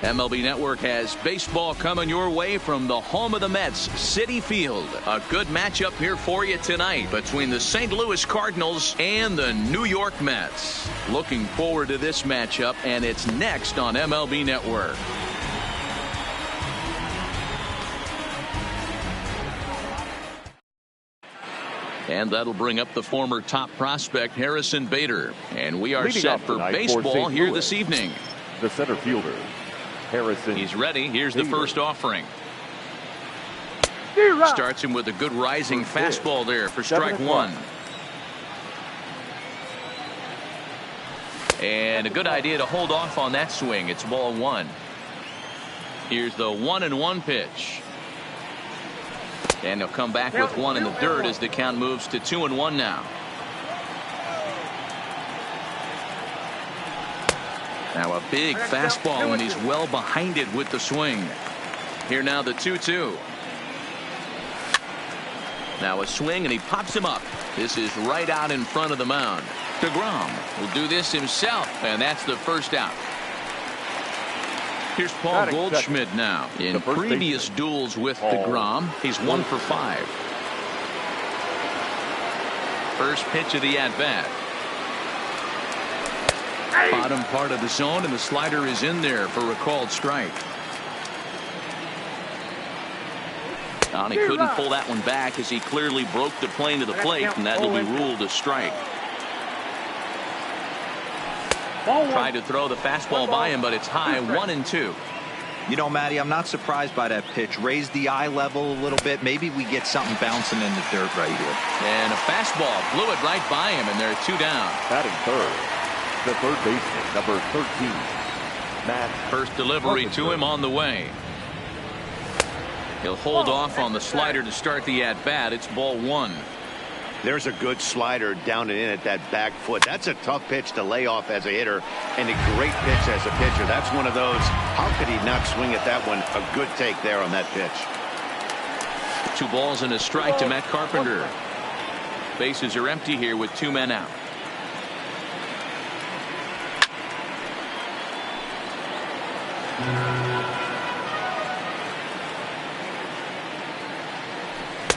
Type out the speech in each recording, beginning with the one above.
MLB Network has baseball coming your way from the home of the Mets, Citi Field. A good matchup here for you tonight between the St. Louis Cardinals and the New York Mets. Looking forward to this matchup, and it's next on MLB Network. And that'll bring up the former top prospect, Harrison Bader. And we are Leading set for baseball here this evening. The center fielder, Harrison. He's ready. Here's the first offering. Starts him with a good rising fastball there for strike one. And a good idea to hold off on that swing. It's ball one. Here's the 1-1 pitch. And he'll come back with one in the dirt as the count moves to 2-1 now. Now a big fastball, and he's well behind it with the swing. Here now the 2-2. Now a swing, and he pops him up. This is right out in front of the mound. DeGrom will do this himself, and that's the first out. Here's Paul Goldschmidt now. In previous duels with DeGrom, he's 1 for 5. First pitch of the at-bat. Bottom part of the zone, and the slider is in there for a called strike. And he couldn't pull that one back as he clearly broke the plane to the plate, and that will be ruled a strike. Tried to throw the fastball by him, but it's high, 1-2. You know, Matty, I'm not surprised by that pitch. Raise the eye level a little bit. Maybe we get something bouncing in the dirt right here. And a fastball blew it right by him, and there are 2 down. Batting third, the third baseman, number 13, Matt. First delivery to him on the way. He'll hold off on the slider to start the at-bat. It's ball 1. There's a good slider down and in at that back foot. That's a tough pitch to lay off as a hitter, and a great pitch as a pitcher. That's one of those, how could he not swing at that one? A good take there on that pitch. 2 balls and a strike to Matt Carpenter. Bases are empty here with 2 men out.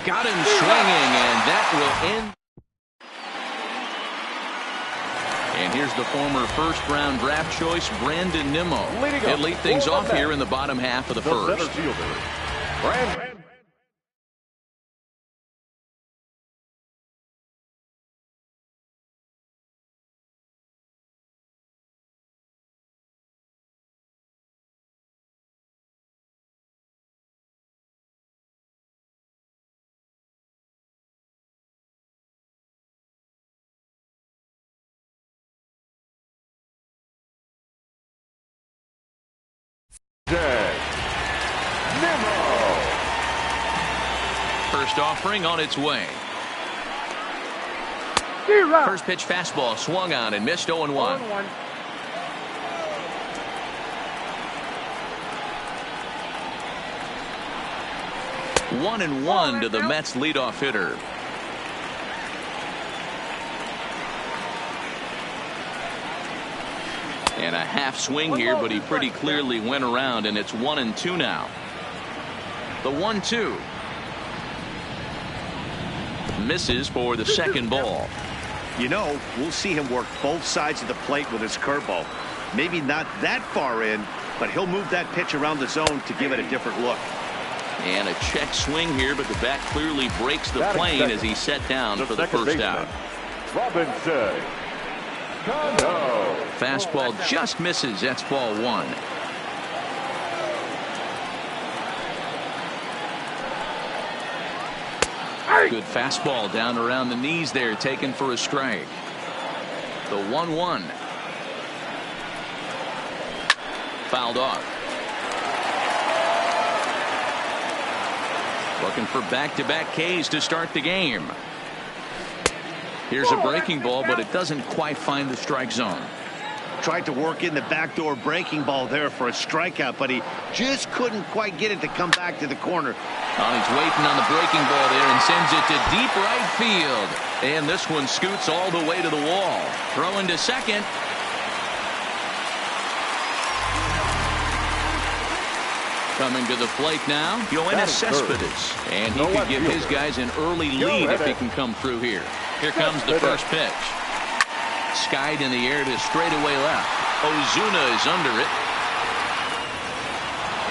Got him swinging, and that will end. And here's the former first-round draft choice, Brandon Nimmo. He'll lead things off here in the bottom half of the first. Center fielder, Brandon. First offering on its way. First pitch fastball swung on and missed 0-1. 1-1 to the Mets leadoff hitter. And a half swing here, but he pretty clearly went around, and it's 1-2 now. The 1-2. Misses for the second ball. You know, we'll see him work both sides of the plate with his curveball. Maybe not that far in, but he'll move that pitch around the zone to give it a different look. And a check swing here, but the bat clearly breaks the plane as he's set down for the first out. Robinson. Fastball just misses. That's ball 1. Good fastball down around the knees there, taken for a strike. The 1-1. Fouled off. Looking for back-to-back Ks to start the game. Here's a breaking ball, but it doesn't quite find the strike zone. Tried to work in the backdoor breaking ball there for a strikeout, but he just couldn't quite get it to come back to the corner. Oh, he's waiting on the breaking ball there and sends it to deep right field. And this one scoots all the way to the wall. Throwing to second. Coming to the plate now, Yoenis Cespedes. And he could give his guys an early lead if he can come through here. Here comes the first pitch. Skied in the air to straightaway left. Ozuna is under it.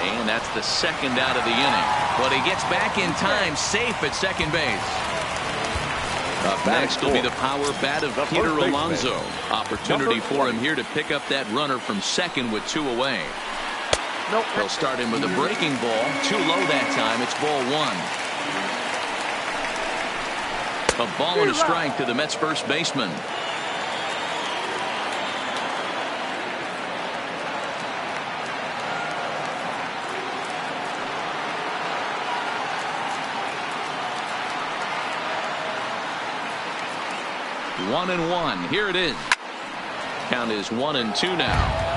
And that's the second out of the inning. But he gets back in time, safe at second base. Up next will be the power bat of Peter Alonso. Opportunity for him here to pick up that runner from second with 2 away. They'll start him with a breaking ball. Too low that time. It's ball 1. A ball and a strike to the Mets first baseman. One and one. Here it is. Count is 1-2 now.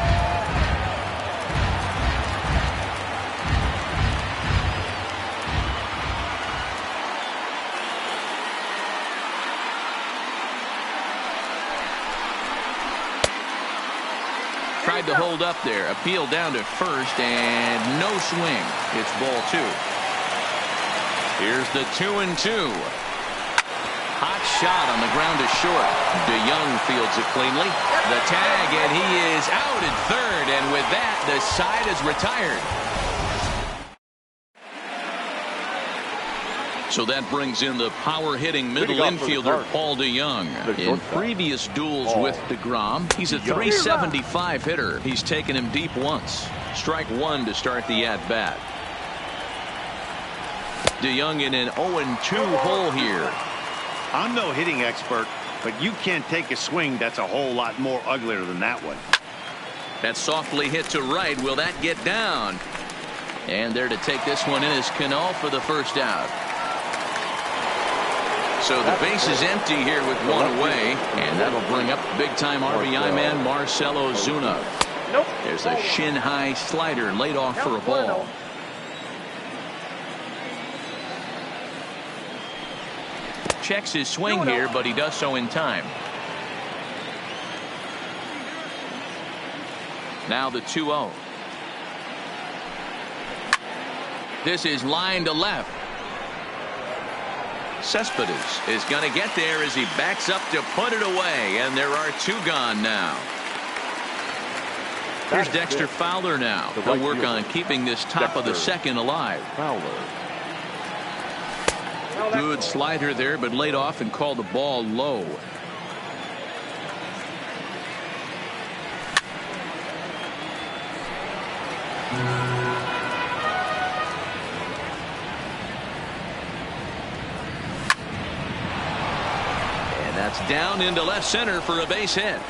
Tried to hold up there. Appeal down to first and no swing. It's ball 2. Here's the 2-2. Hot shot on the ground to short. DeYoung fields it cleanly. The tag, and he is out at third. And with that, the side is retired. So that brings in the power-hitting middle infielder, Paul DeYoung. In previous duels with DeGrom, he's a .375 hitter. He's taken him deep once. Strike 1 to start the at-bat. DeYoung in an 0-2 hole here. I'm no hitting expert, but you can't take a swing that's a whole lot more uglier than that one. That softly hit to right. Will that get down? And there to take this one in is Cano for the first out. So the base is empty here with 1 away, and that'll bring up big-time RBI man Marcell Ozuna. There's a shin-high slider laid off for a ball. Checks his swing here, but he does so in time. Now the 2-0. This is line to left. Cespedes is going to get there as he backs up to put it away, and there are 2 gone now. Here's Dexter Fowler now. He'll work on keeping this top of the second alive. Good slider there, but laid off and called the ball low. That's down into left center for a base hit.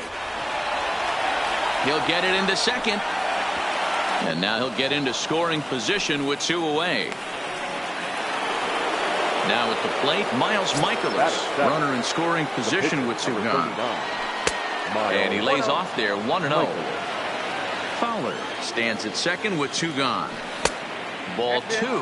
He'll get it into second. And now he'll get into scoring position with 2 away. Now at the plate, Miles Michaelis. Runner in scoring position with 2 gone. And he lays off there, 1-0. Fowler stands at second with 2 gone. Ball 2.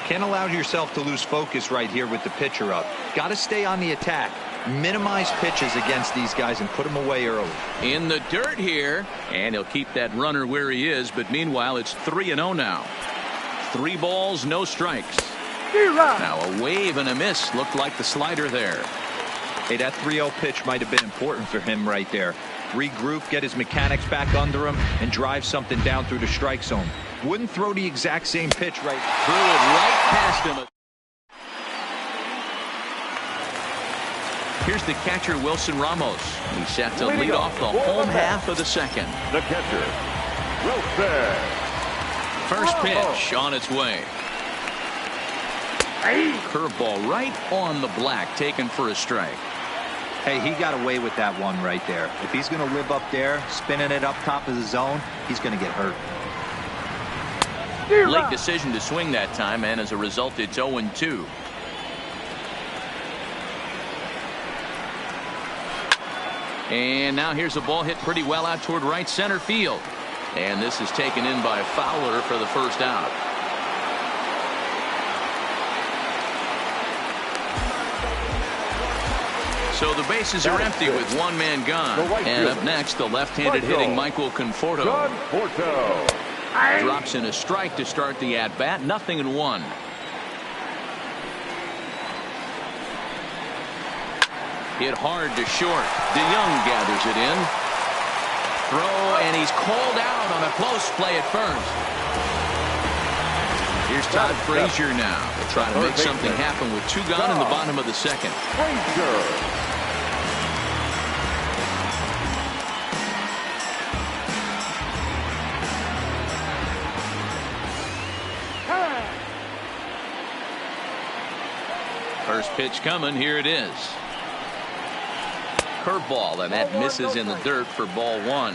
Can't allow yourself to lose focus right here with the pitcher up. Got to stay on the attack. Minimize pitches against these guys and put them away early. In the dirt here, and he'll keep that runner where he is, but meanwhile it's 3-0 now. 3 balls, no strikes. Now a wave and a miss. Looked like the slider there. Hey, that 3-0 pitch might have been important for him right there. Regroup, get his mechanics back under him, and drive something down through the strike zone. Wouldn't throw the exact same pitch right. Threw it right past him. Here's the catcher, Wilson Ramos. He's set to lead off the home half of the second. The catcher, Wilson. First pitch on its way. Curveball right on the black, taken for a strike. Hey, he got away with that one right there. If he's going to live up there, spinning it up top of the zone, he's going to get hurt. Late decision to swing that time, and as a result, it's 0-2. And now here's a ball hit pretty well out toward right center field. And this is taken in by Fowler for the first out. So the bases are empty with 1 man gone. And up next, the left-handed hitting Michael Conforto. Drops in a strike to start the at-bat. 0-1. Hit hard to short. DeYoung gathers it in. Throw, and he's called out on a close play at first. Here's Todd Frazier now to try to make something happen with 2 gone in the bottom of the second. First pitch coming. Here it is. Curveball, and that misses in the dirt for ball 1.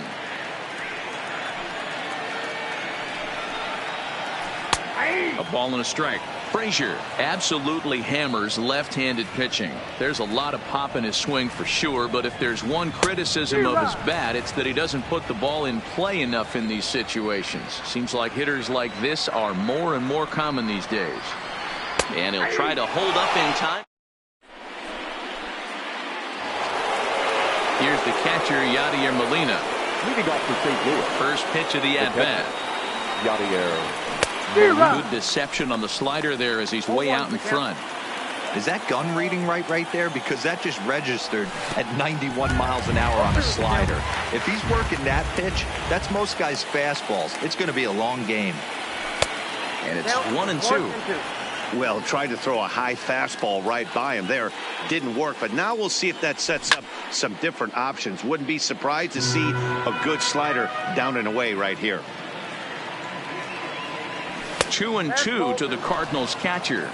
A ball and a strike. Frazier absolutely hammers left-handed pitching. There's a lot of pop in his swing for sure, but if there's one criticism of his bat, it's that he doesn't put the ball in play enough in these situations. Seems like hitters like this are more and more common these days. And he'll try to hold up in time. Here's the catcher, Yadier Molina. Leading off for St. Louis. First pitch of the at-bat. Yadier. Good deception on the slider there as he's way out in front. Is that gun reading right there? Because that just registered at 91 miles an hour on a slider. If he's working that pitch, that's most guys' fastballs. It's going to be a long game. And it's 1-2. Well, tried to throw a high fastball right by him there. Didn't work, but now we'll see if that sets up some different options. Wouldn't be surprised to see a good slider down and away right here. 2-2 to the Cardinals catcher.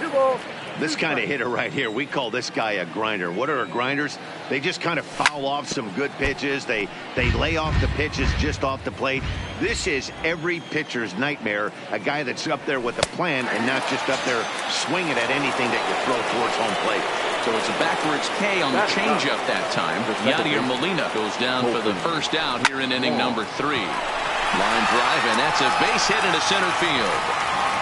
This kind of hitter right here, we call this guy a grinder. What are grinders? They just kind of foul off some good pitches. They lay off the pitches just off the plate. This is every pitcher's nightmare, a guy that's up there with a plan and not just up there swinging at anything that you throw towards home plate. So it's a backwards K on the changeup that time. Yadier Molina goes down for the first out here in inning number 3. Line drive, and that's a base hit into center field.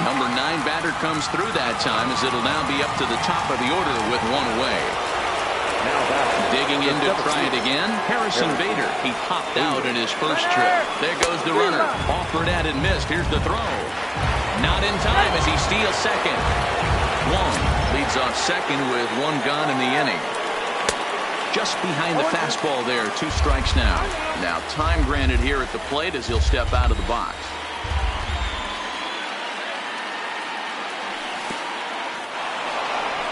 Number 9 batter comes through that time as it'll now be up to the top of the order with 1 away. Digging in to try it again, Harrison Bader. He popped out in his first trip. There goes the runner. Offered at and missed. Here's the throw. Not in time as he steals second. Wong leads off second with 1 gone in the inning. Just behind the fastball there. 2 strikes now. Now time granted here at the plate as he'll step out of the box.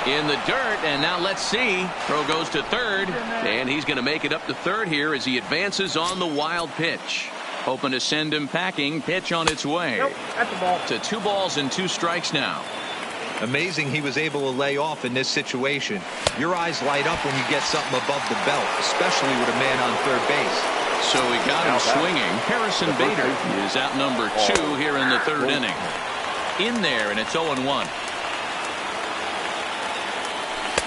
In the dirt, and now let's see. Throw goes to third, and he's going to make it up to third here as he advances on the wild pitch. Hoping to send him packing. Pitch on its way. To 2 balls and 2 strikes now. Amazing he was able to lay off in this situation. Your eyes light up when you get something above the belt, especially with a man on third base. So he got him swinging. Harrison Bader is out number 2 here in the 3rd inning. In there, and it's 0-1.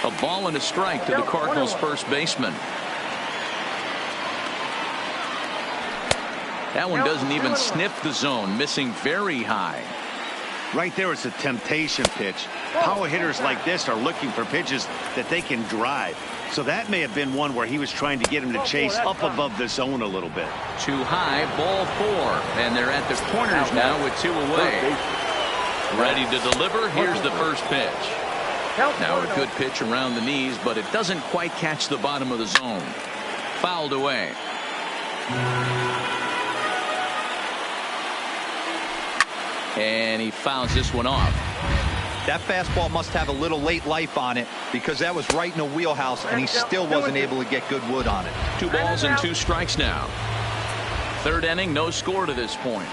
A ball and a strike to the Cardinals' first baseman. That one doesn't even sniff the zone, missing very high. Right there, it's a temptation pitch. Power hitters like this are looking for pitches that they can drive. So that may have been one where he was trying to get him to chase up above the zone a little bit. Too high, ball 4. And they're at the corners now with 2 away. Ready to deliver. Here's the first pitch. Now a good pitch around the knees, but it doesn't quite catch the bottom of the zone. Fouled away. And he fouls this one off. That fastball must have a little late life on it because that was right in the wheelhouse and he still wasn't able to get good wood on it. 2 balls and 2 strikes now. 3rd inning, no score to this point.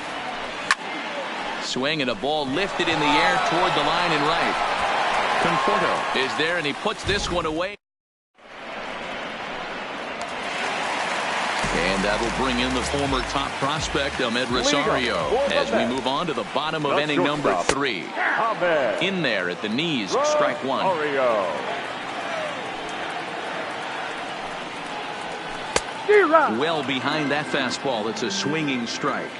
Swing and a ball lifted in the air toward the line and right. Conforto is there, and he puts this one away. And that'll bring in the former top prospect, Ahmed Rosario, as we move on to the bottom of inning number 3. In there at the knees, strike 1. Well behind that fastball, it's a swinging strike.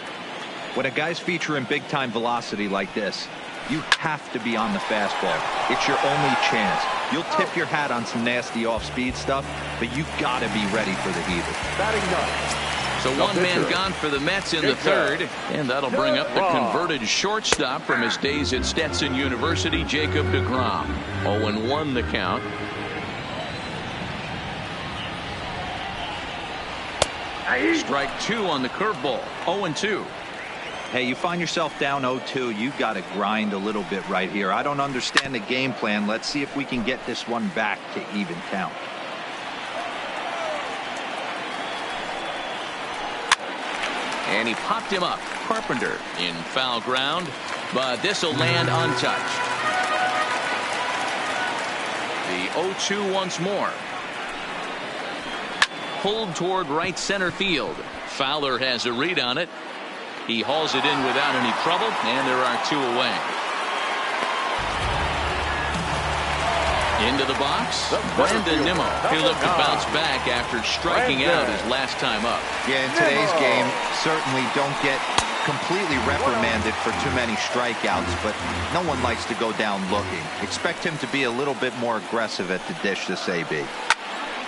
When a guy's featuring big-time velocity like this, you have to be on the fastball. It's your only chance. You'll tip your hat on some nasty off-speed stuff, but you got to be ready for the heater. Batting 9. So one man gone for the Mets in the third, and that'll bring up the converted shortstop from his days at Stetson University, Jacob deGrom. 0-1 the count. Strike two on the curveball. 0-2. Hey, you find yourself down 0-2, you got to grind a little bit right here. I don't understand the game plan. Let's see if we can get this one back to even count. And he popped him up. Carpenter in foul ground, but this will land untouched. The 0-2 once more. Pulled toward right center field. Fowler has a read on it. He hauls it in without any trouble, and there are two away. Into the box, Brandon Nimmo. He'll look to bounce back after striking out his last time up. Yeah, in today's game, certainly don't get completely reprimanded for too many strikeouts, but no one likes to go down looking. Expect him to be a little bit more aggressive at the dish this AB.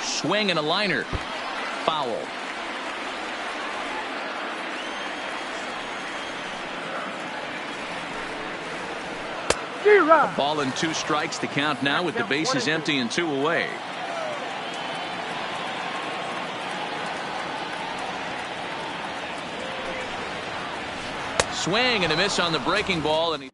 Swing and a liner. Foul. A ball and two strikes to count now with the bases empty and two away. Swing and a miss on the breaking ball, and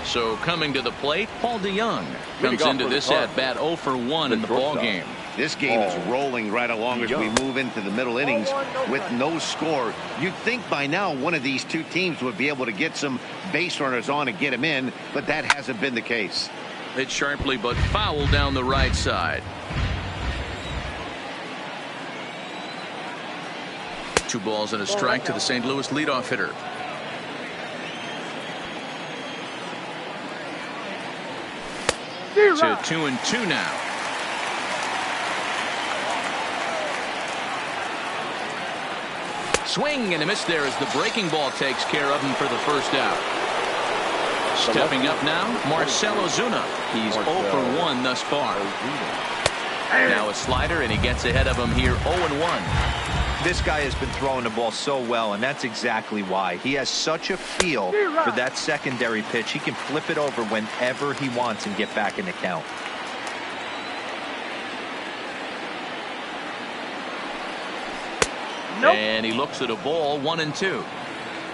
so coming to the plate, Paul DeYoung comes into this at bat 0 for 1 in the ball game. This game is rolling right along as we move into the middle innings with no score. You'd think by now one of these two teams would be able to get some base runners on and get them in, but that hasn't been the case. Hit sharply but foul down the right side. 2 balls and a strike to the St. Louis leadoff hitter. To 2-2 now. Swing and a miss there as the breaking ball takes care of him for the first out. Stepping up now, Marcell Ozuna. He's 0 for 1 thus far. Now a slider, and he gets ahead of him here 0-1. This guy has been throwing the ball so well, and that's exactly why. He has such a feel for that secondary pitch. He can flip it over whenever he wants and get back in the count. And he looks at a ball, 1-2.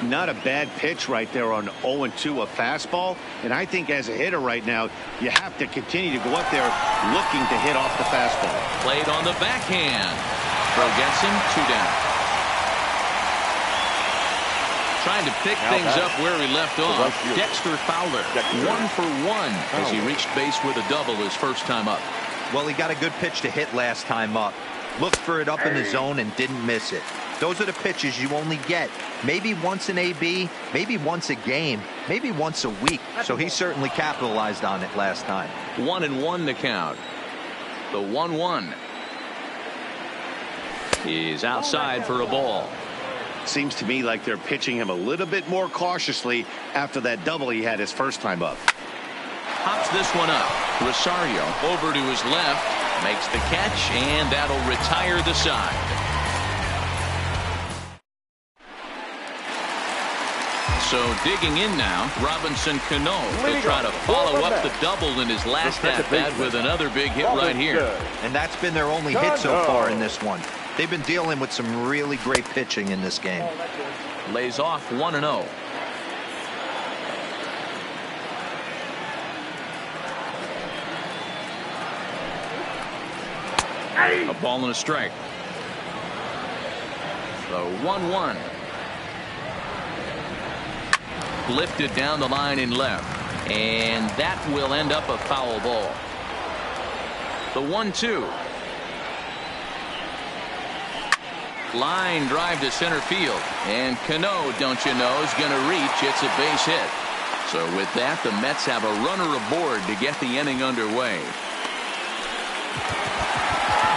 Not a bad pitch right there on 0-2, a fastball. And I think as a hitter right now, you have to continue to go up there looking to hit off the fastball. Played on the backhand. Throw gets him, 2 down. Trying to pick things up where he left off. Dexter Fowler, 1 for 1 as he reached base with a double his first time up. Well, he got a good pitch to hit last time up. Looked for it up in the zone and didn't miss it. Those are the pitches you only get maybe once in AB, maybe once a game, maybe once a week. So he certainly capitalized on it last time. 1-1 the count. The 1-1 is outside for a ball. Seems to me like they're pitching him a little bit more cautiously after that double he had his first time up. Pops this one up. Rosario over to his left, makes the catch, and that'll retire the side. So digging in now, Robinson Cano will try to follow up the double in his last at-bat with another big hit right here. And that's been their only hit so far in this one. They've been dealing with some really great pitching in this game. Lays off 1-0. A ball and a strike. The 1-1. Lifted down the line in left, and that will end up a foul ball. The 1-2. Line drive to center field, and Cano, don't you know, is going to reach. It's a base hit. So with that, the Mets have a runner aboard to get the inning underway.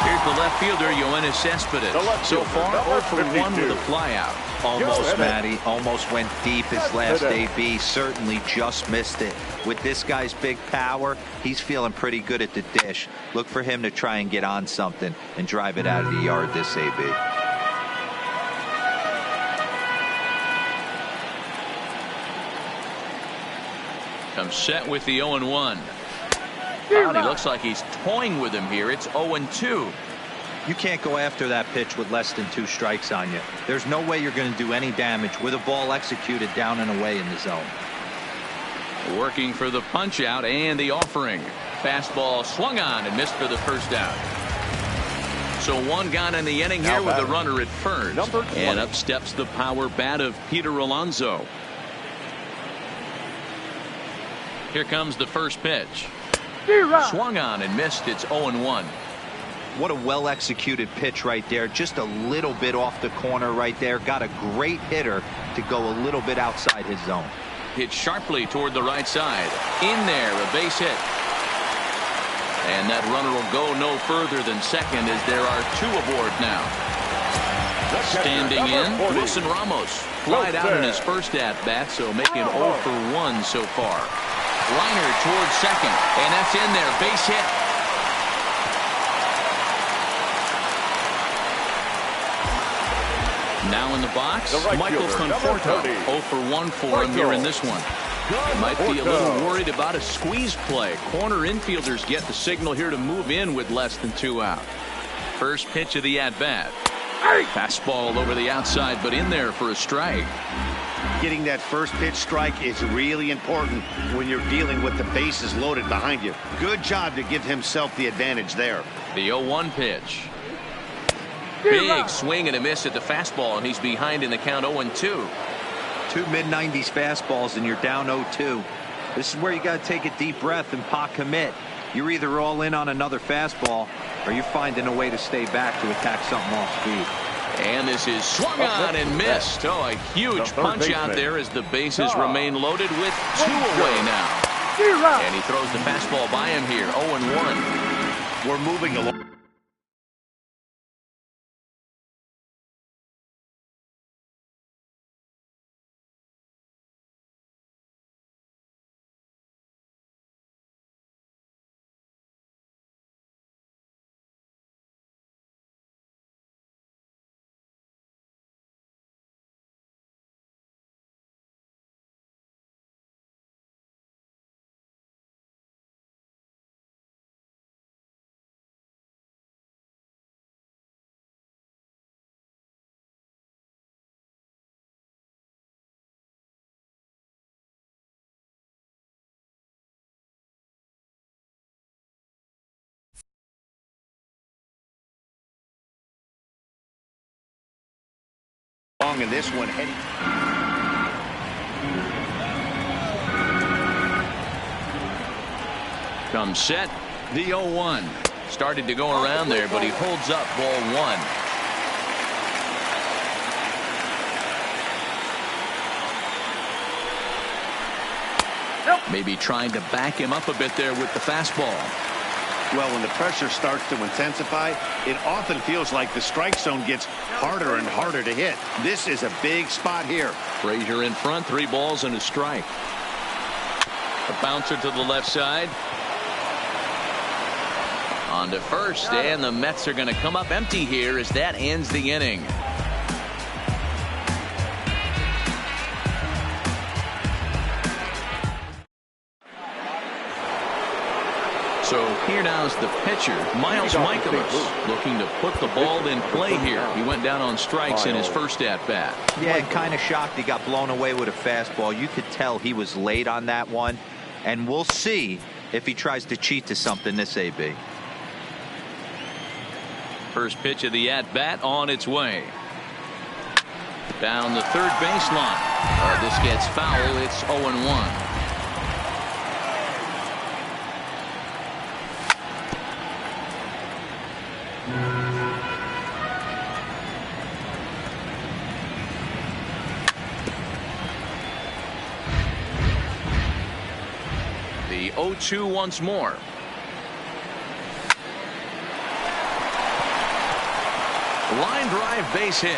Here's the left fielder, Yoenis Cespedes. So far, 0 for 1 with a flyout. Almost, Matty. Almost went deep his last AB. Certainly just missed it. With this guy's big power, he's feeling pretty good at the dish. Look for him to try and get on something and drive it out of the yard this AB. Comes set with the 0-1. Oh, and he looks like he's toying with him here. It's 0-2. You can't go after that pitch with less than 2 strikes on you. There's no way you're going to do any damage with a ball executed down and away in the zone. Working for the punch out and the offering. Fastball swung on and missed for the first out. So 1 gone in the inning here with the runner at first. And up steps the power bat of Peter Alonso. Here comes the first pitch. Swung on and missed. It's 0-1. What a well-executed pitch right there. Just a little bit off the corner right there. Got a great hitter to go a little bit outside his zone. Hit sharply toward the right side. In there, a base hit. And that runner will go no further than second as there are 2 aboard now. Standing in, Wilson Ramos. Flied out in his first at-bat, so making 0 for 1 so far. Liner towards second, and that's in there. Base hit. Now in the box, Michael Conforto. 0 for 1 for him here in this one. He might be a little worried about a squeeze play. Corner infielders get the signal here to move in with less than 2 out. First pitch of the at-bat. Fastball over the outside, but in there for a strike. Getting that first pitch strike is really important when you're dealing with the bases loaded behind you. Good job to give himself the advantage there. The 0-1 pitch. Big swing and a miss at the fastball, and he's behind in the count 0-2. 2 mid-90s fastballs and you're down 0-2. This is where you got to take a deep breath and pot commit. You're either all in on another fastball or you're finding a way to stay back to attack something off speed. And this is swung on and missed. Oh, a huge punch out there as the bases remain loaded with 2 away now. And he throws the fastball by him here. 0-1. We're moving along. In this one, Comes set, the 0-1. Started to go around there, but he holds up ball 1. Maybe trying to back him up a bit there with the fastball. Well, when the pressure starts to intensify, it often feels like the strike zone gets harder and harder to hit. This is a big spot here. Frazier in front, 3 balls and a strike. A bouncer to the left side. On to first, and the Mets are going to come up empty here as that ends the inning. So here now is the pitcher, Miles Michaelis, looking to put the ball in play here. He went down on strikes in his first at-bat. Yeah, kind of shocked he got blown away with a fastball. You could tell he was late on that one. And we'll see if he tries to cheat to something this AB. First pitch of the at-bat on its way. Down the third baseline. This gets foul. It's 0-1. The 0-2 once more. Line drive base hit.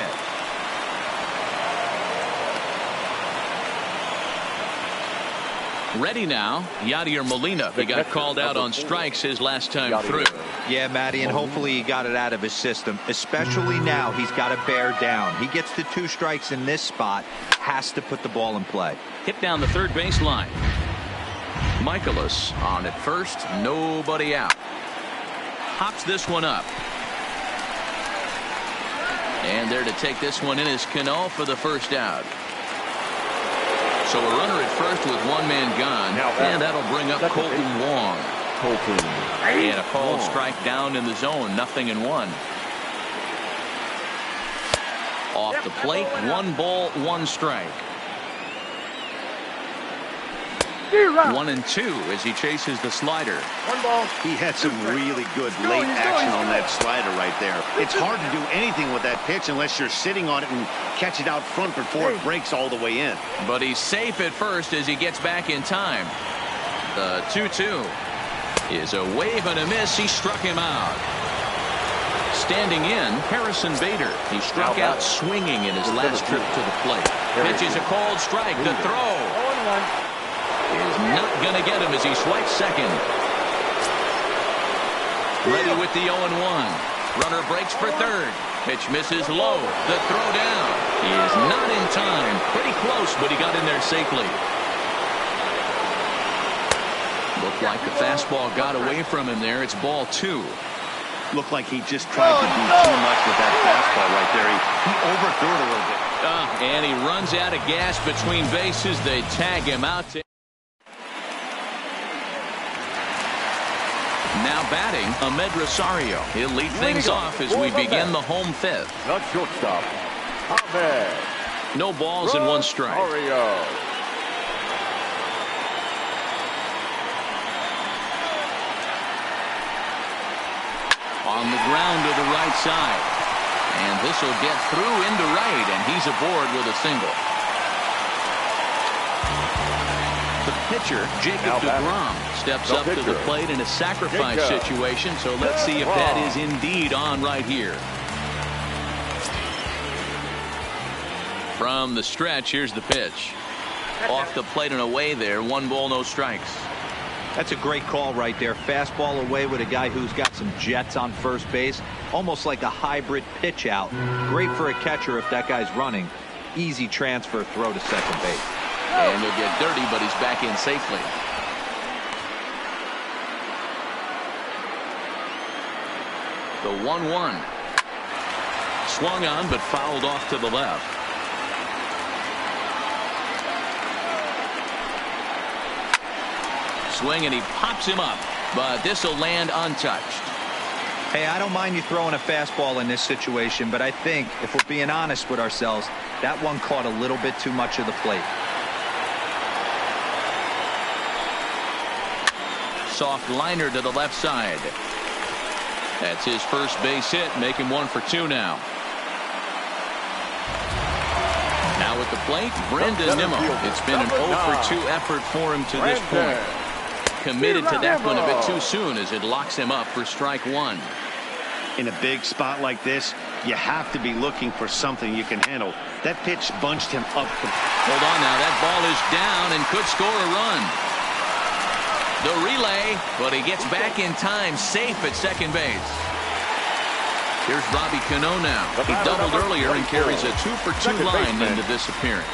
Ready now, Yadier Molina. He got called out on strikes his last time through. Yeah, Matty, and hopefully he got it out of his system. Especially now, he's got to bear down. He gets the 2 strikes in this spot, has to put the ball in play. Hit down the third base line. Michaelis on at first, nobody out. Hops this one up. And there to take this one in is Cano for the first out. So a runner at first with 1 man gone, and that'll bring up Colton Wong. And a called strike down in the zone, 0-1. Off the plate, 1 ball, 1 strike. 1-2 as he chases the slider. 1 ball. He had some really good late action on that slider right there. It's hard to do anything with that pitch unless you're sitting on it and catch it out front before it breaks all the way in. But he's safe at first as he gets back in time. The 2-2 is a wave and a miss. He struck him out. Standing in, Harrison Bader. He struck out swinging in his last trip to the plate. Pitch is a called strike. The throw is not going to get him as he swipes second. Ready with the 0-1. Runner breaks for third. Pitch misses low. The throw down. He is not in time. Pretty close, but he got in there safely. Looked like the fastball got away from him there. It's ball 2. Looked like he just tried to do too much with that fastball right there. He overthrew it a little bit. And he runs out of gas between bases. They tag him out. Now batting, Ahmed Rosario. He'll lead things off as we begin the home 5th. The shortstop, Ahmed. No balls and 1 strike. Rosario. On the ground to the right side. And this will get through into right, and he's aboard with a single. The pitcher, Jacob deGrom, steps up to the plate in a sacrifice situation, so let's see if that is indeed on right here. From the stretch, here's the pitch. Off the plate and away there, 1 ball, no strikes. That's a great call right there. Fastball away with a guy who's got some jets on first base. Almost like a hybrid pitch out. Great for a catcher if that guy's running. Easy transfer throw to second base. And he'll get dirty, but he's back in safely. The 1-1. Swung on, but fouled off to the left. Swing, and he pops him up, but this will land untouched. Hey, I don't mind you throwing a fastball in this situation, but I think if we're being honest with ourselves, that one caught a little bit too much of the plate. Soft liner to the left side. That's his first base hit, making 1 for 2 now. Now at the plate, Brendan Nimmo. It's been an 0 for 2 effort for him to this point. Committed to that one a bit too soon as it locks him up for strike 1. In a big spot like this, you have to be looking for something you can handle. That pitch bunched him up. Hold on now. That ball is down and could score a run. The relay, but he gets back in time, safe at second base. Here's Robbie Cano now. He doubled earlier and carries a 2 for 2 line into this appearance.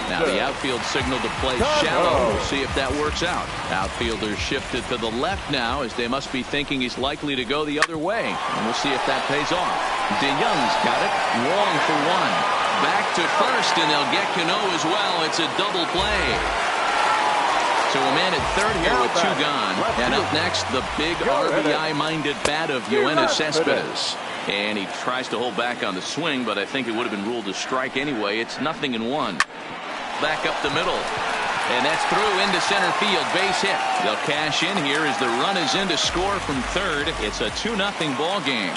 Now the outfield signal to play shallow. We'll see if that works out. Outfielders shifted to the left now as they must be thinking he's likely to go the other way. And we'll see if that pays off. DeYoung's got it. Wong for 1. Back to first, and they'll get Cano as well. It's a double play. So a man at third here with 2 gone. And up next, the big RBI-minded bat of Yoenis Cespedes. And he tries to hold back on the swing, but I think it would have been ruled a strike anyway. It's 0-1. Back up the middle. And that's through into center field. Base hit. They'll cash in here as the run is in to score from third. It's a 2-0 ball game.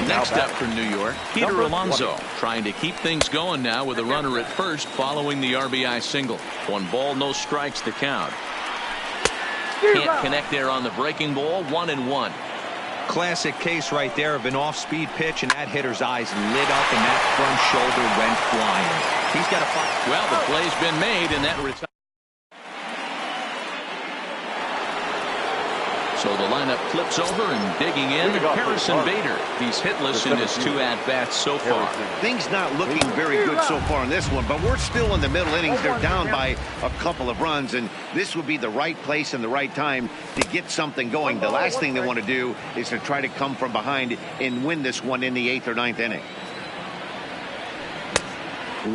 Next up for New York, Peter Alonso, trying to keep things going now with a runner at first following the RBI single. 1 ball, no strikes to count. Can't connect there on the breaking ball. 1-1. Classic case right there of an off-speed pitch, and that hitter's eyes lit up, and that front shoulder went flying. He's got to fight. Well, the play's been made, and that retires. So the lineup flips over, and digging in, Harrison Bader. He's hitless in his 2 at-bats so far. Things not looking very good so far in this one, but we're still in the middle innings. They're down by a couple of runs, and this would be the right place and the right time to get something going. The last thing they want to do is to try to come from behind and win this one in the 8th or 9th inning.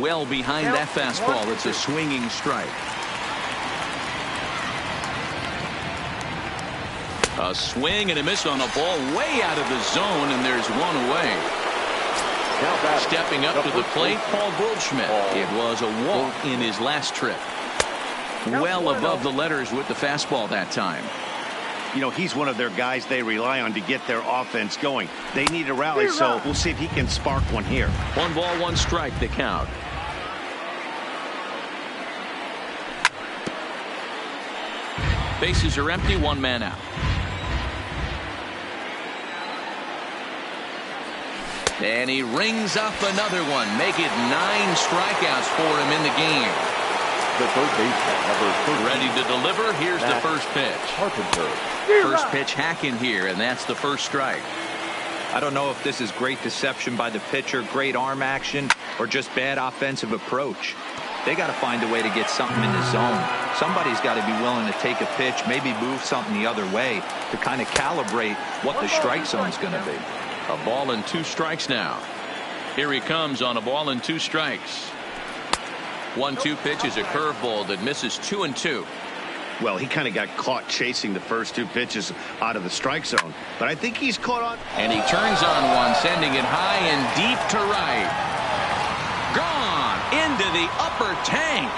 Well behind that fastball. It's a swinging strike. A swing and a miss on a ball way out of the zone, and there's one away. Stepping up to the plate, Paul Goldschmidt. It was a walk in his last trip. Well above the letters with the fastball that time. You know, he's one of their guys they rely on to get their offense going. They need a rally, so we'll see if he can spark one here. 1 ball, 1 strike, the count. Bases are empty, 1 man out. And he rings up another one. Make it 9 strikeouts for him in the game. The third baseman, number 13. Ready to deliver. Here's the first pitch. First pitch hacking here, and that's the first strike. I don't know if this is great deception by the pitcher, great arm action, or just bad offensive approach. They got to find a way to get something in the zone. Somebody's got to be willing to take a pitch, maybe move something the other way to kind of calibrate what the strike zone's going to be. A ball and 2 strikes now. Here he comes on a ball and 2 strikes. 1-2 pitch is a curveball that misses 2-2. Well, he kind of got caught chasing the first 2 pitches out of the strike zone, but I think he's caught on. And he turns on one, sending it high and deep to right. Gone into the upper tank.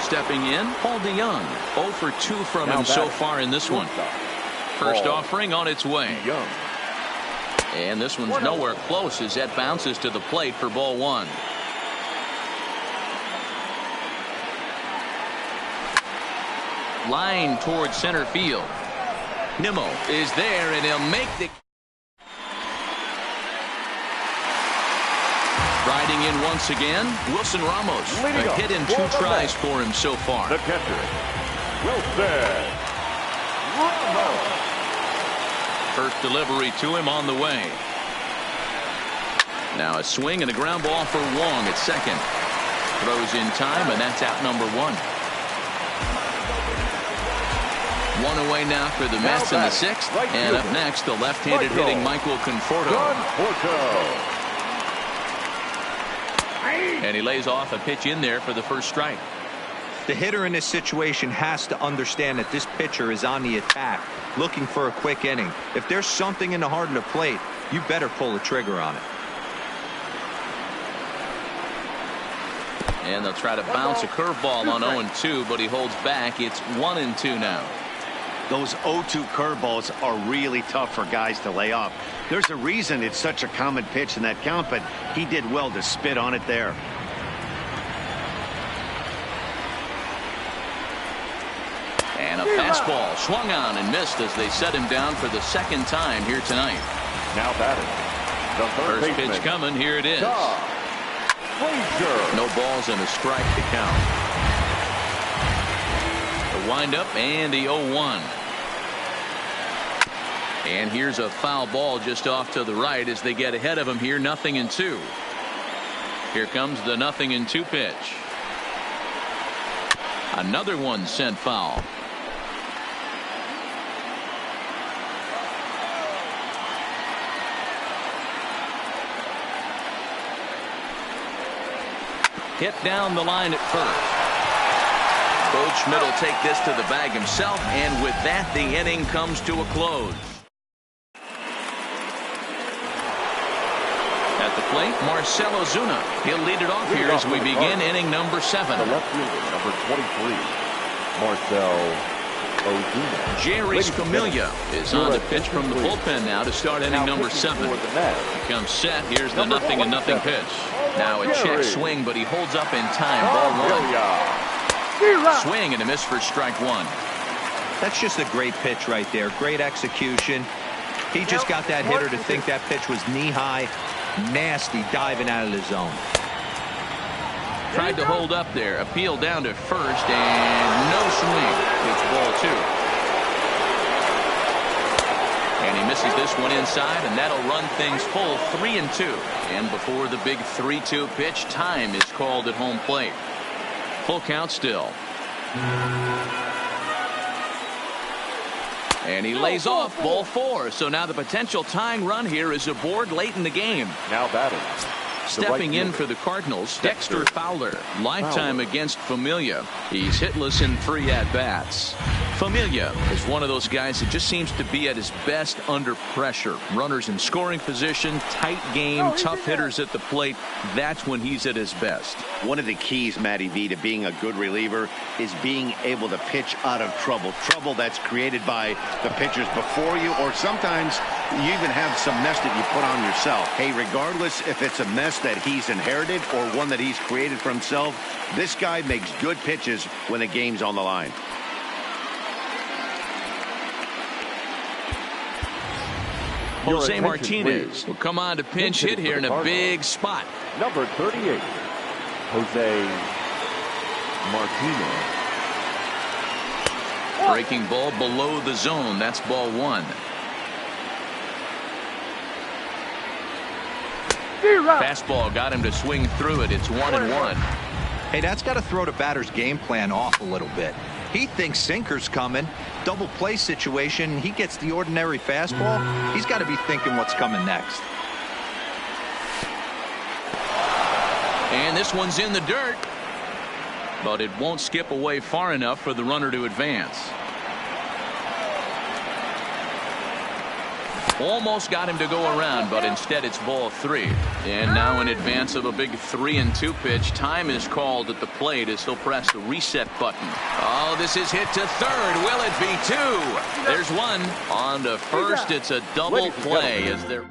Stepping in, Paul DeYoung. 0 for 2 from him so far in this one. First offering on its way. And this one's nowhere close as that bounces to the plate for ball 1. Line towards center field. Nimmo is there, and he'll make the... Riding in once again, Wilson Ramos. A hit in 2 tries for him so far. The catcher, Wilson Ramos. First delivery to him on the way. Now a swing and a ground ball for Wong at second. Throws in time, and that's out number 1. 1 away now for the Mets in the 6th. And up next, the left-handed hitting Michael Conforto. And he lays off a pitch in there for the first strike. The hitter in this situation has to understand that this pitcher is on the attack, looking for a quick inning. If there's something in the heart of the plate, you better pull the trigger on it. And they'll try to bounce a curveball on 0-2, but he holds back. It's 1-2 now. Those 0-2 curveballs are really tough for guys to lay off. There's a reason it's such a common pitch in that count, but he did well to spit on it there. And a fastball swung on and missed as they set him down for the 2nd time here tonight. Now batting, the First pitch coming. Here it is. No balls and a strike to count. The windup and the 0-1. And here's a foul ball just off to the right as they get ahead of him here. 0-2. Here comes the 0-2 pitch. Another one sent foul. Hit down the line at first. Goldschmidt will take this to the bag himself, and with that, the inning comes to a close. At the plate, Marcell Ozuna. He'll lead it off here as we begin inning number 7. The left fielder, number 23, Marcell Ozuna. Jerry Familia is on the pitch from the bullpen now to start inning number 7. He comes set. Here's the 0-0 pitch. Now a check swing, but he holds up in time. Ball 1. Swing and a miss for strike 1. That's just a great pitch right there. Great execution. He just got that hitter to think that pitch was knee-high, nasty diving out of the zone. Tried to hold up there. Appeal down to first, and no swing. It's ball 2. And he misses this one inside, and that'll run things full 3-2. And before the big 3-2 pitch, time is called at home plate. Full count still. And he lays off ball 4. So now the potential tying run here is aboard late in the game. Now batting. Stepping in for the Cardinals, Dexter Fowler. Lifetime against Familia. He's hitless in 3 at-bats. Familia is one of those guys that just seems to be at his best under pressure. Runners in scoring position, tight game, tough hitters at the plate. That's when he's at his best. One of the keys, Matty V, to being a good reliever is being able to pitch out of trouble. Trouble that's created by the pitchers before you, or sometimes you even have some mess that you put on yourself. Hey, regardless if it's a mess that he's inherited or one that he's created for himself, this guy makes good pitches when the game's on the line. Jose Martinez will come on to pinch hit here in a big spot. Number 38, Jose Martinez. Breaking ball below the zone. That's ball 1. Fastball got him to swing through it. It's 1-1. Hey, that's got to throw the batter's game plan off a little bit. He thinks sinker's coming. Double play situation. He gets the ordinary fastball. He's got to be thinking what's coming next. And this one's in the dirt. But it won't skip away far enough for the runner to advance. Almost got him to go around, but instead it's ball 3. And now in advance of a big 3-2 pitch, time is called at the plate as he'll press the reset button. Oh, this is hit to third. Will it be 2? There's 1. On to first. It's a double play as they're...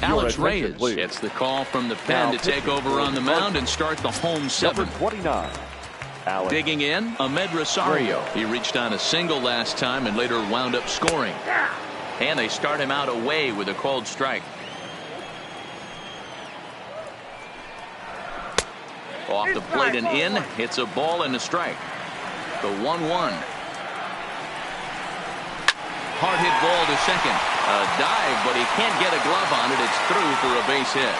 Alex Reyes gets the call from the pen to take over on the mound and start the home 7. Number 29. Alex. Digging in, Ahmed Rosario. He reached on a single last time and later wound up scoring. And they start him out away with a called strike. Off the plate and in. Hits a ball and a strike. The 1-1. Hard hit ball to second. A dive, but he can't get a glove on it. It's through for a base hit.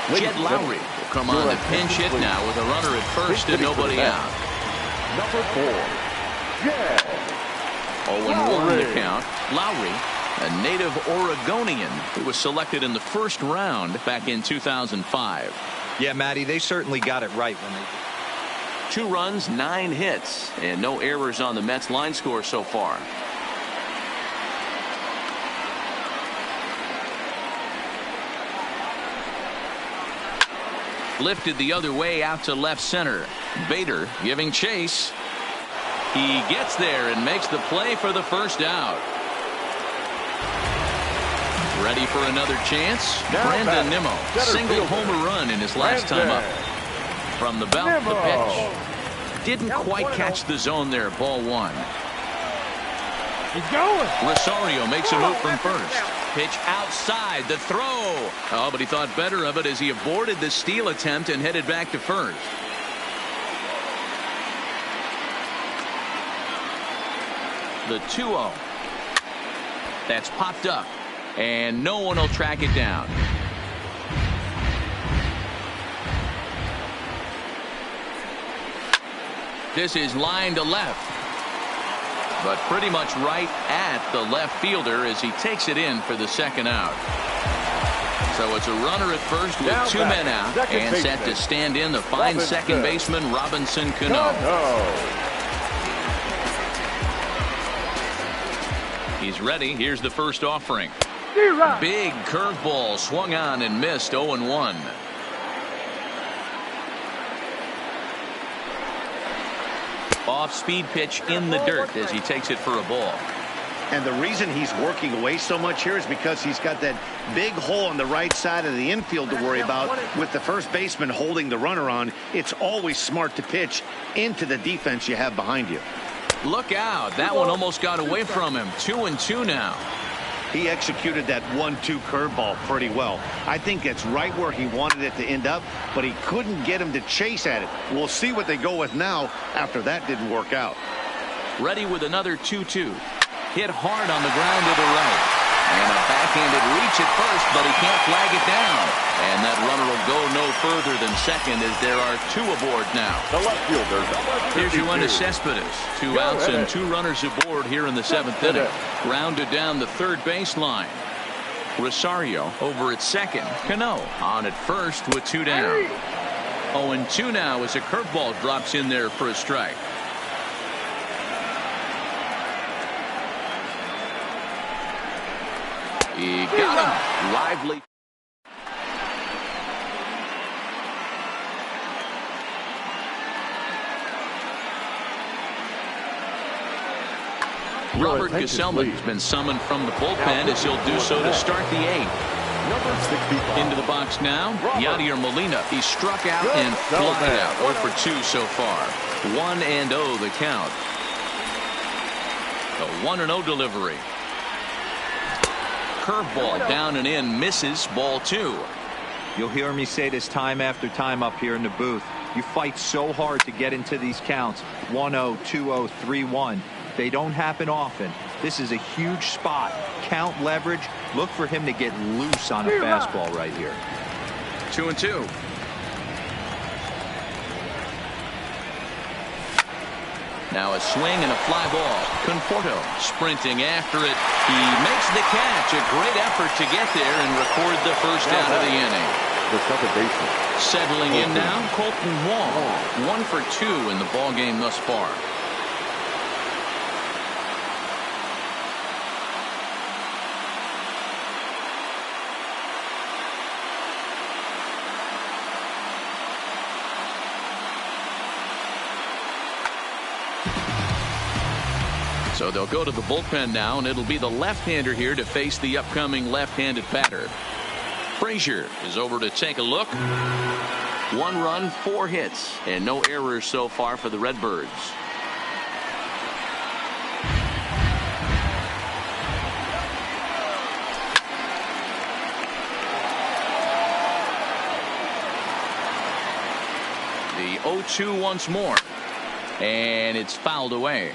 Jed Lowry will come on to pinch hit now with a runner at first and nobody out. Number 4, Jed 0-1 the count. Lowry, a native Oregonian who was selected in the first round back in 2005. Yeah, Matty, they certainly got it right when they... 2 runs, 9 hits, and no errors on the Mets line score so far. Lifted the other way out to left center. Bader giving chase. He gets there and makes the play for the first out. Ready for another chance? Brandon Nimmo, single homer run in his last time up. From the belt, the pitch. Didn't quite catch the zone there, ball 1. He's going. Rosario makes a move from first. Pitch outside, the throw. Oh, but he thought better of it as he aborted the steal attempt and headed back to first. The 2-0. That's popped up, and no one will track it down. This is line to left, but pretty much right at the left fielder as he takes it in for the second out. So it's a runner at first with two men out, and set to stand in the fine second baseman Robinson Cano. He's ready. Here's the first offering. Big curveball swung on and missed. 0-1. Off-speed pitch in the dirt as he takes it for a ball. And the reason he's working away so much here is because he's got that big hole on the right side of the infield to worry about. With the first baseman holding the runner on, it's always smart to pitch into the defense you have behind you. Look out. That one almost got away from him. 2-2 now. He executed that 1-2 curveball pretty well. I think it's right where he wanted it to end up, but he couldn't get him to chase at it. We'll see what they go with now after that didn't work out. Ready with another 2-2. Hit hard on the ground to the right. And a backhanded reach at first, but he can't flag it down. And that runner will go no further than second as there are two aboard now. The left fielder. Here's Yoenis Cespedes. 2 outs and 2 runners aboard here in the 7th inning. Grounded down the third baseline. Rosario over at second. Cano on at first with 2 down. 0-2 now as a curveball drops in there for a strike. He got him. Lively. Robert Gesellman has been summoned from the bullpen as he'll do so to start the 8th. Into the box now, Yadier Molina. He struck out and flied out. 0 for 2 so far. 1-0 the count. The 1-0 delivery. Curveball down and in, misses. Ball 2. You'll hear me say this time after time up here in the booth. You fight so hard to get into these counts. 1-0, 2-0, 3-1. They don't happen often. This is a huge spot. Count leverage. Look for him to get loose on a fastball right here. 2-2. Now a swing and a fly ball. Conforto sprinting after it. He makes the catch. A great effort to get there and record the first out of the inning. The second baseman. Settling in now, Colton Wong. 1 for 2 in the ball game thus far. So they'll go to the bullpen now, and it'll be the left-hander here to face the upcoming left-handed batter. Frazier is over to take a look. 1 run, 4 hits, and no errors so far for the Redbirds. The 0-2 once more, and it's fouled away.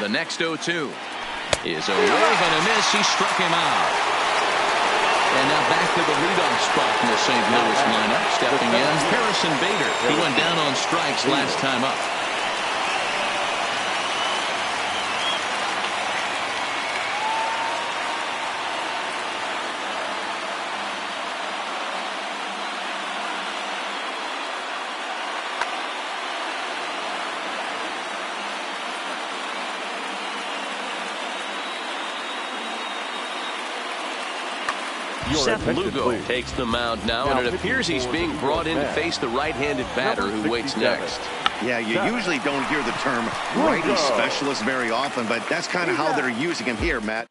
The next 0-2 is a wave and a miss. He struck him out. And now back to the leadoff spot in the St. Louis lineup. Stepping in, Harrison Bader. He went down on strikes last time up. Seth Lugo takes the mound now, and it appears he's being brought in to face the right-handed batter who waits next. Yeah, you usually don't hear the term righty specialist very often, but that's kind of how they're using him here, Matt.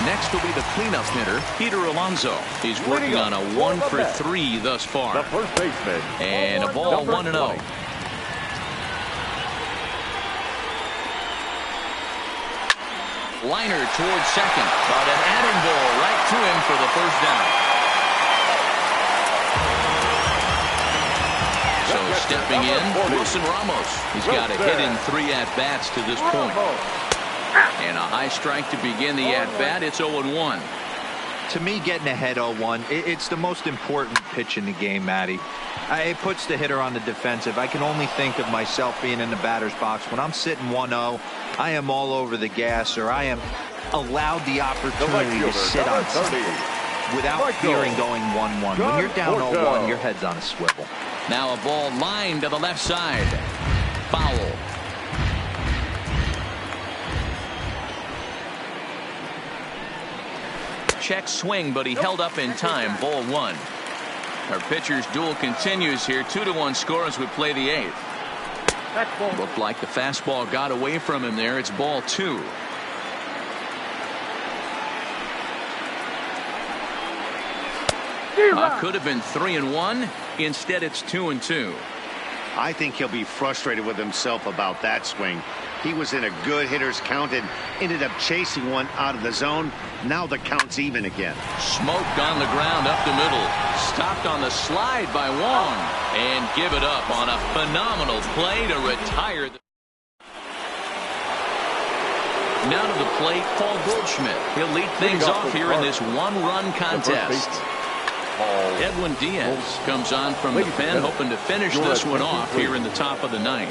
Next will be the cleanup hitter, Peter Alonso. He's working on a 1 for 3 thus far. The first baseman. And a ball 1-0. Liner towards second, but an added ball right to him for the first down. So step Stepping in, Wilson Ramos. He's got a hit in 3 at-bats to this point. And a high strike to begin the at-bat. It's 0-1. To me, getting ahead 0-1, it's the most important pitch in the game, Matty. It puts the hitter on the defensive. I can only think of myself being in the batter's box. When I'm sitting 1-0, I am all over the gas, or I am allowed the opportunity to sit on something without fearing going 1-1. When you're down 0-1, your head's on a swivel. Now a ball lined to the left side. Foul. Check swing, but he held up in time. Ball 1. Our pitcher's duel continues here. 2-1 score as we play the 8th. Looked like the fastball got away from him there. It's ball 2. Could have been 3-1. Instead, it's 2-2. I think he'll be frustrated with himself about that swing. He was in a good hitter's count and ended up chasing one out of the zone. Now the count's even again. Smoked on the ground up the middle. Stopped on the slide by Wong. And give it up on a phenomenal play to retire. Now to the plate, Paul Goldschmidt. He'll lead things off here in this one-run contest. Edwin Diaz comes on from the pen, hoping to finish this one off here in the top of the 9th.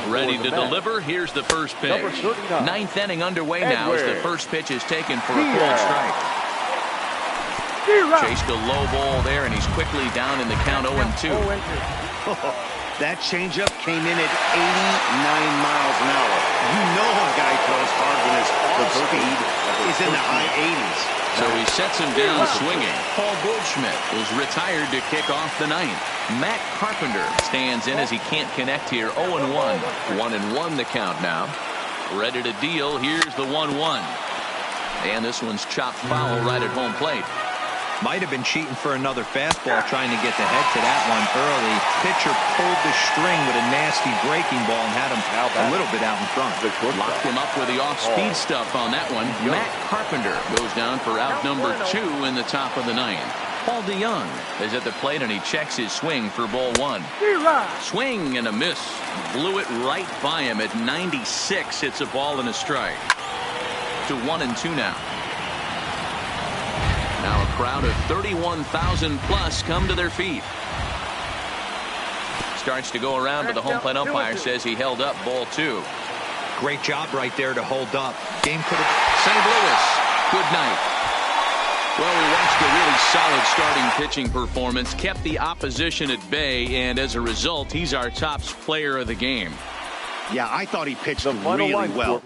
Ready to deliver. Here's the first pitch. 9th inning underway now as the first pitch is taken for a called strike. Chased a low ball there, and he's quickly down in the count 0-2. That changeup came in at 89 miles an hour. You know a guy throws hard when his off speed is in the high 80s. So he sets him down swinging. Paul Goldschmidt is retired to kick off the 9th. Matt Carpenter stands in as he can't connect here. 0-1. 1-1 the count now. Ready to deal. Here's the 1-1. And this one's chopped foul right at home plate. Might have been cheating for another fastball, trying to get the head to that one early. Pitcher pulled the string with a nasty breaking ball and had him a little bit out in front. Locked him up with the off-speed stuff on that one. Matt Carpenter goes down for out number 2 in the top of the 9th. Paul DeYoung is at the plate, and he checks his swing for ball 1. Swing and a miss. Blew it right by him at 96. It's a ball and a strike. To 1-2 now. Now a crowd of 31,000 plus come to their feet. Starts to go around, but the home plate umpire says he held up ball 2. Great job right there to hold up. Game could have. St. Louis, good night. Well, we watched a really solid starting pitching performance, kept the opposition at bay, and as a result, he's our top player of the game. Yeah, I thought he pitched really well.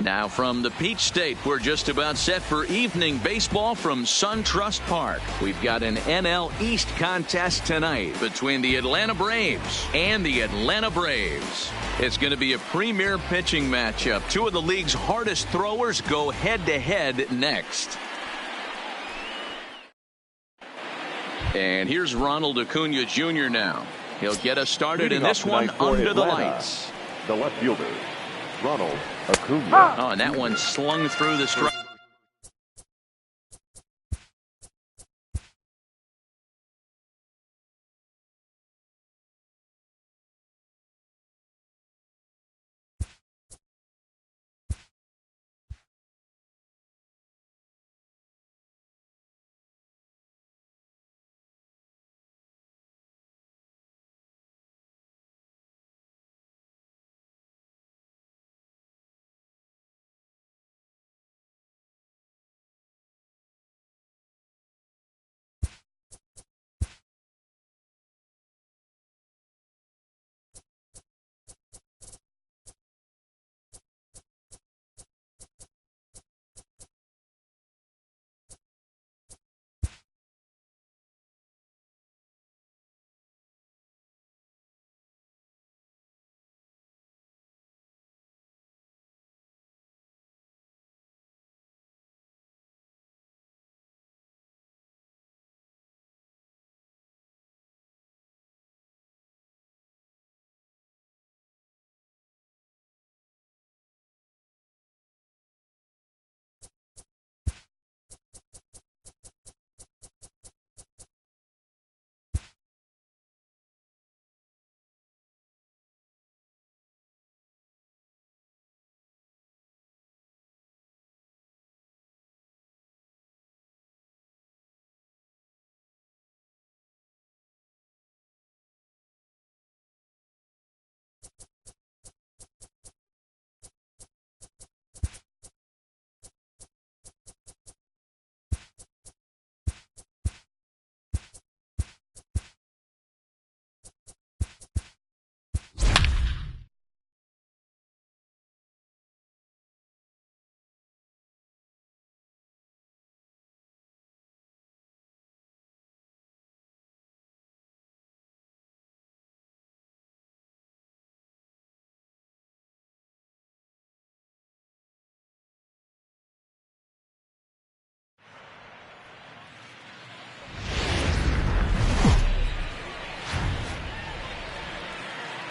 Now from the Peach State, we're just about set for evening baseball from SunTrust Park. We've got an NL East contest tonight between the Atlanta Braves and the Atlanta Braves. It's going to be a premier pitching matchup. Two of the league's hardest throwers go head-to-head next. And here's Ronald Acuna Jr. now. He'll get us started in this one under the lights. The left fielder, Ronald Acuna. Oh, and that one slung through the strike.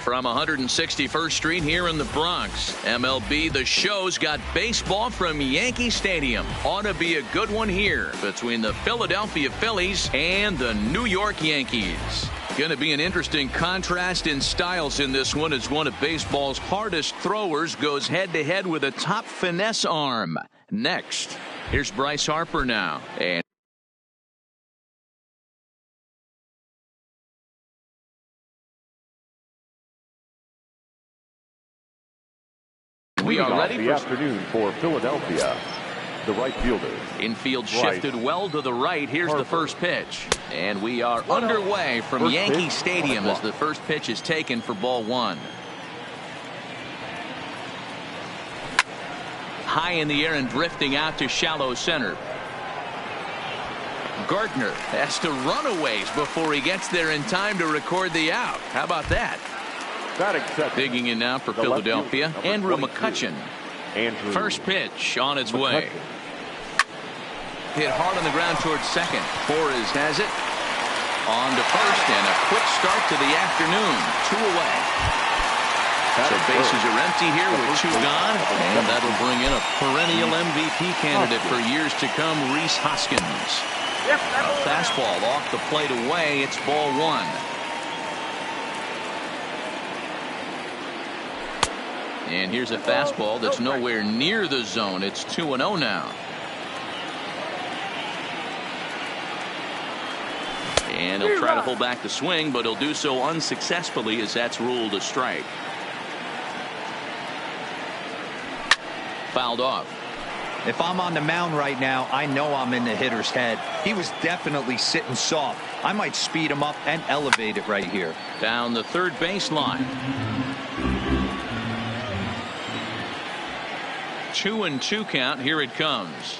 From 161st Street here in the Bronx, MLB The Show's got baseball from Yankee Stadium. Ought to be a good one here between the Philadelphia Phillies and the New York Yankees. Going to be an interesting contrast in styles in this one as one of baseball's hardest throwers goes head-to-head with a top finesse arm. Next, here's Bryce Harper now. And we are ready for the afternoon for Philadelphia. The right fielder. Infield shifted well to the right. Here's the first pitch. And we are underway from Yankee Stadium as the first pitch is taken for ball one. High in the air and drifting out to shallow center. Gardner has to run a ways before he gets there in time to record the out. How about that? Digging in now for Philadelphia, Andrew McCutchen. First pitch on its way. Hit hard on the ground towards second. Torres has it. On to first, and a quick start to the afternoon. 2 away. So bases are empty here with 2 gone, and that'll bring in a perennial MVP candidate for years to come, Rhys Hoskins. A fastball off the plate away. It's ball one. And here's a fastball that's nowhere near the zone. It's 2-0 now. And he'll try to hold back the swing, but he'll do so unsuccessfully as that's ruled a strike. Fouled off. If I'm on the mound right now, I know I'm in the hitter's head. He was definitely sitting soft. I might speed him up and elevate it right here. Down the third baseline. 2-2 count. Here it comes.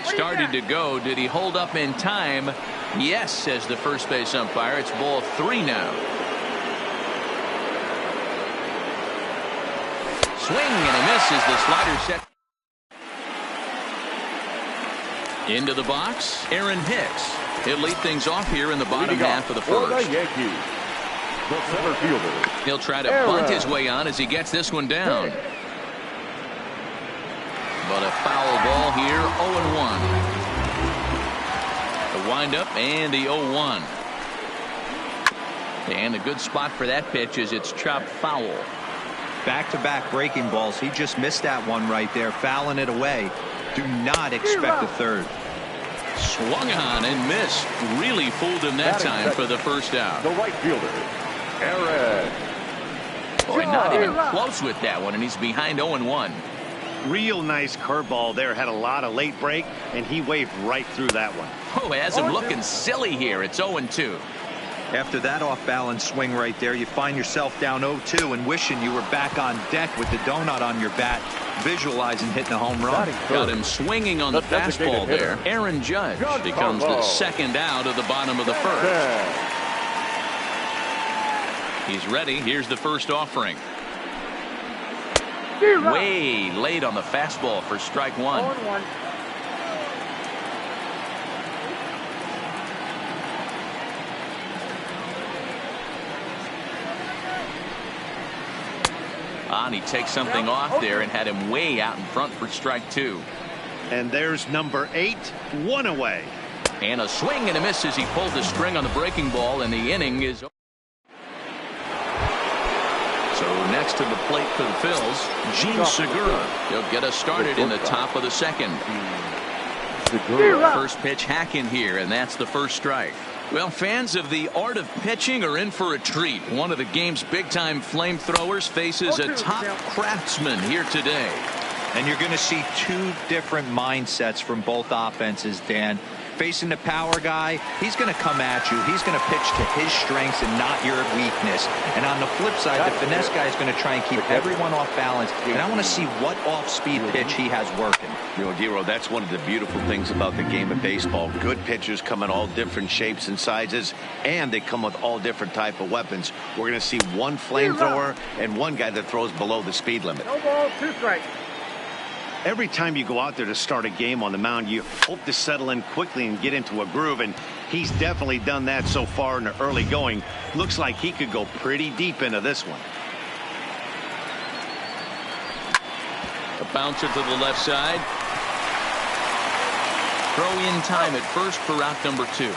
Started to go. Did he hold up in time? Yes, says the first base umpire. It's ball 3 now. Swing and a miss as the slider set. Into the box, Aaron Hicks. He'll lead things off here in the bottom half of the first. For the Yankees, the center fielder. He'll try to bunt his way on as he gets this one down. But a foul ball here, 0-1. The windup and the 0-1. And a good spot for that pitch is it's chopped foul. Back-to-back breaking balls. He just missed that one right there, fouling it away. Do not expect a third. Swung on and missed. Really fooled him that time for the first out. The right fielder, Aaron. Boy, not even close with that one, and he's behind 0-1. Real nice curveball there. Had a lot of late break, and he waved right through that one. Oh, has him looking silly here. It's 0-2. After that off-balance swing right there, you find yourself down 0-2 and wishing you were back on deck with the donut on your bat, visualizing hitting a home run. Got him swinging on the fastball there. Aaron Judge becomes the second out of the bottom of the first. He's ready. Here's the first offering. Way late on the fastball for strike one. And he takes something off there and had him way out in front for strike two. And there's number 8, 1 away. And a swing and a miss as he pulled the string on the breaking ball, and the inning is over. So next to the plate for the Phils, Gene Segura. He'll get us started in the top of the second. First pitch hack in here, and that's the first strike. Well, fans of the art of pitching are in for a treat. One of the game's big-time flamethrowers faces a top craftsman here today. And you're going to see two different mindsets from both offenses, Dan. Facing the power guy, he's going to come at you. He's going to pitch to his strengths and not your weakness. And on the flip side, the finesse guy is going to try and keep everyone off balance. And I want to see what off-speed pitch he has working. You know, Dero, that's one of the beautiful things about the game of baseball. Good pitchers come in all different shapes and sizes, and they come with all different type of weapons. We're going to see one flamethrower and one guy that throws below the speed limit. No ball, 2 strikes. Every time you go out there to start a game on the mound, you hope to settle in quickly and get into a groove, and he's definitely done that so far in the early going. Looks like he could go pretty deep into this one. A bouncer to the left side. Throw in time at first for out number 2.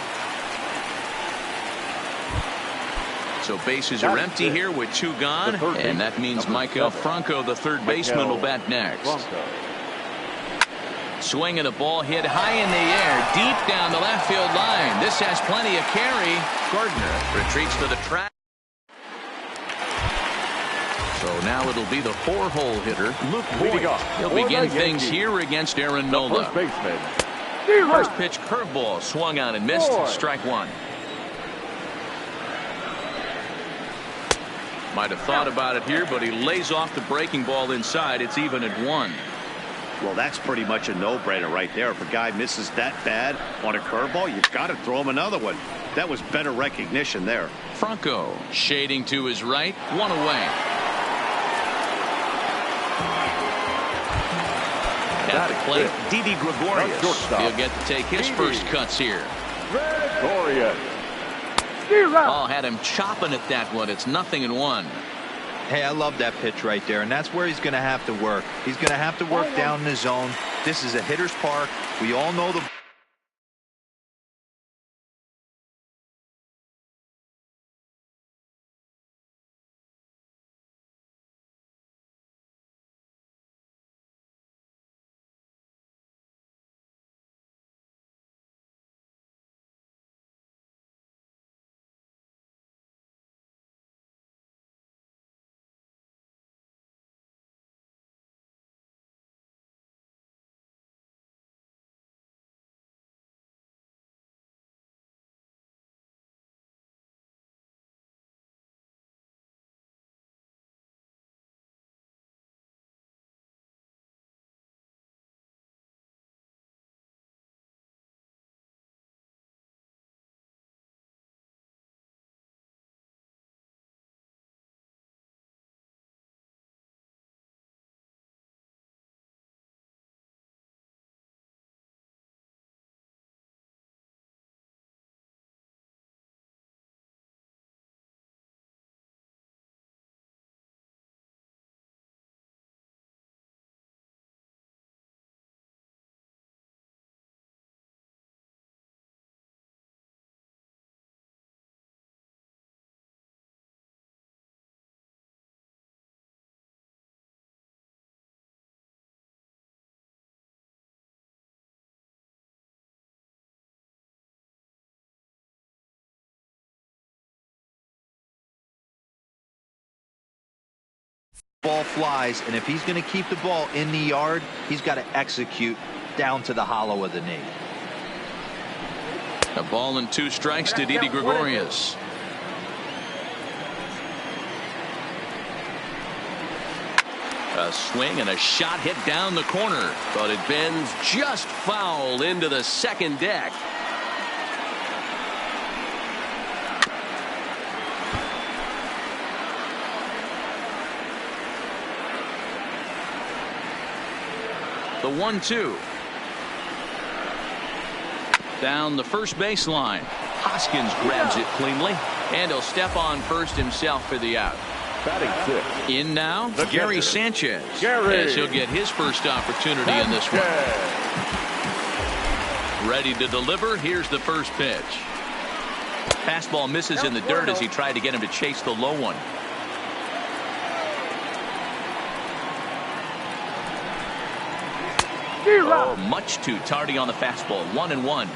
So bases are empty here with 2 gone, and that means Michael Franco, the third baseman, will bat next. Swing and a ball hit high in the air, deep down the left field line. This has plenty of carry. Gardner retreats to the track. So now it'll be the 4-hole hitter, Luke Boyd. He'll begin things here against Aaron Nola. First baseman. First pitch curveball swung on and missed. Strike one. Might have thought about it here, but he lays off the breaking ball inside. It's even at 1. Well, that's pretty much a no-brainer right there. If a guy misses that bad on a curveball, you've got to throw him another one. That was better recognition there. Franco shading to his right, 1 away. At the plate, Didi Gregorius. He'll get to take his first cuts here. Gregorius. Oh, had him chopping at that one. It's 0-1. Hey, I love that pitch right there, and that's where he's going to have to work. He's going to have to work down in the zone. This is a hitter's park. We all know the ball flies, and if he's going to keep the ball in the yard, he's got to execute down to the hollow of the knee. A ball and 2 strikes to Didi Gregorius. A swing and a shot hit down the corner, but it bends just foul into the second deck. The 1-2. Down the first baseline. Hoskins grabs it cleanly, and he'll step on first himself for the out. Batting 6. In now, The Gary catcher, Sanchez. Gary As he'll get his first opportunity in this one. Ready to deliver. Here's the first pitch. Fastball misses in the dirt as he tried to get him to chase the low one. Oh, much too tardy on the fastball. 1-1.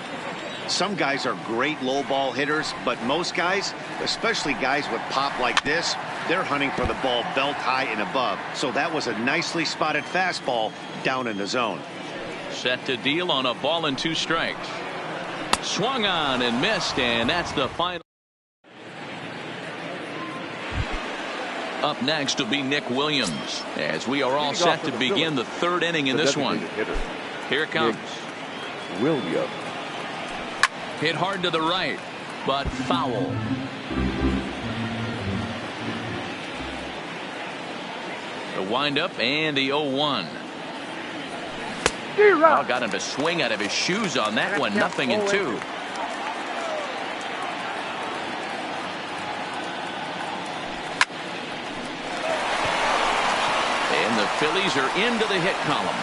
Some guys are great low ball hitters, but most guys, especially guys with pop like this, they're hunting for the ball belt high and above. So that was a nicely spotted fastball down in the zone. Set to deal on a ball and 2 strikes. Swung on and missed, and that's the final. Up next will be Nick Williams, as we are all set to begin the 3rd inning in this one. Here it comes. Williams. Hit hard to the right, but foul. The windup and the 0-1. Oh, got him to swing out of his shoes on that one. 0-2. And the Phillies are into the hit column.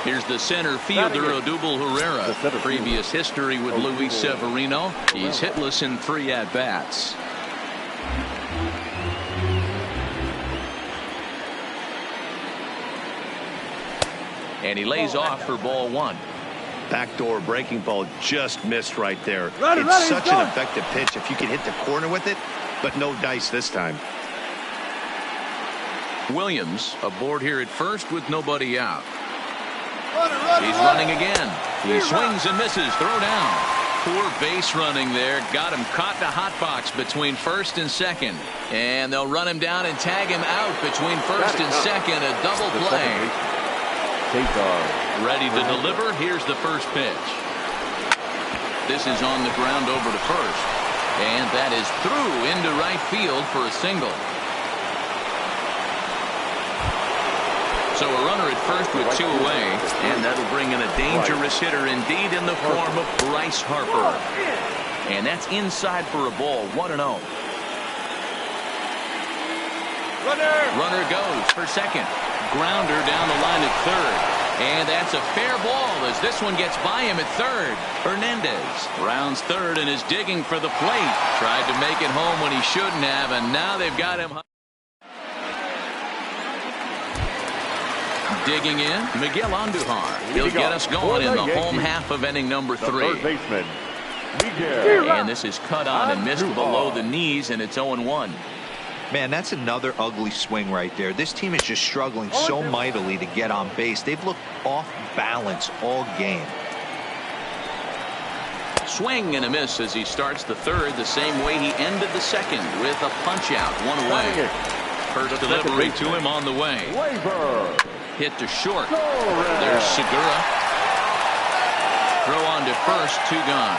Here's the center fielder, Odubel Herrera. Previous history with Luis Severino. He's hitless in 3 at-bats. And he lays off for ball 1. Backdoor breaking ball just missed right there. It's such an effective pitch if you can hit the corner with it, but no dice this time. Williams aboard here at first with nobody out. He's running again. He swings and misses. Throw down. Poor base running there. Got him caught in a hot box between first and second. And they'll run him down and tag him out between first and second. A double play. Ready to deliver. Here's the first pitch. This is on the ground over to first. And that is through into right field for a single. So a runner at first with 2 away, and that'll bring in a dangerous hitter indeed in the form of Bryce Harper. And that's inside for a ball. 1-0. Runner goes for second. Grounder down the line at third. And that's a fair ball as this one gets by him at third. Hernandez rounds third and is digging for the plate. Tried to make it home when he shouldn't have, and now they've got him. Digging in, Miguel Andujar. He'll get us going in the home half of inning number 3. Third baseman, Miguel. And this is cut on and missed below the knees, and it's 0-1. Man, that's another ugly swing right there. This team is just struggling so mightily to get on base. They've looked off balance all game. Swing and a miss as he starts the 3rd the same way he ended the 2nd with a punch out. 1 away. First delivery to him on the way. Hit to short. There's Segura. Throw on to first. 2 gone.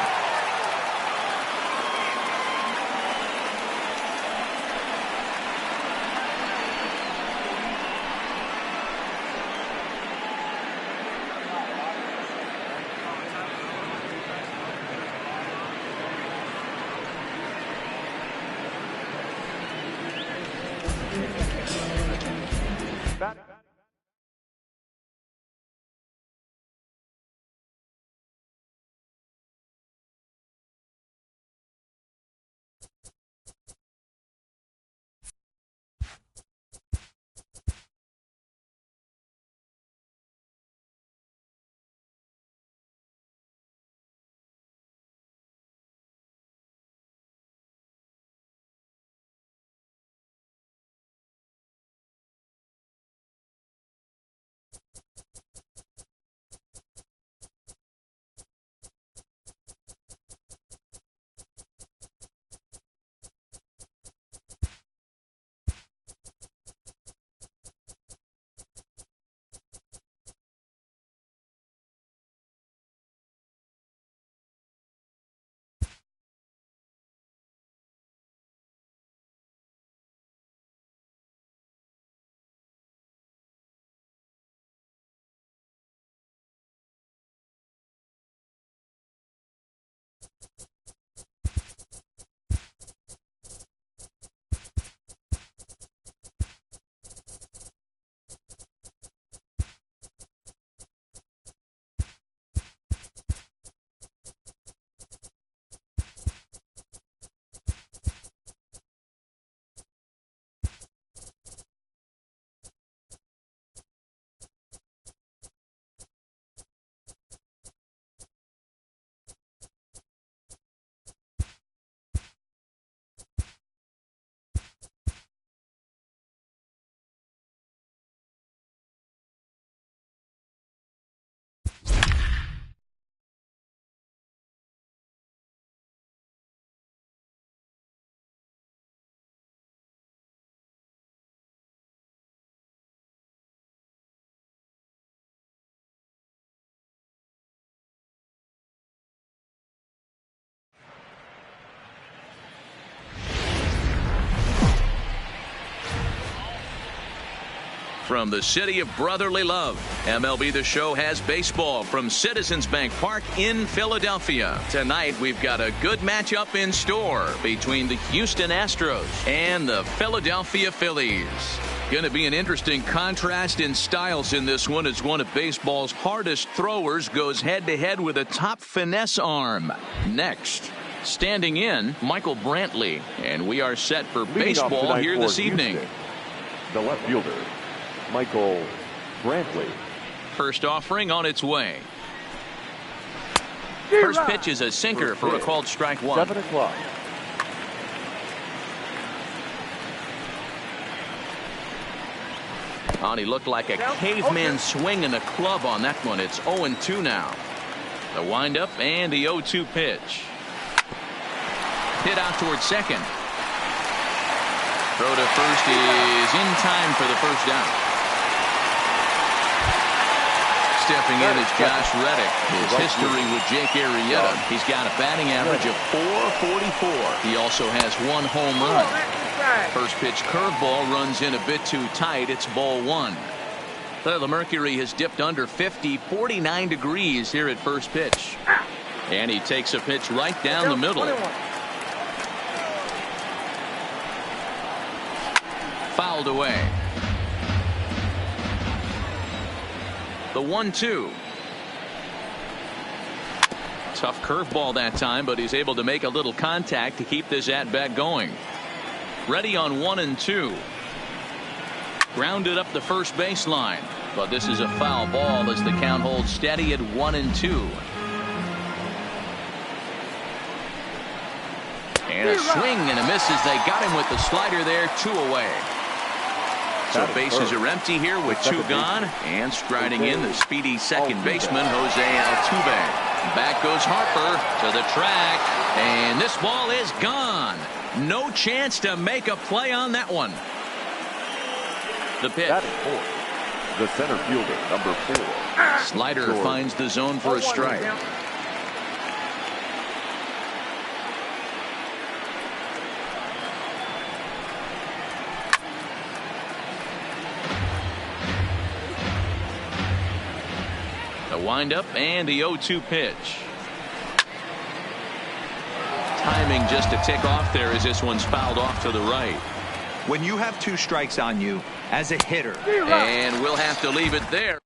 from the city of brotherly love. MLB The Show has baseball from Citizens Bank Park in Philadelphia. Tonight, we've got a good matchup in store between the Houston Astros and the Philadelphia Phillies. Going to be an interesting contrast in styles in this one as one of baseball's hardest throwers goes head-to-head with a top finesse arm. Next, standing in, Michael Brantley. And we are set for baseball here this evening. The left fielder, Michael Brantley. First offering on its way. First pitch is a sinker for a called strike one. 7 o'clock. He looked like a caveman swinging a club on that one. It's 0-2 now. The windup and the 0-2 pitch. Hit out towards second. Throw to first is in time for the first down. Stepping in is Josh Reddick. His history with Jake Arrieta. He's got a batting average of .444. He also has 1 home run. First pitch curveball runs in a bit too tight. It's ball 1. The mercury has dipped under 50, 49 degrees here at first pitch. And he takes a pitch right down the middle. Fouled away. The 1-2. Tough curveball that time, but he's able to make a little contact to keep this at-bat going. Ready on 1 and 2. Grounded up the first baseline, but this is a foul ball as the count holds steady at 1 and 2. And a swing and a miss as they got him with the slider there. 2 away. So bases are empty here with 2 gone, and striding in the speedy second baseman Jose Altuve. Back goes Harper to the track, and this ball is gone. No chance to make a play on that one. The pitch. The center fielder, number 4. Slider finds the zone for a strike. The windup and the 0-2 pitch. Timing just to tick off there as this one's fouled off to the right. When you have 2 strikes on you as a hitter. And we'll have to leave it there.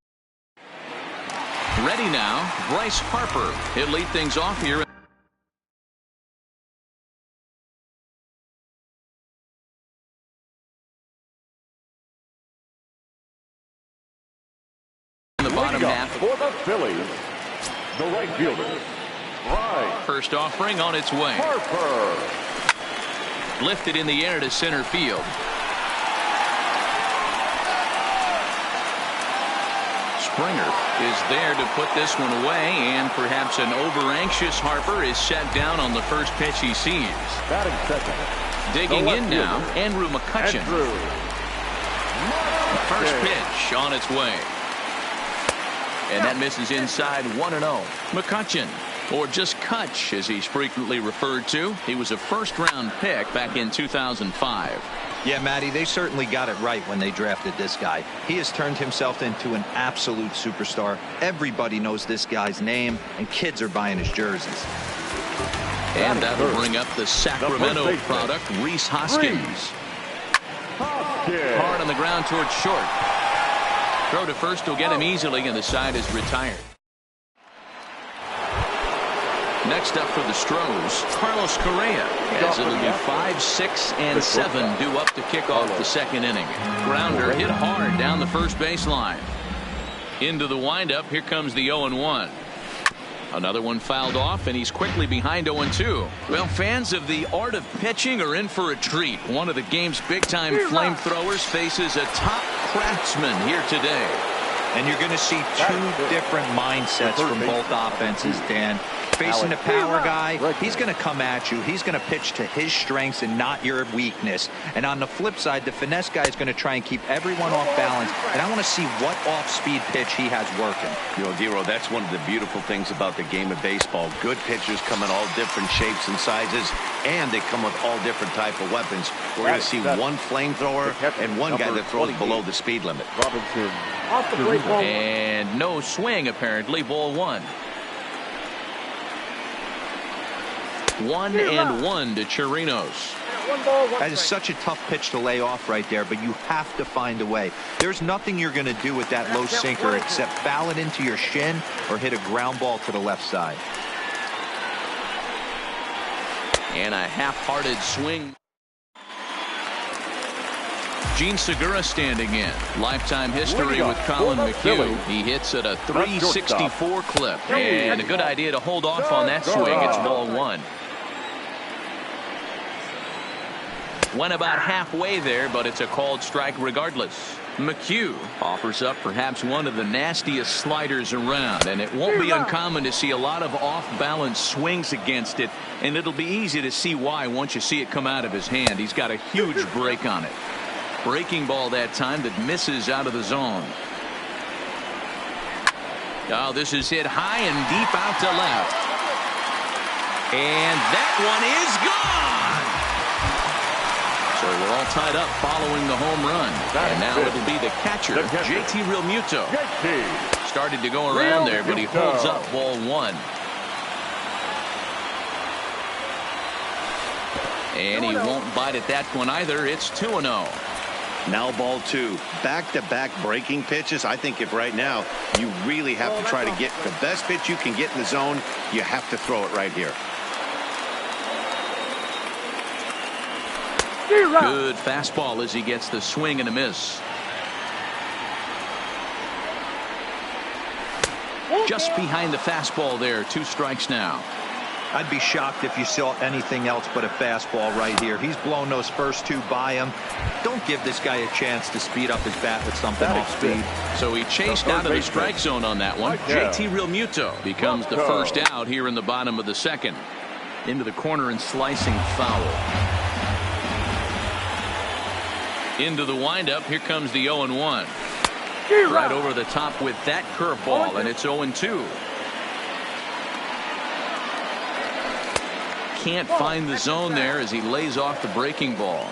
Ready now, Bryce Harper. He'll lead things off here. In the bottom half. For the Phillies, the right fielder. Right. First offering on its way. Harper. Lifted in the air to center field. Springer is there to put this one away, and perhaps an over-anxious Harper is set down on the first pitch he sees. Batting second. Digging in now, Andrew McCutchen. First pitch on its way. And that misses inside 1-0. McCutchen, or just Kutch as he's frequently referred to. He was a first-round pick back in 2005. Yeah, Matty, they certainly got it right when they drafted this guy. He has turned himself into an absolute superstar. Everybody knows this guy's name, and kids are buying his jerseys. And that'll bring up the Sacramento product, Rhys Hoskins. Hard on the ground towards short. Throw to first will get him easily, and the side is retired. Next up for the Stros, Carlos Correa, as it'll be 5, 6, and 7 due up to kick off the second inning. Grounder hit hard down the first baseline. Into the windup, here comes the 0-1. Another one fouled off, and he's quickly behind 0-2. Well, fans of the art of pitching are in for a treat. One of the game's big-time flamethrowers faces a top craftsman here today. And you're going to see 2 different mindsets from both offenses, Dan. facing the power guy, he's going to come at you. He's going to pitch to his strengths and not your weakness. And on the flip side, the finesse guy is going to try and keep everyone off balance. And I want to see what off-speed pitch he has working. You know, Dero, that's one of the beautiful things about the game of baseball. Good pitchers come in all different shapes and sizes, and they come with all different type of weapons. We're going to see one flamethrower and one guy that throws below the speed limit. And no swing, apparently. Ball one. 1-1 to Chirinos. That is such a tough pitch to lay off right there, but you have to find a way. There's nothing you're going to do with that low sinker except foul it into your shin or hit a ground ball to the left side. And a half-hearted swing. Gene Segura standing in. Lifetime history with Colin McHugh. He hits at a 364 clip. And a good idea to hold off on that swing. It's ball one. Went about halfway there, but it's a called strike regardless. McHugh offers up perhaps one of the nastiest sliders around, and it won't be uncommon to see a lot of off-balance swings against it, and it'll be easy to see why once you see it come out of his hand. He's got a huge break on it. Breaking ball that time that misses out of the zone. Oh, this is hit high and deep out to left. And that one is gone. So we're all tied up following the home run. And now it'll be the catcher, JT Realmuto. Started to go around there, but he holds up ball one. And he won't bite at that one either. It's 2-0. Now ball two. Back-to-back breaking pitches. I think if right now you really have to try to get the best pitch you can get in the zone, you have to throw it right here. Good fastball as he gets the swing and a miss. Just behind the fastball there. 2 strikes now. I'd be shocked if you saw anything else but a fastball right here. He's blown those first 2 by him. Don't give this guy a chance to speed up his bat with something off speed. So he chased out of the strike zone on that one. JT Realmuto becomes the first out here in the bottom of the second. Into the corner and slicing foul. Into the windup. Here comes the 0-1. Right over the top with that curveball, and it's 0-2. Can't find the zone there as he lays off the breaking ball.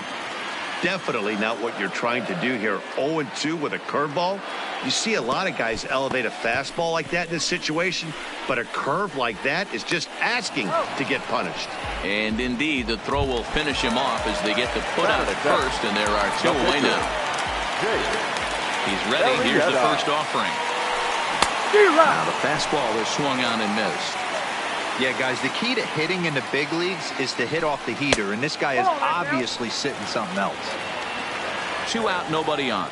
Definitely not what you're trying to do here. 0-2 with a curveball. You see a lot of guys elevate a fastball like that in this situation, but a curve like that is just asking to get punished. And indeed, the throw will finish him off as they get the put out at first, and there are 2 away now. He's ready. Here's the first offering. Now the fastball is swung on and missed. Yeah, guys, the key to hitting in the big leagues is to hit off the heater, and this guy is obviously sitting something else. 2 out, nobody on.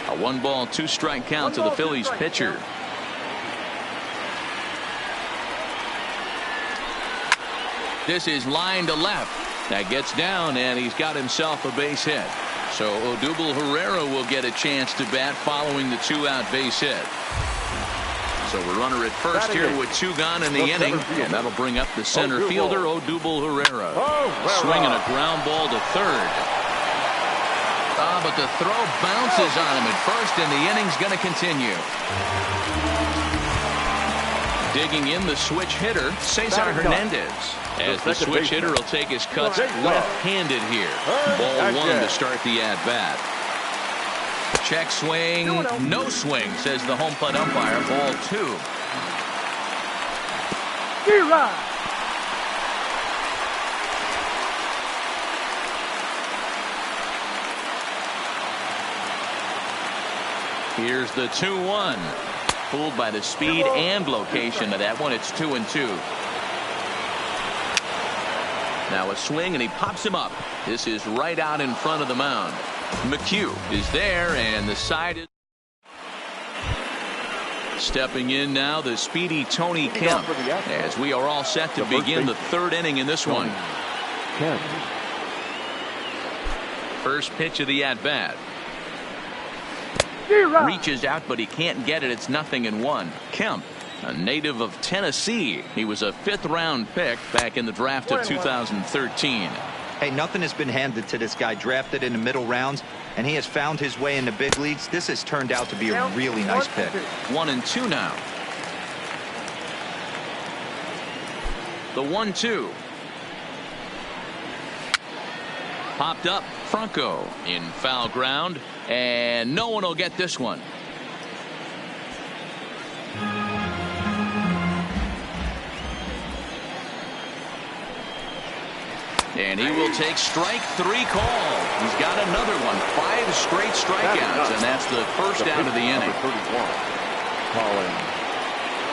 A 1-ball, 2-strike count to the Phillies pitcher. This is line to left. That gets down, and he's got himself a base hit. So Odubel Herrera will get a chance to bat following the 2-out base hit. So a runner at first here with 2 gone in the inning, and that'll bring up the center fielder, Odubel Herrera. Swinging a ground ball to third. But the throw bounces on him at first, and the inning's going to continue. Digging in the switch hitter, Cesar Hernandez. As the switch hitter will take his cuts left-handed here. Ball 1 to start the at-bat. Check swing, no swing, says the home plate umpire. Ball 2. Here's the 2-1. Fooled by the speed and location of that one. It's 2-2. Now a swing, and he pops him up. This is right out in front of the mound. McHugh is there, and the side is stepping in now, the speedy Tony Kemp, as we are all set to begin the 3rd inning in this one. First pitch of the at-bat. Reaches out, but he can't get it. It's 0-1. Kemp A native of Tennessee. He was a 5th-round pick back in the draft of 2013. Hey, nothing has been handed to this guy. Drafted in the middle rounds, and he has found his way in the big leagues. This has turned out to be a really nice pick. 1-2 now. The 1-2. Popped up. Franco in foul ground, and no one will get this one. And he will take strike 3 call. He's got another one. 5 straight strikeouts, and that's the first out of the inning. 31, Colin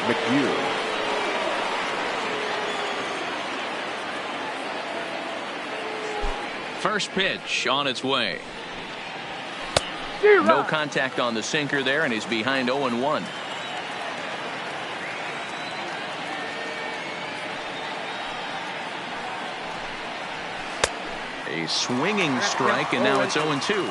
McHugh. First pitch on its way. No contact on the sinker there, and he's behind 0-1. A swinging strike, and now it's 0-2.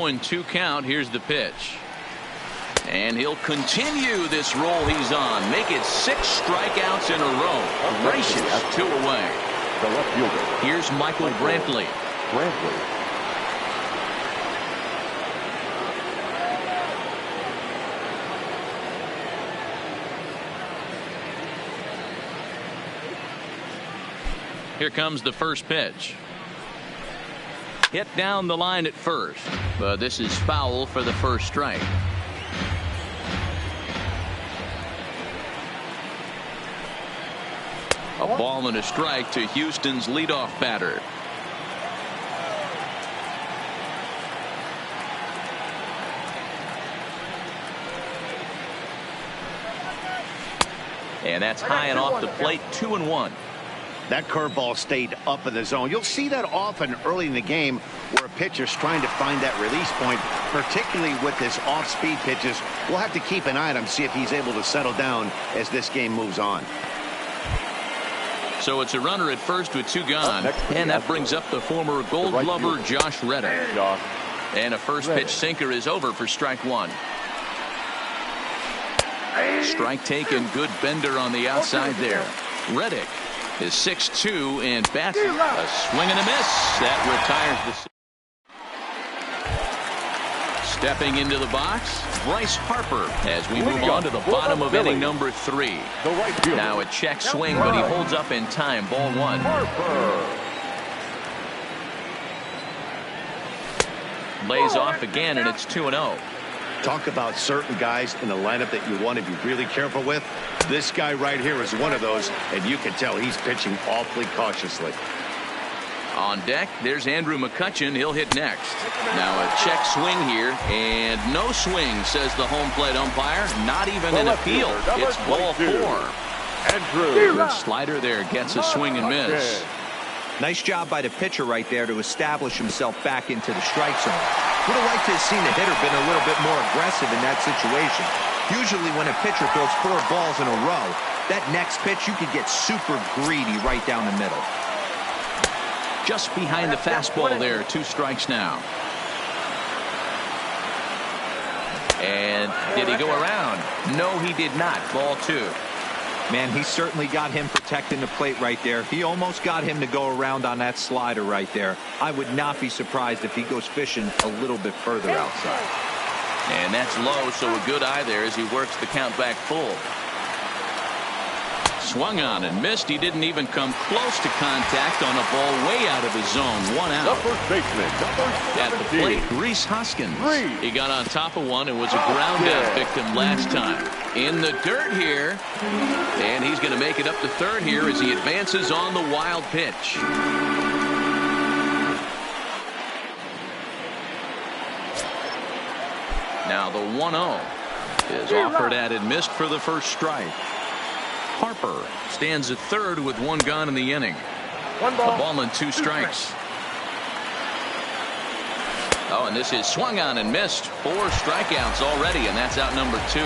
And 2 count. Here's the pitch. And he'll continue this roll he's on. Make it 6 strikeouts in a row. Gracious, 2 away. The left fielder. Here's Michael Brantley. Here comes the first pitch. Hit down the line at first, but this is foul for the first strike. A ball and a strike to Houston's leadoff batter. And that's high and off the plate. 2-1. That curveball stayed up in the zone. You'll see that often early in the game where a pitcher's trying to find that release point, particularly with his off-speed pitches. We'll have to keep an eye on him, see if he's able to settle down as this game moves on. So it's a runner at first with 2 gone, and that brings up the former Gold Glover Josh Reddick. And a first pitch sinker is over for strike 1. Strike taken, good bender on the outside there. Reddick is 6'2" and bats a swing and a miss. That retires the. Stepping into the box, Bryce Harper as we move on to the bottom of inning number 3. Now a check swing, but he holds up in time. Ball 1. Lays off again, and it's 2-0. Talk about certain guys in the lineup that you want to be really careful with. This guy right here is one of those, and you can tell he's pitching awfully cautiously. On deck, there's Andrew McCutchen. He'll hit next. Now a check swing here, and no swing, says the home plate umpire. Not even an appeal. It's ball 4. Andrew. The slider there gets a swing and miss. Nice job by the pitcher right there to establish himself back into the strike zone. Would have liked to have seen the hitter been a little bit more aggressive in that situation. Usually when a pitcher throws 4 balls in a row, that next pitch you could get super greedy right down the middle. Just behind the fastball there. 2 strikes now. And did he go around? No, he did not. Ball 2. Man, he certainly got him protecting the plate right there. He almost got him to go around on that slider right there. I would not be surprised if he goes fishing a little bit further outside. And that's low, so a good eye there as he works the count back full. Swung on and missed. He didn't even come close to contact on a ball way out of his zone. 1 out. The first baseman, At the plate, Reese Hoskins. He got on top of one and was a ground out victim last time. In the dirt here, and he's going to make it up to third here as he advances on the wild pitch. Now the 1-0 is offered at and missed for the first strike. Harper stands at third with 1 gone in the inning. A ball and 2 strikes. Oh, and this is swung on and missed. 4 strikeouts already, and that's out number 2.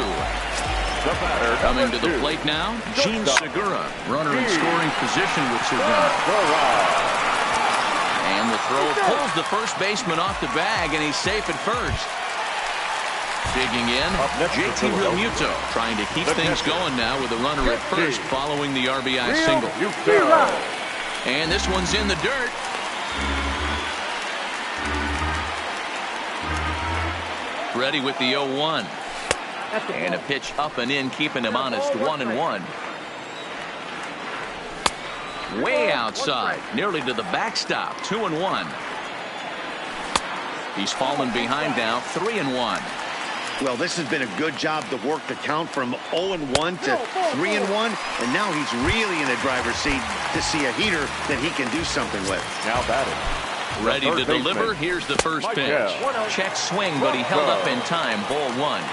The batter, Coming to the two. plate now, Gene Segura. Runner in scoring position with Segura. And the throw pulls the first baseman off the bag, and he's safe at first. Digging in, geee-mulah2k3's trying to keep things going now with a runner at first following the RBI single. And this one's in the dirt. Ready with the 0-1. And a pitch up and in, keeping him honest, 1-1. Way outside, nearly to the backstop, 2-1. He's fallen behind now, 3-1. Well, this has been a good job to work the count from 0-1 to 3-1, and now he's really in the driver's seat to see a heater that he can do something with. Now batting. Ready to deliver. Here's the first pitch. Check swing, but he held up in time. Ball one.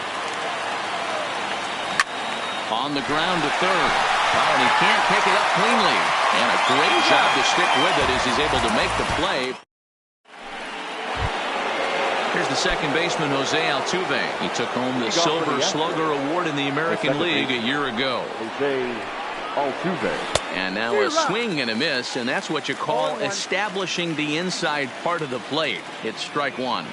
On the ground to third. Oh, and he can't pick it up cleanly. And a great job to stick with it as he's able to make the play. Here's the second baseman, Jose Altuve. He took home the Silver Slugger Award in the American League a year ago. Jose Altuve. And now a swing and a miss, and that's what you call establishing the inside part of the plate. It's strike one.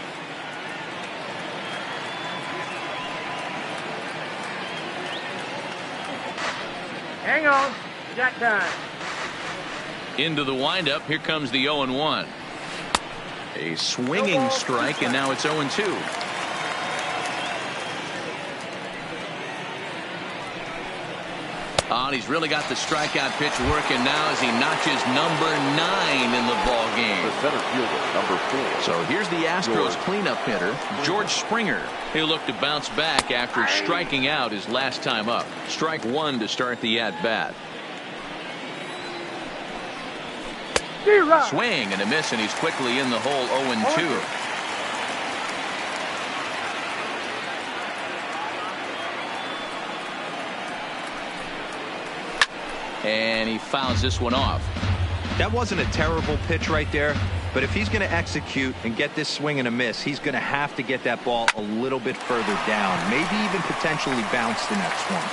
Hang on. Got time. Into the windup. Here comes the 0-1. A swinging strike, and now it's 0-2. Oh, and he's really got the strikeout pitch working now as he notches number 9 in the ball game. The center fielder, number 4. So here's the Astros cleanup hitter, George Springer. He'll look to bounce back after striking out his last time up. Strike one to start the at-bat. Swing and a miss, and he's quickly in the hole, 0-2. And he fouls this one off. That wasn't a terrible pitch right there, but if he's going to execute and get this swing and a miss, he's going to have to get that ball a little bit further down, maybe even potentially bounce the next one.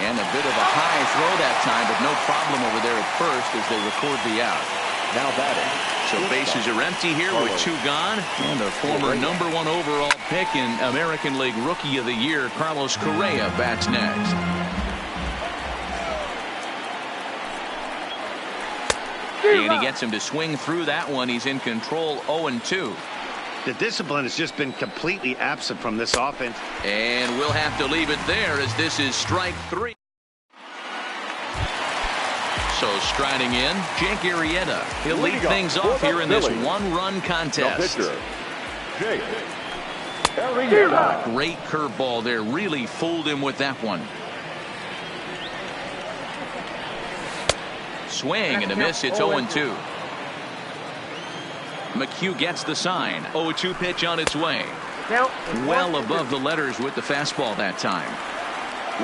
And a bit of a high throw that time, but no problem over there at first as they record the out. Now batting. So bases are empty here with 2 gone. And the former number 1 overall pick in American League Rookie of the Year, Carlos Correa, bats next. And he gets him to swing through that one. He's in control, 0-2. The discipline has just been completely absent from this offense. And we'll have to leave it there as this is strike 3. So striding in, Jake Arrieta. He'll lead things off here in this 1-run contest. Jake Arrieta. Great curveball there. Really fooled him with that one. Swing and a miss. It's 0-2. McHugh gets the sign. 0-2 pitch on its way. Well above the letters with the fastball that time.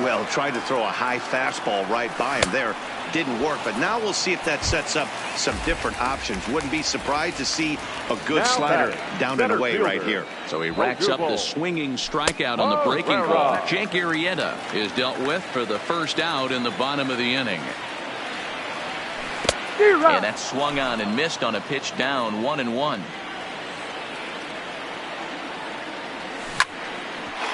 Well, tried to throw a high fastball right by him there. Didn't work, but now we'll see if that sets up some different options. Wouldn't be surprised to see a good slider down and away right here. So he racks up the swinging strikeout on the breaking ball. Jake Arrieta is dealt with for the first out in the bottom of the inning. And that swung on and missed on a pitch down, 1-1.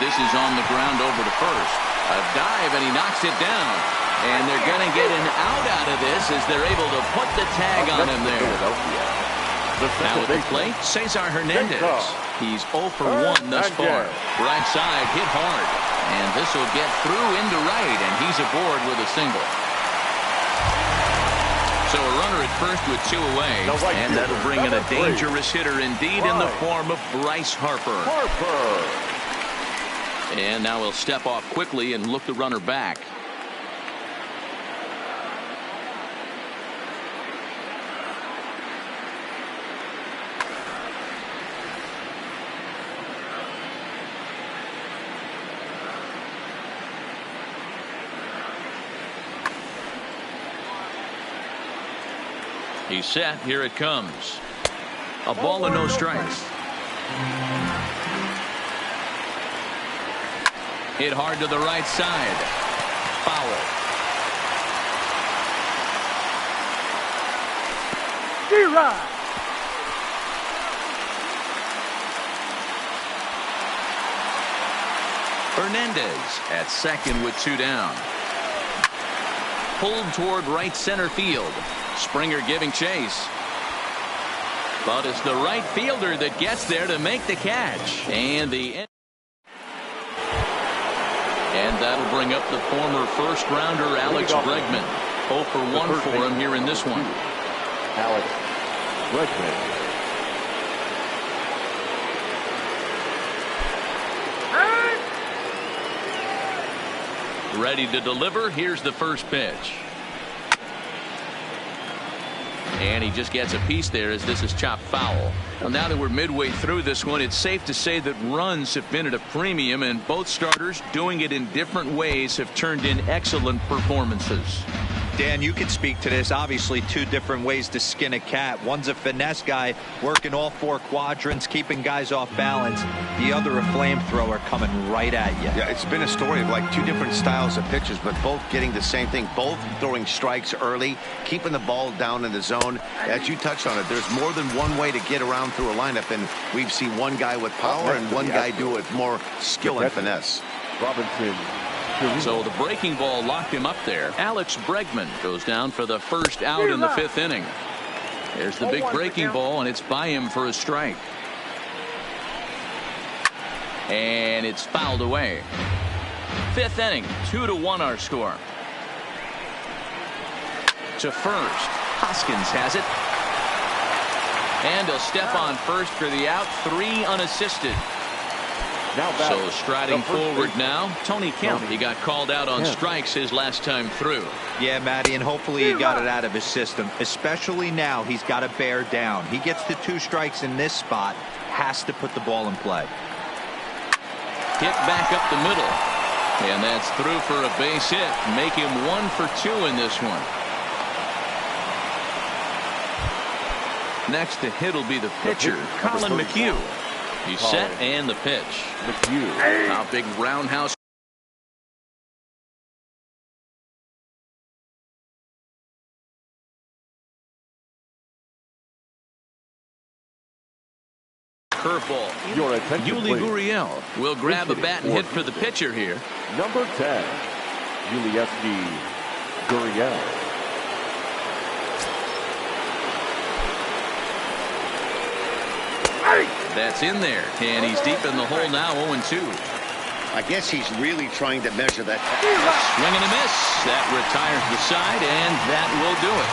This is on the ground over to first. A dive, and he knocks it down. And they're going to get an out of this as they're able to put the tag on him there. Now at the plate, Cesar Hernandez. He's 0 for 1 thus far. Right side, hit hard. And this will get through into right, and he's aboard with a single. So a runner at first with 2 away, and that'll bring in a dangerous hitter indeed in the form of Bryce Harper. And now he'll step off quickly and look the runner back. He's set. Here it comes. A ball and no strikes. Hit hard to the right side. foul. G-Rod. Hernandez at second with 2 down. Pulled toward right center field. Springer giving chase. But it's the right fielder that gets there to make the catch. And that'll bring up the former first-rounder Alex Bregman. 0 for 1 for him here in this one. Alex Bregman. Ready to deliver. Here's the first pitch. And he just gets a piece there as this is chopped foul. Well, now that we're midway through this one, it's safe to say that runs have been at a premium, and both starters, doing it in different ways, have turned in excellent performances. Dan, you can speak to this. Obviously, 2 different ways to skin a cat. One's a finesse guy working all 4 quadrants, keeping guys off balance. The other, a flamethrower coming right at you. Yeah, it's been a story of like 2 different styles of pitchers, but both getting the same thing. Both throwing strikes early, keeping the ball down in the zone. As you touched on it, there's more than one way to get around through a lineup, and we've seen one guy with power and one guy do it with more skill and finesse. Robinson. So the breaking ball locked him up there. Alex Bregman goes down for the first out in the 5th inning. There's the big breaking ball, and it's by him for a strike. And it's fouled away. 5th inning, 2-1 our score. To first. Hoskins has it. And he'll step on first for the out. 3 unassisted. So striding forward now, Tony Kemp. He got called out on strikes his last time through. Yeah, Matty, and hopefully he got it out of his system. Especially now, he's got to bear down. He gets the 2 strikes in this spot, has to put the ball in play. Hit back up the middle. And that's through for a base hit. Make him 1 for 2 in this one. Next to hit will be the pitcher, Colin McHugh. He's set, and the pitch. A big roundhouse. Curveball. Your attention, Yuli Gurriel will grab a bat and hit for the pitcher here. Number 10, Yuli Gurriel. That's in there, and he's deep in the hole now, 0-2. I guess he's really trying to measure that. Swing and a miss. That retires the side, and that will do it.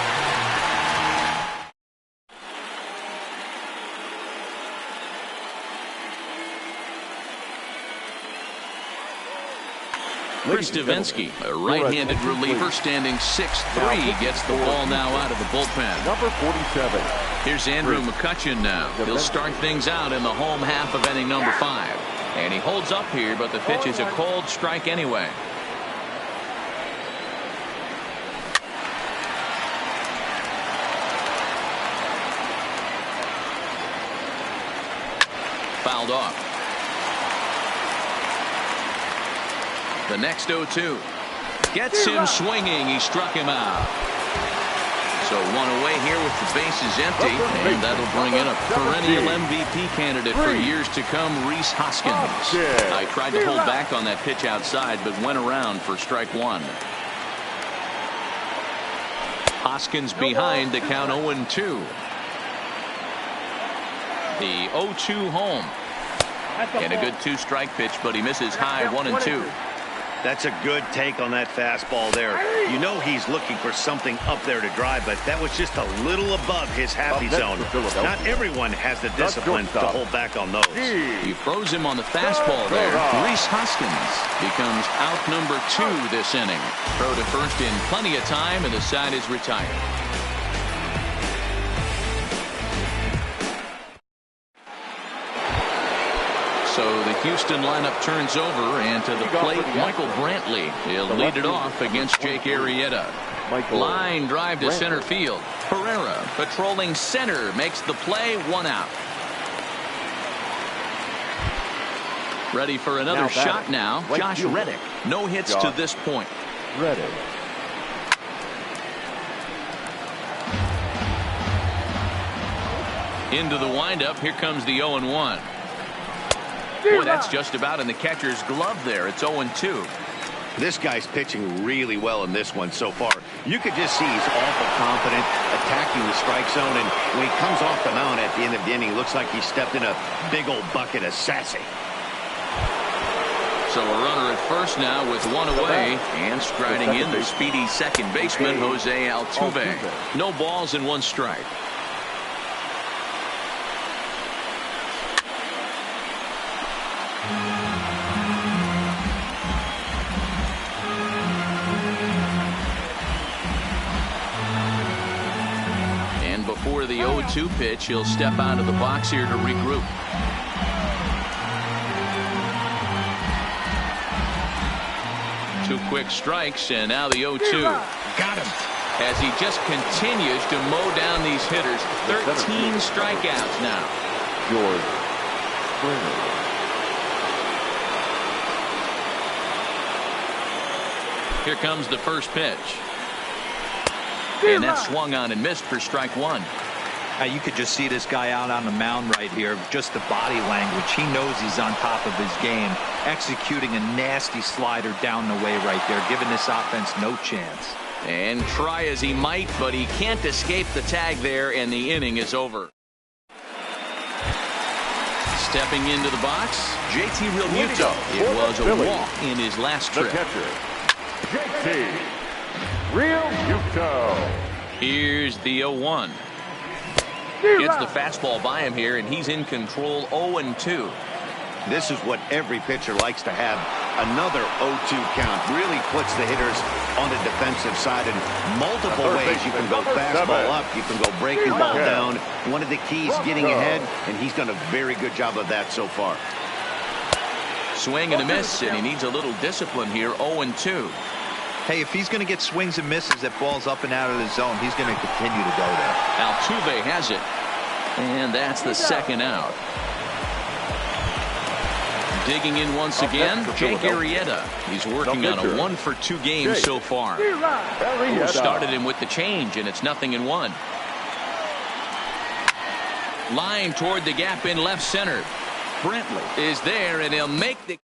Chris Davinsky, a right-handed reliever, standing 6'3", gets the ball now out of the bullpen. Number 47. Here's Andrew McCutcheon now. He'll start things out in the home half of inning number 5. And he holds up here, but the pitch is a cold strike anyway. Fouled off. The next 0-2. Gets him swinging. He struck him out. So 1 away here with the bases empty. And that'll bring in a perennial MVP candidate for years to come, Rhys Hoskins. I tried to hold back on that pitch outside, but went around for strike 1. Hoskins behind the count 0-2. The 0-2 home. And a good 2-strike pitch, but he misses high 1-2. That's a good take on that fastball there. You know he's looking for something up there to drive, but that was just a little above his happy zone. Not everyone has the discipline to hold back on those. He froze him on the fastball there. Rhys Hoskins becomes out number 2 this inning. Throw to first in plenty of time, and the side is retired. So the Houston lineup turns over, and to the plate, Michael Brantley. He'll lead it off against Jake Arrieta. Line drive to center field. Pereira patrolling center makes the play, 1 out. Ready for another shot now. Josh Reddick. No hits to this point. Ready. Into the windup. Here comes the 0-1. Boy, that's just about in the catcher's glove there. It's 0-2. This guy's pitching really well in this one so far. You could just see he's awful confident, attacking the strike zone, and when he comes off the mound at the end of the inning, looks like he stepped in a big old bucket of sassy. So a runner at first now with one away, and striding in the speedy second baseman, Jose Altuve. No balls and one strike. And before the 0-2 pitch, he'll step out of the box here to regroup. Two quick strikes, and now the 0-2. Got him. As he just continues to mow down these hitters. 13 strikeouts now. George Springer. Here comes the first pitch. And that's swung on and missed for strike one. You could just see this guy out on the mound right here. Just the body language. He knows he's on top of his game. Executing a nasty slider down the way right there, giving this offense no chance. And try as he might, but he can't escape the tag there, and the inning is over. Stepping into the box, JT Realmuto. It was a walk in his last trip. The catcher, JT Realmuto. Here's the 0-1. Gets the fastball by him here, and he's in control. 0-2. This is what every pitcher likes to have. Another 0-2 count really puts the hitters on the defensive side in multiple ways. You can go fastball up, you can go breaking ball down. One of the keys getting ahead, and he's done a very good job of that so far. Swing and a miss, and he needs a little discipline here. 0-2. Hey, if he's going to get swings and misses that balls up and out of the zone, he's going to continue to go there. Altuve has it, and that's the second out. Digging in once again, Jake Arrieta. He's working on a 1-for-2 game so far. Started him with the change, and it's 0-1. Line toward the gap in left center. Brentley is there, and he'll make the...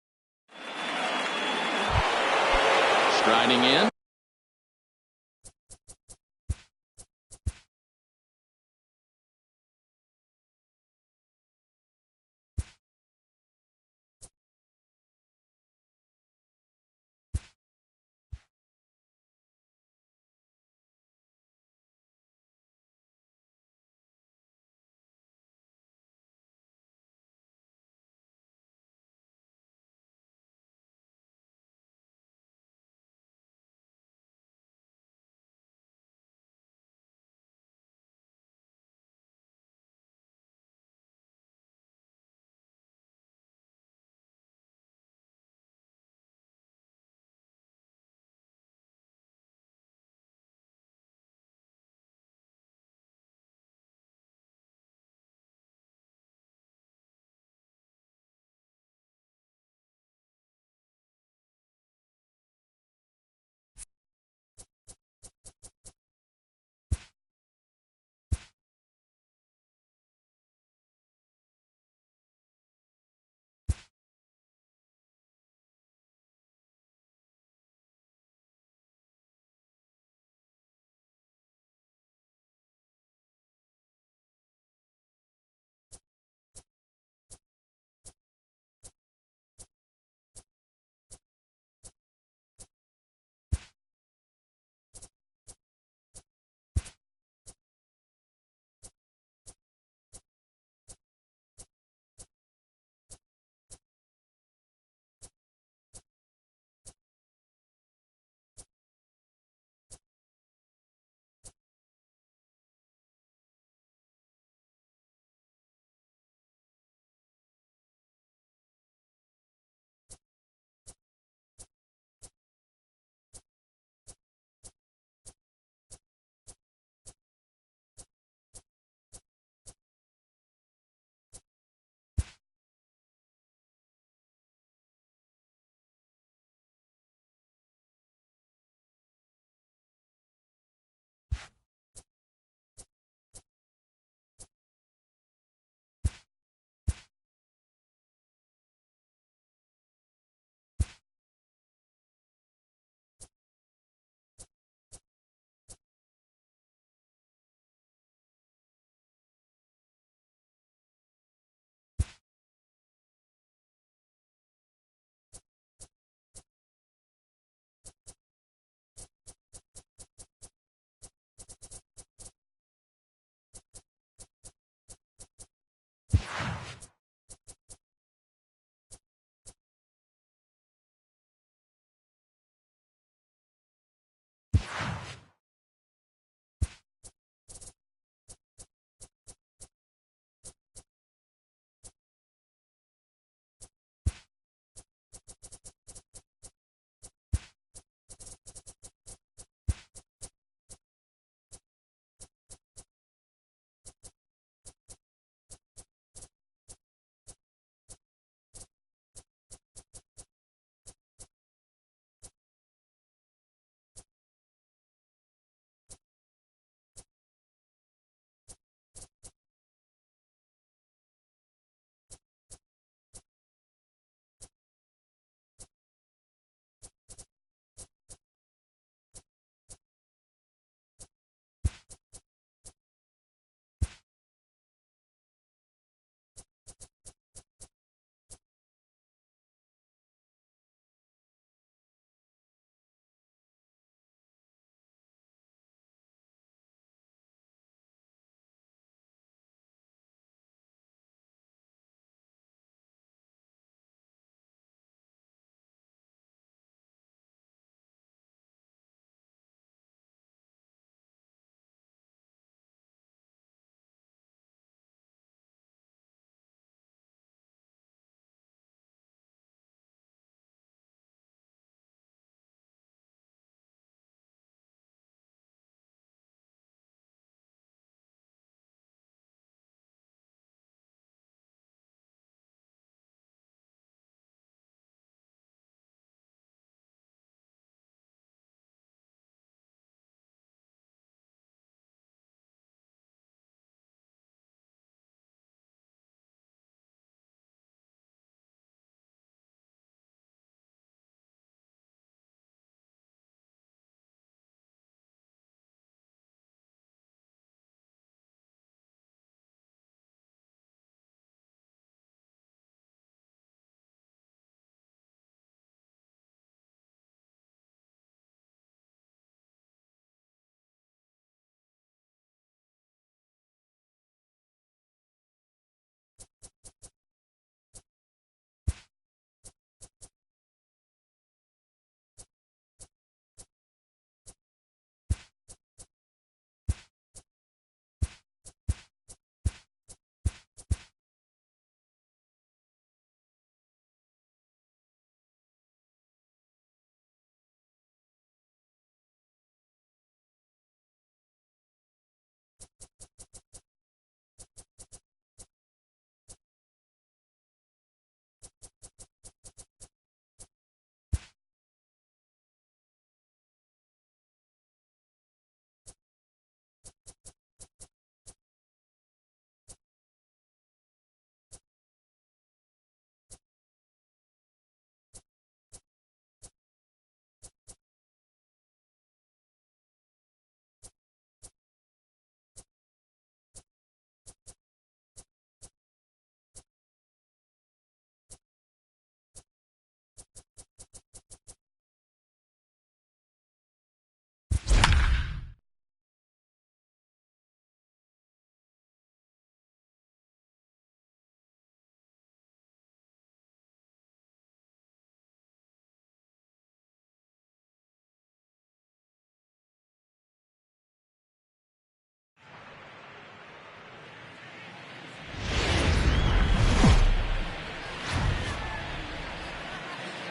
Striding in.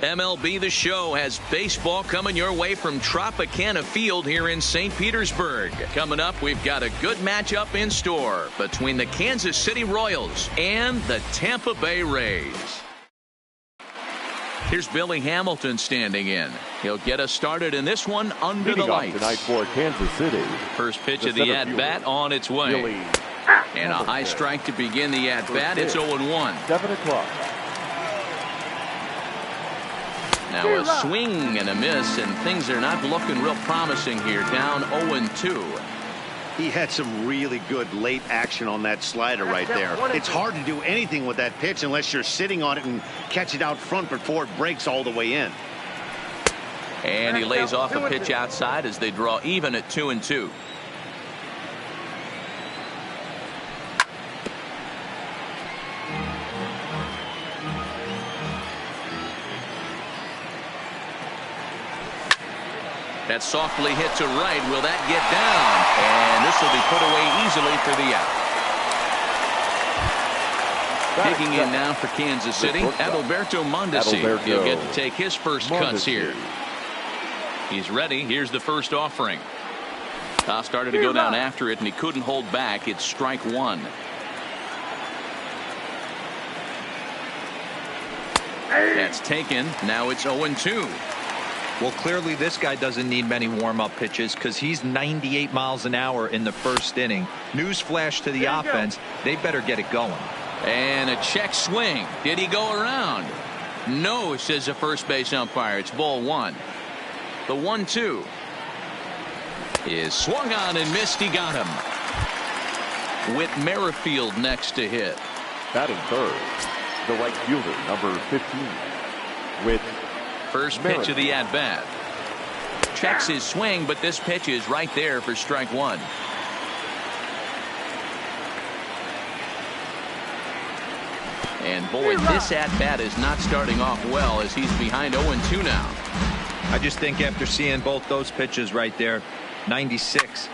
MLB The Show has baseball coming your way from Tropicana Field here in St. Petersburg. Coming up, we've got a good matchup in store between the Kansas City Royals and the Tampa Bay Rays. Here's Billy Hamilton standing in. He'll get us started in this one under the lights. Tonight for Kansas City. First pitch of the at-bat on its way. Billy And a high strike to begin the at-bat. It's 0-1. 7 o'clock. Now a swing and a miss, and things are not looking real promising here. Down 0-2. He had some really good late action on that slider right there. It's hard to do anything with that pitch unless you're sitting on it and catch it out front before it breaks all the way in. And he lays off a pitch outside as they draw even at 2-2. That's softly hit to right. Will that get down? And this will be put away easily for the out. Digging in now for Kansas City, Adalberto Mondesi. He'll get to take his first cuts here. He's ready. Here's the first offering. Started to go down after it, and he couldn't hold back. It's strike one. That's taken. Now it's 0-2. Well, clearly this guy doesn't need many warm-up pitches because he's 98 miles an hour in the first inning. Newsflash to the offense. They better get it going. And a check swing. Did he go around? No, says the first base umpire. It's ball one. The 1-2 is swung on and missed. He got him. Whit Merrifield next to hit. Batting third, the right fielder, number 15, with First pitch of the at-bat. Checks his swing, but this pitch is right there for strike one. And boy, this at-bat is not starting off well as he's behind 0-2 now. I just think after seeing both those pitches right there, 96,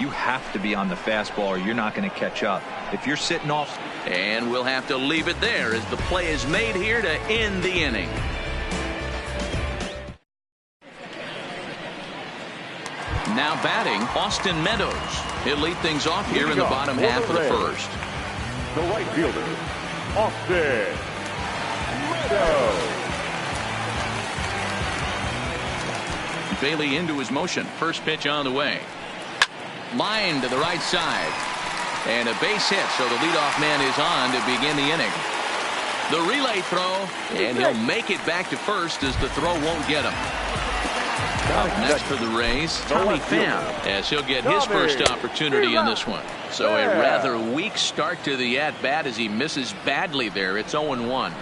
you have to be on the fastball or you're not going to catch up. If you're sitting off. And we'll have to leave it there as the play is made here to end the inning. Now batting, Austin Meadows. He'll lead things off here in the bottom half of the first. the right fielder, Austin Meadows. Bailey into his motion. First pitch on the way. Line to the right side. And a base hit, so the leadoff man is on to begin the inning. The relay throw, and he'll make it back to first as the throw won't get him. Up next for the Rays, Tommy Pham, as he'll get his first opportunity in this one. So a rather weak start to the at-bat as he misses badly there. It's 0-1.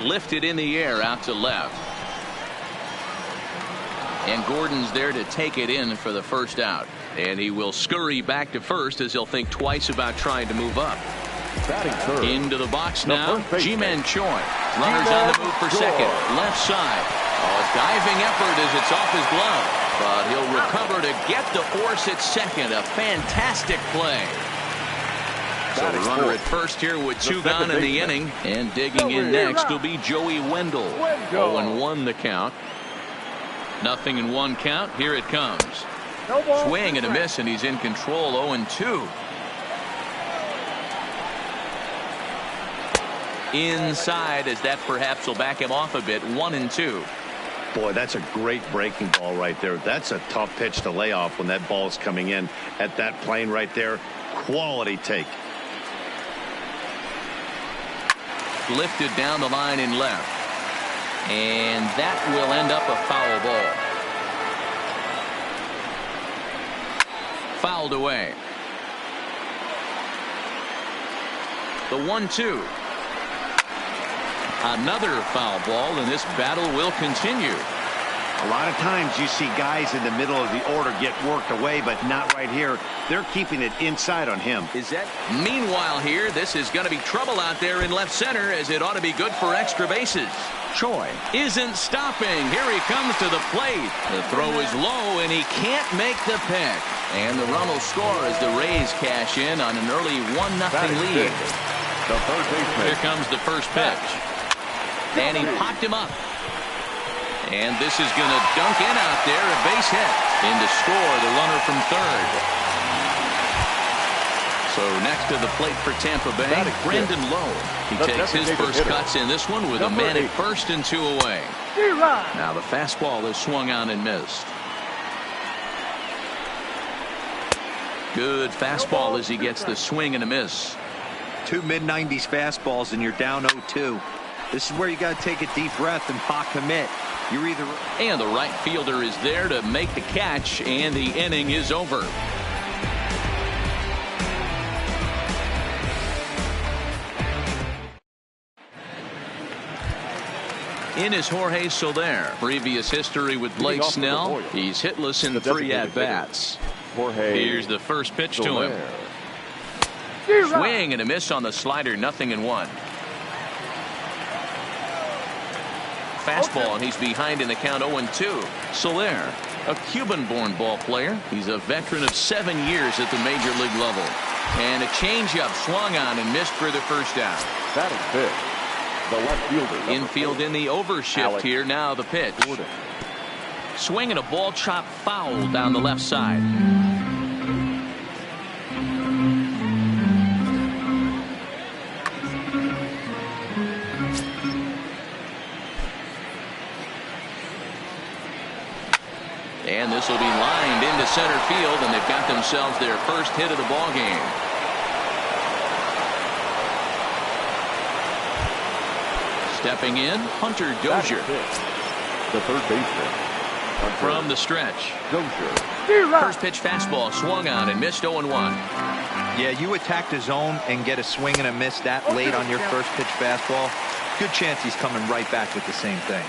Lifted in the air out to left. And Gordon's there to take it in for the first out. And he will scurry back to first as he'll think twice about trying to move up. Into the box now, Ji-Man Choi. Runners on the move for second. Left side. A diving effort as it's off his glove. But he'll recover to get the force at second. A fantastic play. So the runner at first here with two gone in the inning. And digging in next will be Joey Wendell. 0-1 the count. Nothing in one count. Here it comes. Swing and a miss, and he's in control. 0-2. Inside, as that perhaps will back him off a bit. 1-2. Boy, that's a great breaking ball right there. That's a tough pitch to lay off when that ball's coming in at that plane right there. Quality take. Lifted down the line in left. And that will end up a foul ball. Fouled away. The 1-2. Another foul ball, and this battle will continue. A lot of times you see guys in the middle of the order get worked away, but not right here. They're keeping it inside on him. Meanwhile here, this is going to be trouble out there in left center, as it ought to be good for extra bases. Choi isn't stopping. Here he comes to the plate. The throw is low, and he can't make the pick. And the run will score as the Rays cash in on an early 1-0 lead. The third baseman. Here comes the first pitch. And he popped him up. And this is going to dunk in out there, a base hit. In to score the runner from third. So next to the plate for Tampa Bay, Brandon Lowe. He takes his first cuts in this one with a man at first and 2 away. Now the fastball is swung on and missed. Good fastball as he gets the swing and a miss. 2 mid-90s fastballs and you're down 0-2. This is where you got to take a deep breath and pot commit. You're either... And the right fielder is there to make the catch, and the inning is over. In is Jorge Soler. Previous history with Blake Snell. He's hitless in 3 at-bats. Here's the first pitch to him. Swing and a miss on the slider, 0-1. Fastball, and he's behind in the count 0-2. Soler, a Cuban-born ball player. He's a veteran of 7 years at the major league level. And a changeup swung on and missed for the first out. Batting fifth, the left fielder. Infield in the overshift here. Now the pitch. Jordan. Swinging a ball chopped foul down the left side. And this will be lined into center field, and they've got themselves their first hit of the ball game. Stepping in, Hunter Dozier. The third baseman. From the stretch. Dozier. First pitch fastball swung on and missed 0-1. Yeah, you attack the zone and get a swing and a miss that late on your first pitch fastball. Good chance he's coming right back with the same thing.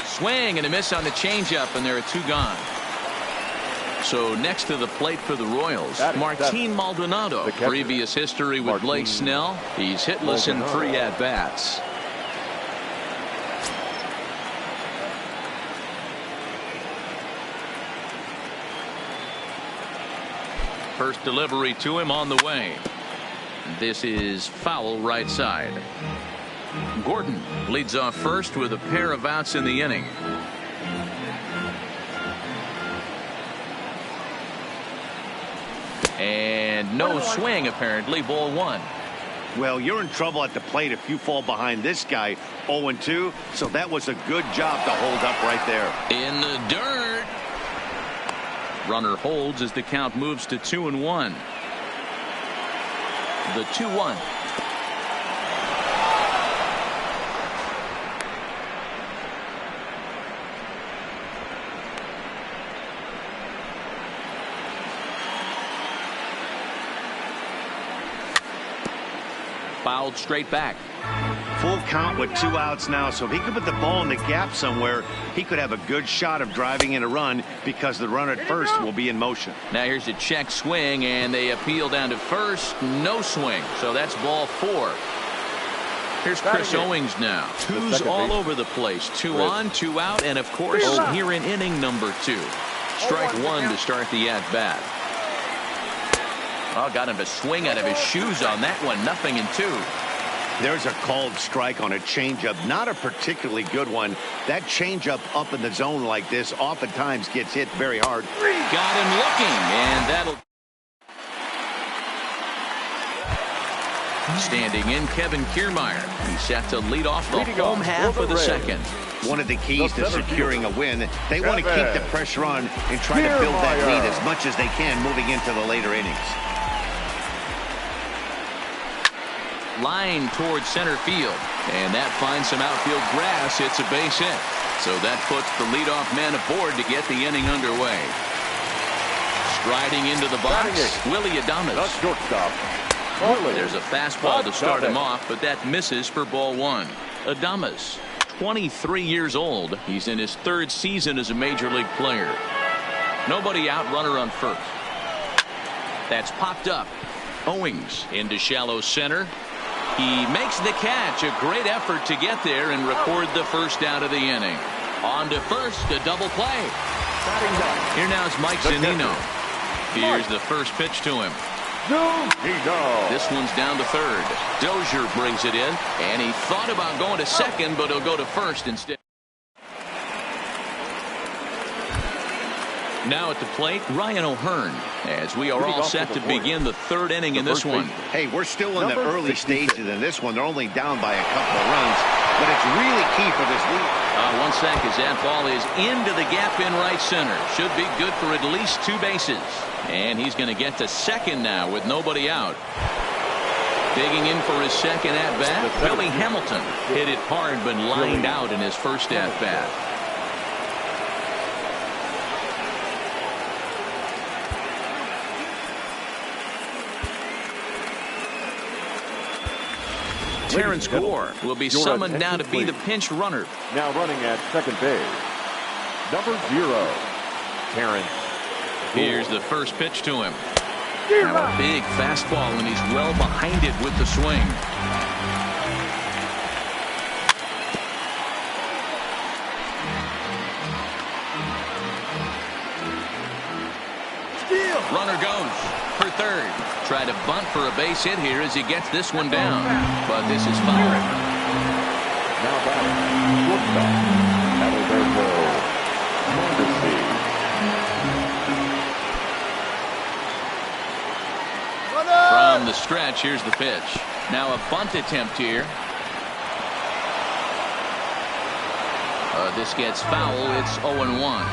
Swing and a miss on the changeup, and there are 2 gone. So next to the plate for the Royals, Martin Maldonado. Previous history with Blake Snell. He's hitless in 3 at-bats. First delivery to him on the way. This is foul right side. Gordon leads off first with a pair of outs in the inning. And no swing, apparently. Ball 1. Well, you're in trouble at the plate if you fall behind this guy 0-2. So that was a good job to hold up right there. In the dirt. Runner holds as the count moves to 2-1. The 2-1. Fouled straight back. Full count with 2 outs now, so if he could put the ball in the gap somewhere, he could have a good shot of driving in a run because the runner at first will be in motion. Now here's a check swing, and they appeal down to first. No swing, so that's ball 4. Here's Chris Owings now. 2's all over the place. 2 on, 2 out, and of course here in inning number 2. Strike 1 to start the at-bat. Oh, got him to swing out of his shoes on that one. 0-2. There's a called strike on a changeup. Not a particularly good one. That changeup up in the zone like this oftentimes gets hit very hard. Got him looking, and that'll... Standing in, Kevin Kiermaier. He's set to lead off the home half of the second. One of the keys to securing a win, they want to keep the pressure on and try to build that lead as much as they can moving into the later innings. Line towards center field, and that finds some outfield grass. It's a base hit, so that puts the leadoff man aboard to get the inning underway. Striding into the box, Willie Adames. There's a fastball to start him off, but that misses for ball 1. Adames, 23 years old. He's in his 3rd season as a major league player. Nobody out, runner on first. That's popped up. Owings into shallow center. He makes the catch. A great effort to get there and record the first out of the inning. On to first, a double play. Here now is Mike Zunino. Here's the first pitch to him. This one's down to third. Dozier brings it in, and he thought about going to second, but he'll go to first instead. Now at the plate, Ryan O'Hearn, as we are all set to begin the third inning in this one. Hey, we're still in the early stages in this one. They're only down by a couple of runs, but it's really key for this lead. 1 sec as that ball is into the gap in right center. Should be good for at least 2 bases. And he's going to get to second now with nobody out. Digging in for his second at-bat, Billy Hamilton hit it hard but lined out in his first at-bat. Terrence Gore will be summoned now to be the pinch runner. Now running at second base, number 0, Terrence Gore. Here's the first pitch to him. Now a big fastball, and he's well behind it with the swing. Runner goes for third. Try to bunt for a base hit here as he gets this one down. But this is foul. Now batting, shortstop, Alberto Mondesi. From the stretch, here's the pitch. Now a bunt attempt here. This gets foul. It's 0-1.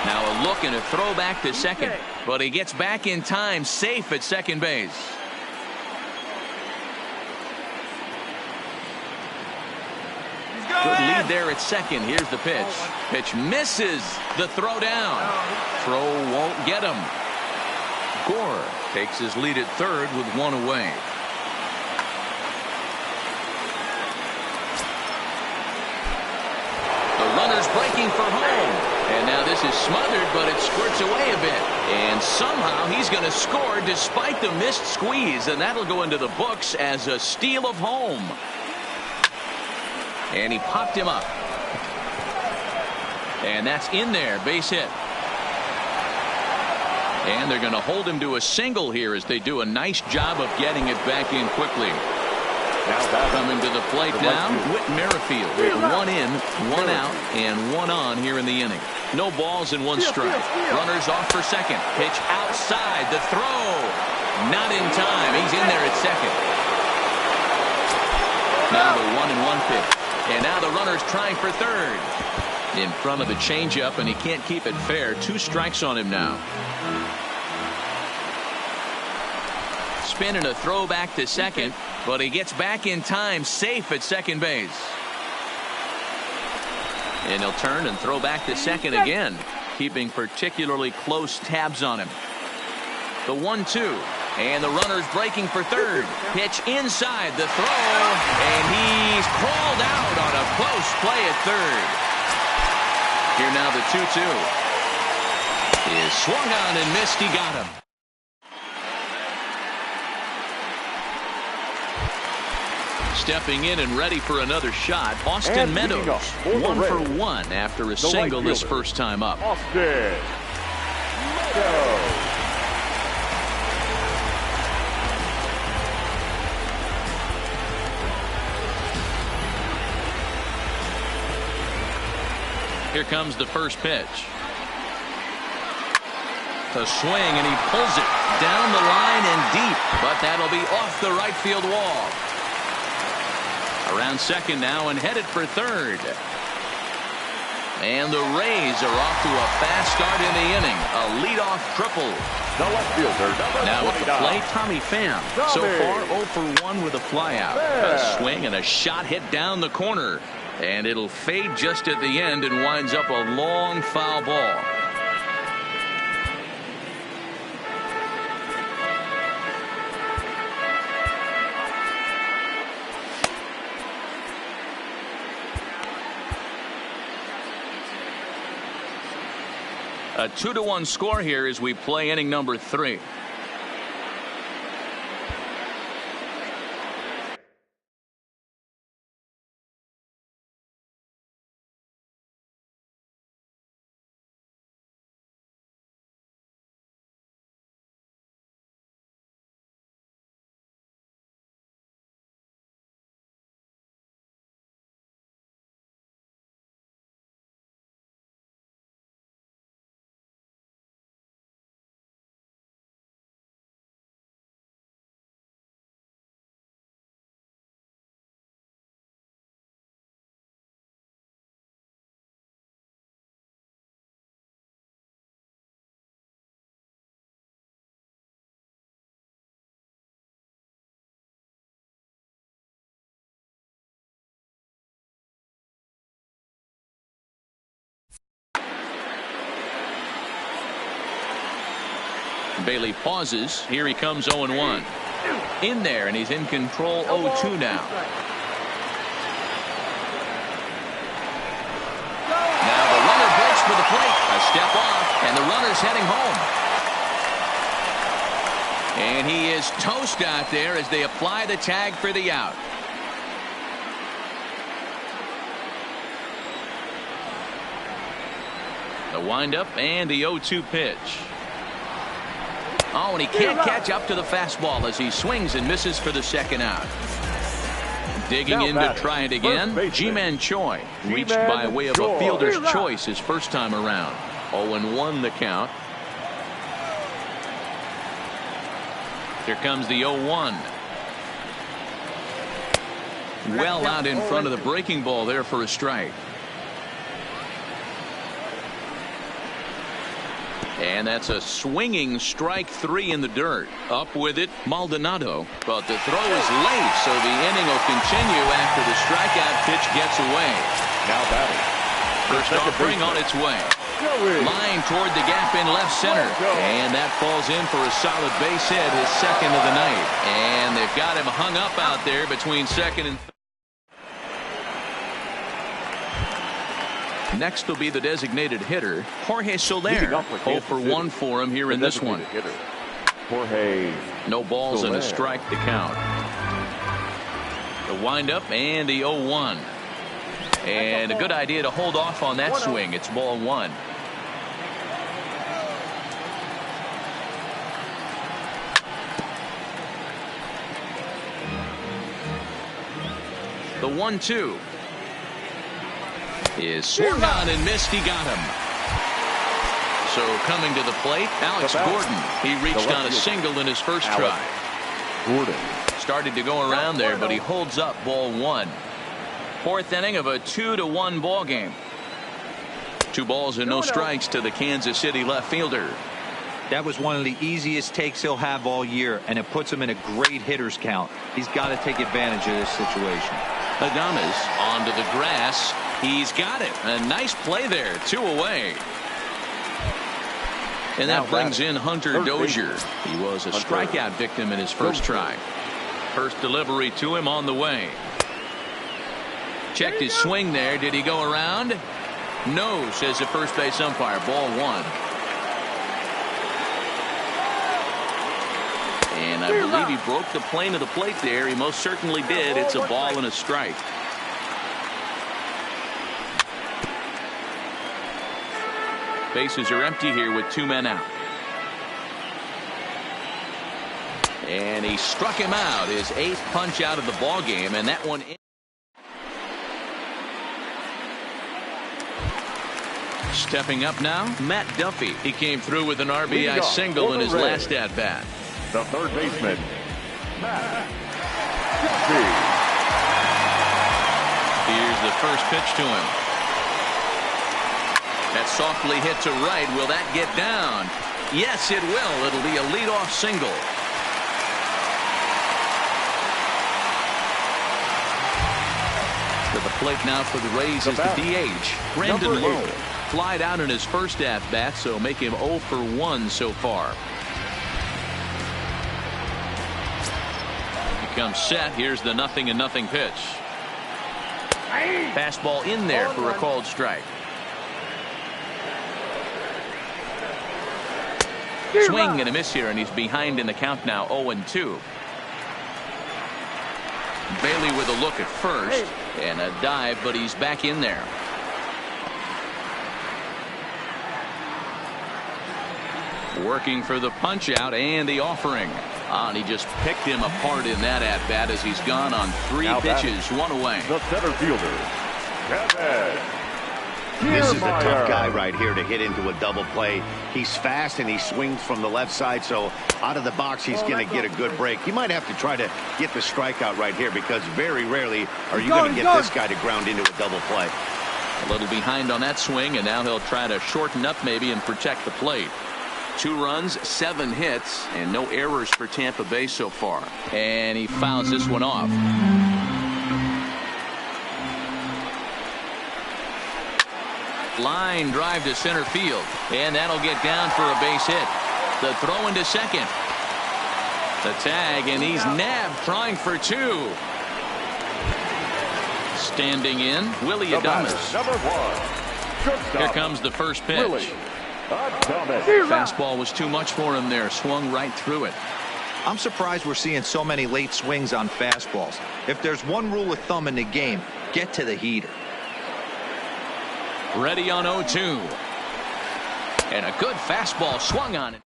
Now a look and a throw back to second. But he gets back in time, safe at second base. Good lead there at second. Here's the pitch. Pitch misses. The throw down. Throw won't get him. Gore takes his lead at third with 1 away. The runner's breaking for home. And now this is smothered, but it squirts away a bit. And somehow he's going to score despite the missed squeeze. And that'll go into the books as a steal of home. And he popped him up. And that's in there. Base hit. And they're going to hold him to a single here as they do a nice job of getting it back in quickly. Coming to the plate now, Whit Merrifield. 1 in, 1 out, and 1 on here in the inning. No balls and 1 strike. Runners off for second. Pitch outside. The throw. Not in time. He's in there at second. Now the 1-1 pitch. And now the runner's trying for third. In front of the changeup, and he can't keep it fair. 2 strikes on him now. Spin and a throw back to second, but he gets back in time, safe at second base. And he'll turn and throw back to second again, keeping particularly close tabs on him. The 1-2. And the runner's breaking for third. Pitch inside the throw. And he's crawled out on a close play at third. Here now the 2-2. Is swung on and missed. He got him. Stepping in and ready for another shot, Austin Meadows. 1 for 1 after a single this first time up. Austin Meadows. Here comes the first pitch. A swing, and he pulls it down the line and deep, but that'll be off the right field wall. Around second now and headed for third. And the Rays are off to a fast start in the inning. A leadoff triple. The left fielder, now at the plate, Tommy Pham. So far 0 for 1 with a flyout. A swing and a shot hit down the corner. And it'll fade just at the end and winds up a long foul ball. A 2-1 score here as we play inning number 3. Bailey pauses. Here he comes 0-1. In there, and he's in control 0-2 now. Now the runner breaks for the plate. A step off, and the runner's heading home. And he is toast out there as they apply the tag for the out. The windup and the 0-2 pitch. Oh, and he can't catch up to the fastball as he swings and misses for the second out. Digging in to try it again. G-Man Choi reached by way of a fielder's choice his first time around. 0-1 the count. Here comes the 0-1. Well out in front of the breaking ball there for a strike. And that's a swinging strike 3 in the dirt. Up with it, Maldonado. But the throw is late, so the inning will continue after the strikeout pitch gets away. Now batting. First offering on its way. Line toward the gap in left center. And that falls in for a solid base hit, his second of the night. And they've got him hung up out there between second and third. Next will be the designated hitter, Jorge Soler. 0-for-1 for him here in this one. Jorge. No balls Soler. and a strike to count. The windup and the 0-1. And a good idea to hold off on that swing. It's ball 1. The 1-2. Is swung on and missed. He got him. So coming to the plate, Alex Gordon. He reached on a single in his first try. Gordon started to go around there, but he holds up ball 1. Fourth inning of a 2-1 ball game. 2 balls and no strikes to the Kansas City left fielder. That was one of the easiest takes he'll have all year, and it puts him in a great hitter's count. He's got to take advantage of this situation. Adames onto the grass. He's got it. A nice play there. 2 away. And that brings in Hunter Dozier. He was a strikeout victim in his first try. First delivery to him on the way. Checked his swing there. Did he go around? No, says the first base umpire. Ball 1. And I believe he broke the plane of the plate there. He most certainly did. It's a ball and a strike. Bases are empty here with 2 men out. And he struck him out. His 8th punch out of the ball game, and that one in. Stepping up now, Matt Duffy. He came through with an RBI single in his last at bat. The third baseman, Matt Duffy. Here's the first pitch to him. That softly hit to right. Will that get down? Yes, it will. It'll be a leadoff single. To the plate now for the Rays is the DH, Brandon Lowe. Flied out in his first at-bat, so make him 0-for-1 so far. He comes set. Here's the 0-0 pitch. Fastball in there for a called strike. Swing and a miss here, and he's behind in the count now, 0-2. Bailey with a look at first and a dive, but he's back in there. Working for the punch out and the offering. And he just picked him apart in that at bat as he's gone on 3 pitches, 1 away. The center fielder, Kevin. This is the tough guy right here to hit into a double play. He's fast and he swings from the left side, so out of the box he's going to get a good break. You might have to try to get the strikeout right here because very rarely are you going to get this guy to ground into a double play. A little behind on that swing, and now he'll try to shorten up maybe and protect the plate. 2 runs, 7 hits, and no errors for Tampa Bay so far. And he fouls this one off. Line drive to center field, and that'll get down for a base hit. The throw into second. The tag, and he's nabbed trying for two. Standing in, Willie Adames. Number 1. Here comes the first pitch. Fastball was too much for him there. Swung right through it. I'm surprised we're seeing so many late swings on fastballs. If there's one rule of thumb in the game, get to the heater. Ready on 0-2. And a good fastball swung on it.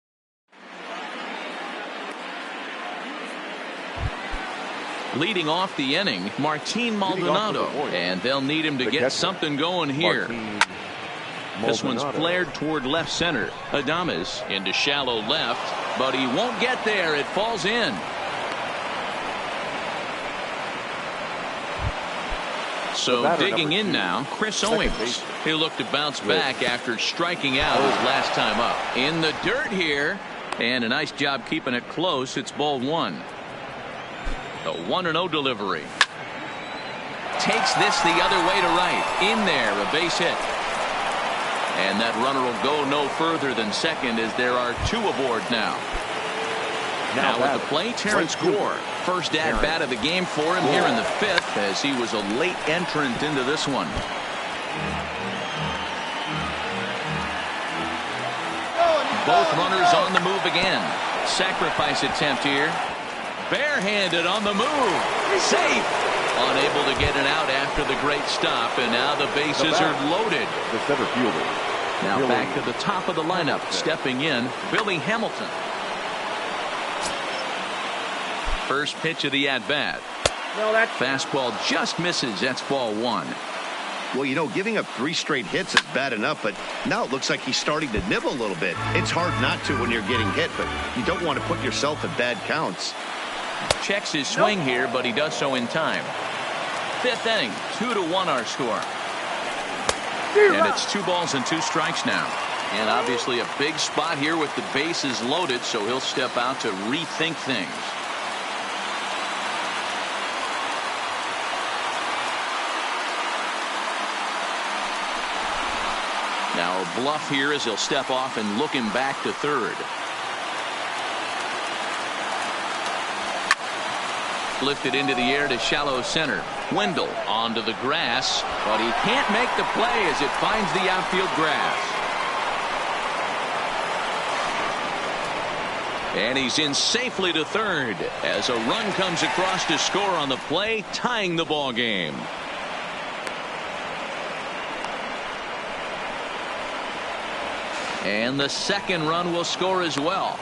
Leading off the inning, Martin Maldonado. And they'll need him to get something going here. This one's flared toward left center. Adames into shallow left, but he won't get there. It falls in. So digging in now, Chris Owings. He'll look to bounce back after striking out his last time up. In the dirt here, and a nice job keeping it close. It's ball one. A 1-0 delivery. Takes this the other way to right. In there, a base hit. And that runner will go no further than second as there are two aboard now. Now at the plate, Terrence Gore. First at bat of the game for him here in the fifth, as he was a late entrant into this one. Both runners on the move again. Sacrifice attempt here. Barehanded on the move. Safe. Unable to get it out after the great stop, and now the bases are loaded. The center fielder. Now back to the top of the lineup. Stepping in, Billy Hamilton. First pitch of the at-bat. Fastball just misses. That's ball one. Well, you know, giving up 3 straight hits is bad enough, but now it looks like he's starting to nibble a little bit. It's hard not to when you're getting hit, but you don't want to put yourself in bad counts. Checks his swing here, but he does so in time. Fifth inning, 2-1 our score. And it's 2 balls and 2 strikes now. And obviously a big spot here with the bases loaded, so he'll step out to rethink things. Now a bluff here as he'll step off and look him back to third. Lifted into the air to shallow center. Wendell onto the grass, but he can't make the play as it finds the outfield grass. And he's in safely to third as a run comes across to score on the play, tying the ball game. And the second run will score as well.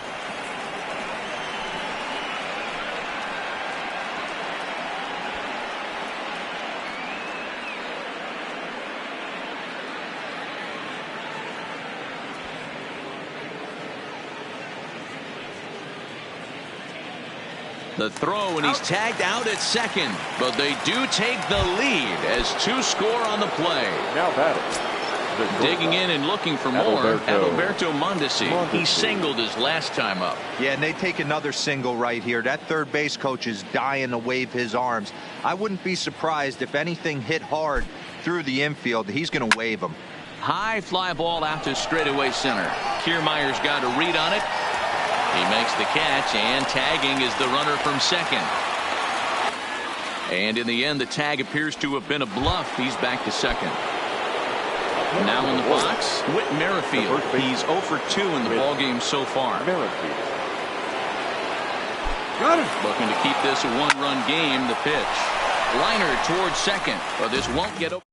The throw, and he's tagged out at second, but they do take the lead as 2 score on the play. Now batting. Digging in and looking for more, Adalberto Mondesi. He singled his last time up. Yeah, and they take another single right here. That third base coach is dying to wave his arms. I wouldn't be surprised if anything hit hard through the infield. He's going to wave them. High fly ball out to straightaway center. Kiermaier's got a read on it. He makes the catch, and tagging is the runner from second. And in the end, the tag appears to have been a bluff. He's back to second. Now in the box, Whit Merrifield. He's 0 for 2 in the ballgame so far. Looking to keep this a 1-run game. The pitch. Liner towards second, but this won't get open.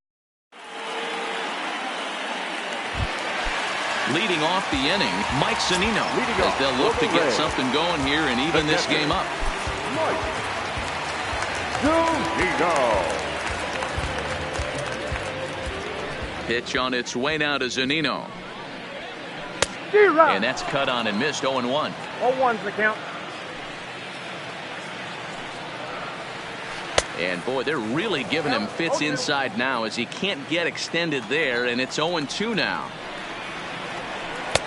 Leading off the inning, Mike Zunino, as they'll look to get something going here and even this game up. Pitch on its way now to Zunino. And that's cut on and missed. 0-1. 0-1's the count. And boy, they're really giving him fits inside now as he can't get extended there, and it's 0-2 now.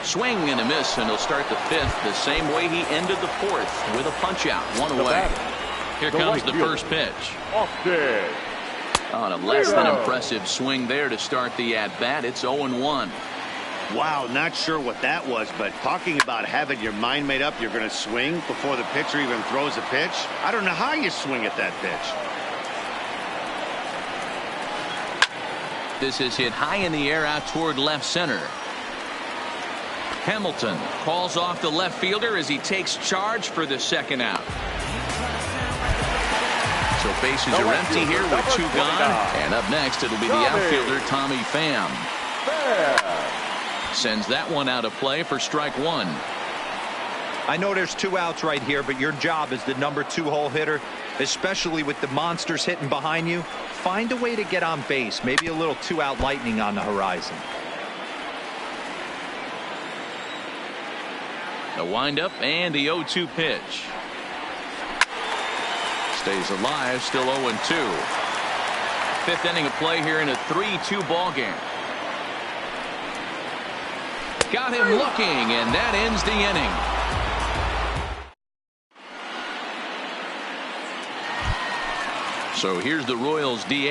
Swing and a miss, and he'll start the fifth the same way he ended the fourth with a punch out, 1 away. Here comes the first pitch. On a less than impressive swing there to start the at bat. It's 0-1. Wow, not sure what that was, but talking about having your mind made up, you're going to swing before the pitcher even throws a pitch. I don't know how you swing at that pitch. This is hit high in the air out toward left center. Hamilton calls off the left fielder as he takes charge for the second out. So bases are empty here with 2 gone. And up next, it'll be the outfielder, Tommy Pham. Sends that one out of play for strike 1. I know there's 2 outs right here, but your job as the number 2 hole hitter, especially with the monsters hitting behind you, find a way to get on base. Maybe a little 2-out lightning on the horizon. The windup and the 0-2 pitch. Stays alive, still 0-2. 5th inning of play here in a 3-2 ball game. Got him looking, and that ends the inning. So here's the Royals DH.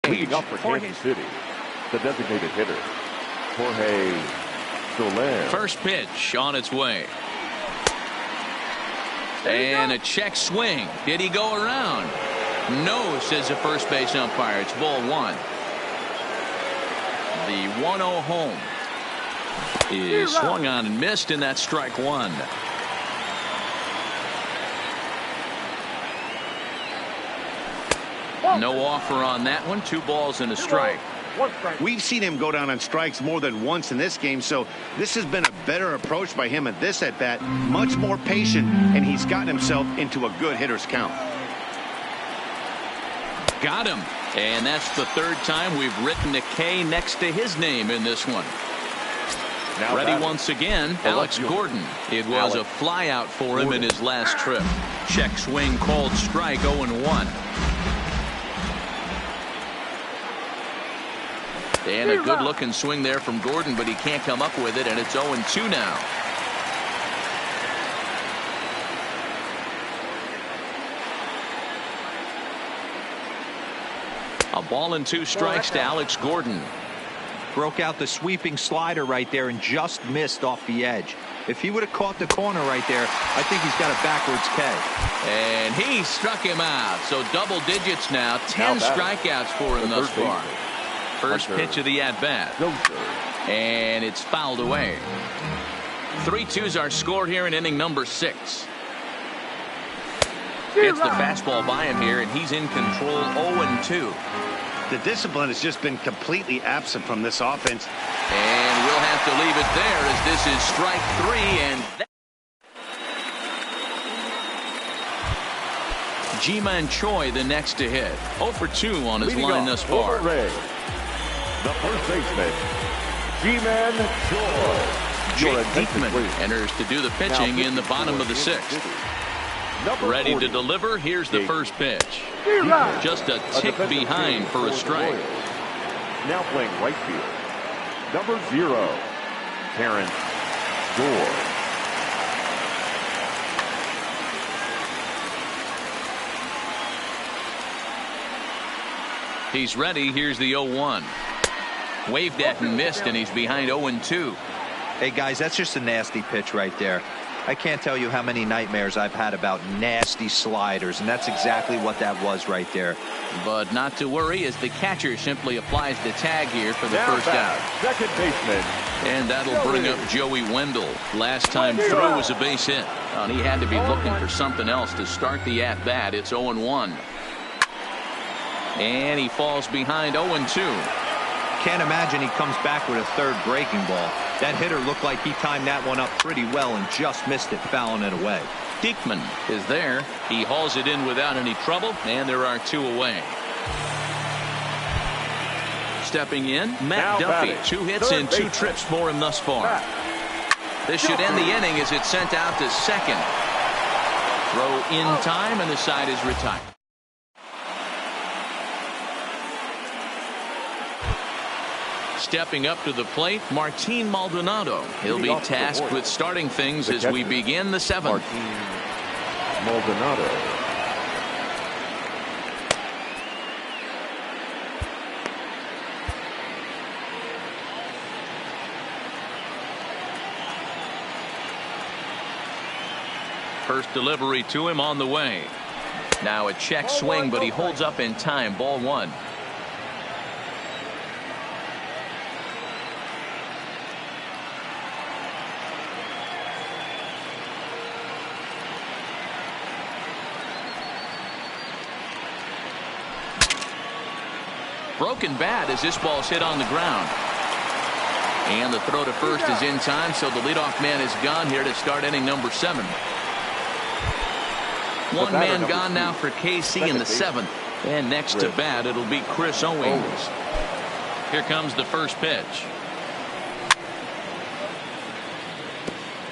Leading up for Kansas City, the designated hitter, Jorge Soler. First pitch on its way. And a check swing. Did he go around? No, says the first base umpire. It's ball 1. The 1-0 home is swung on and missed, and that's strike 1. No offer on that one. 2 balls and a strike. We've seen him go down on strikes more than once in this game, so this has been a better approach by him at this at-bat. Much more patient, and he's gotten himself into a good hitter's count. Got him. And that's the 3rd time we've written a K next to his name in this one. Now ready once again, Alex Gordon. It was a flyout for him in his last trip. Check swing called strike, 0-1. And a good-looking swing there from Gordon, but he can't come up with it, and it's 0-2 now. A ball and 2 strikes to Alex Gordon. Broke out the sweeping slider right there and just missed off the edge. If he would have caught the corner right there, I think he's got a backwards K. And he struck him out. So double digits now. 10 strikeouts for him thus far. First pitch of the at-bat. And it's fouled away. 3-2's our score here in inning number 6. Gets the fastball by him here, and he's in control, 0-2. The discipline has just been completely absent from this offense. And we'll have to leave it there as this is strike 3. And Ji-Man Choi the next to hit. 0 for 2 on his line thus far. The first baseman, Ji-Man Choi. Jake Diekman enters to do the pitching in the bottom of the 6th. Ready to deliver. Here's the first pitch. Just a tick behind for a strike. Now playing right field, number 0, Terrence Gore. He's ready. Here's the 0-1. Waved at and missed, and he's behind 0-2. Hey, guys, that's just a nasty pitch right there. I can't tell you how many nightmares I've had about nasty sliders, and that's exactly what that was right there. But not to worry, as the catcher simply applies the tag here for the first out. Second baseman. And that'll bring up Joey Wendell. Last time through was a base hit. And he had to be looking for something else to start the at-bat. It's 0-1. And he falls behind 0-2. Can't imagine he comes back with a third breaking ball. That hitter looked like he timed that one up pretty well and just missed it, fouling it away. Diekman is there. He hauls it in without any trouble, and there are 2 away. Stepping in, Matt Duffy. 2 hits and 2 trips for him thus far. This should end the inning as it's sent out to second. Throw in time, and the side is retired. Stepping up to the plate, Martin Maldonado. He'll be tasked with starting things as we begin the 7th. Martin Maldonado. First delivery to him on the way. Now a check swing, but he holds up in time. Ball 1. Broken bat as this ball's hit on the ground. And the throw to first is in time, so the leadoff man is gone here to start inning number 7. One man gone now for KC in the 7th. And next to bat, it'll be Chris Owings. Here comes the first pitch.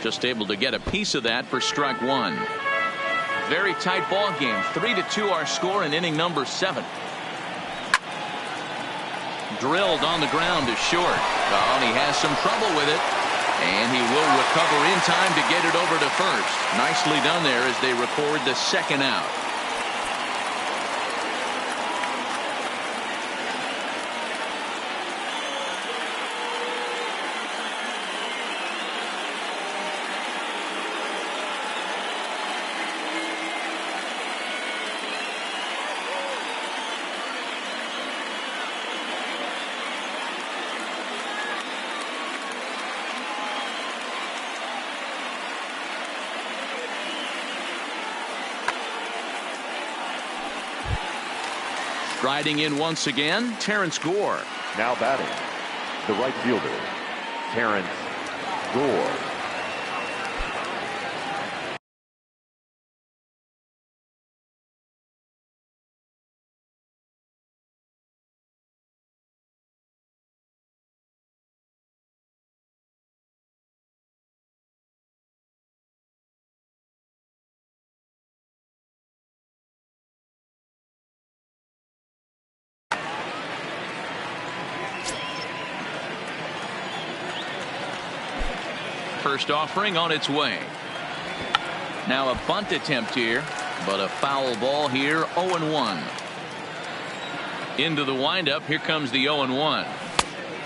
Just able to get a piece of that for strike 1. Very tight ball game. 3-2 our score in inning number 7. Drilled on the ground to short. Oh, and he has some trouble with it. And he will recover in time to get it over to first. Nicely done there as they record the second out. Riding in once again, Terrence Gore. Now batting, the right fielder, Terrence Gore. First offering on its way. Now a bunt attempt here, but a foul ball here. 0-1. Into the windup. Here comes the 0-1.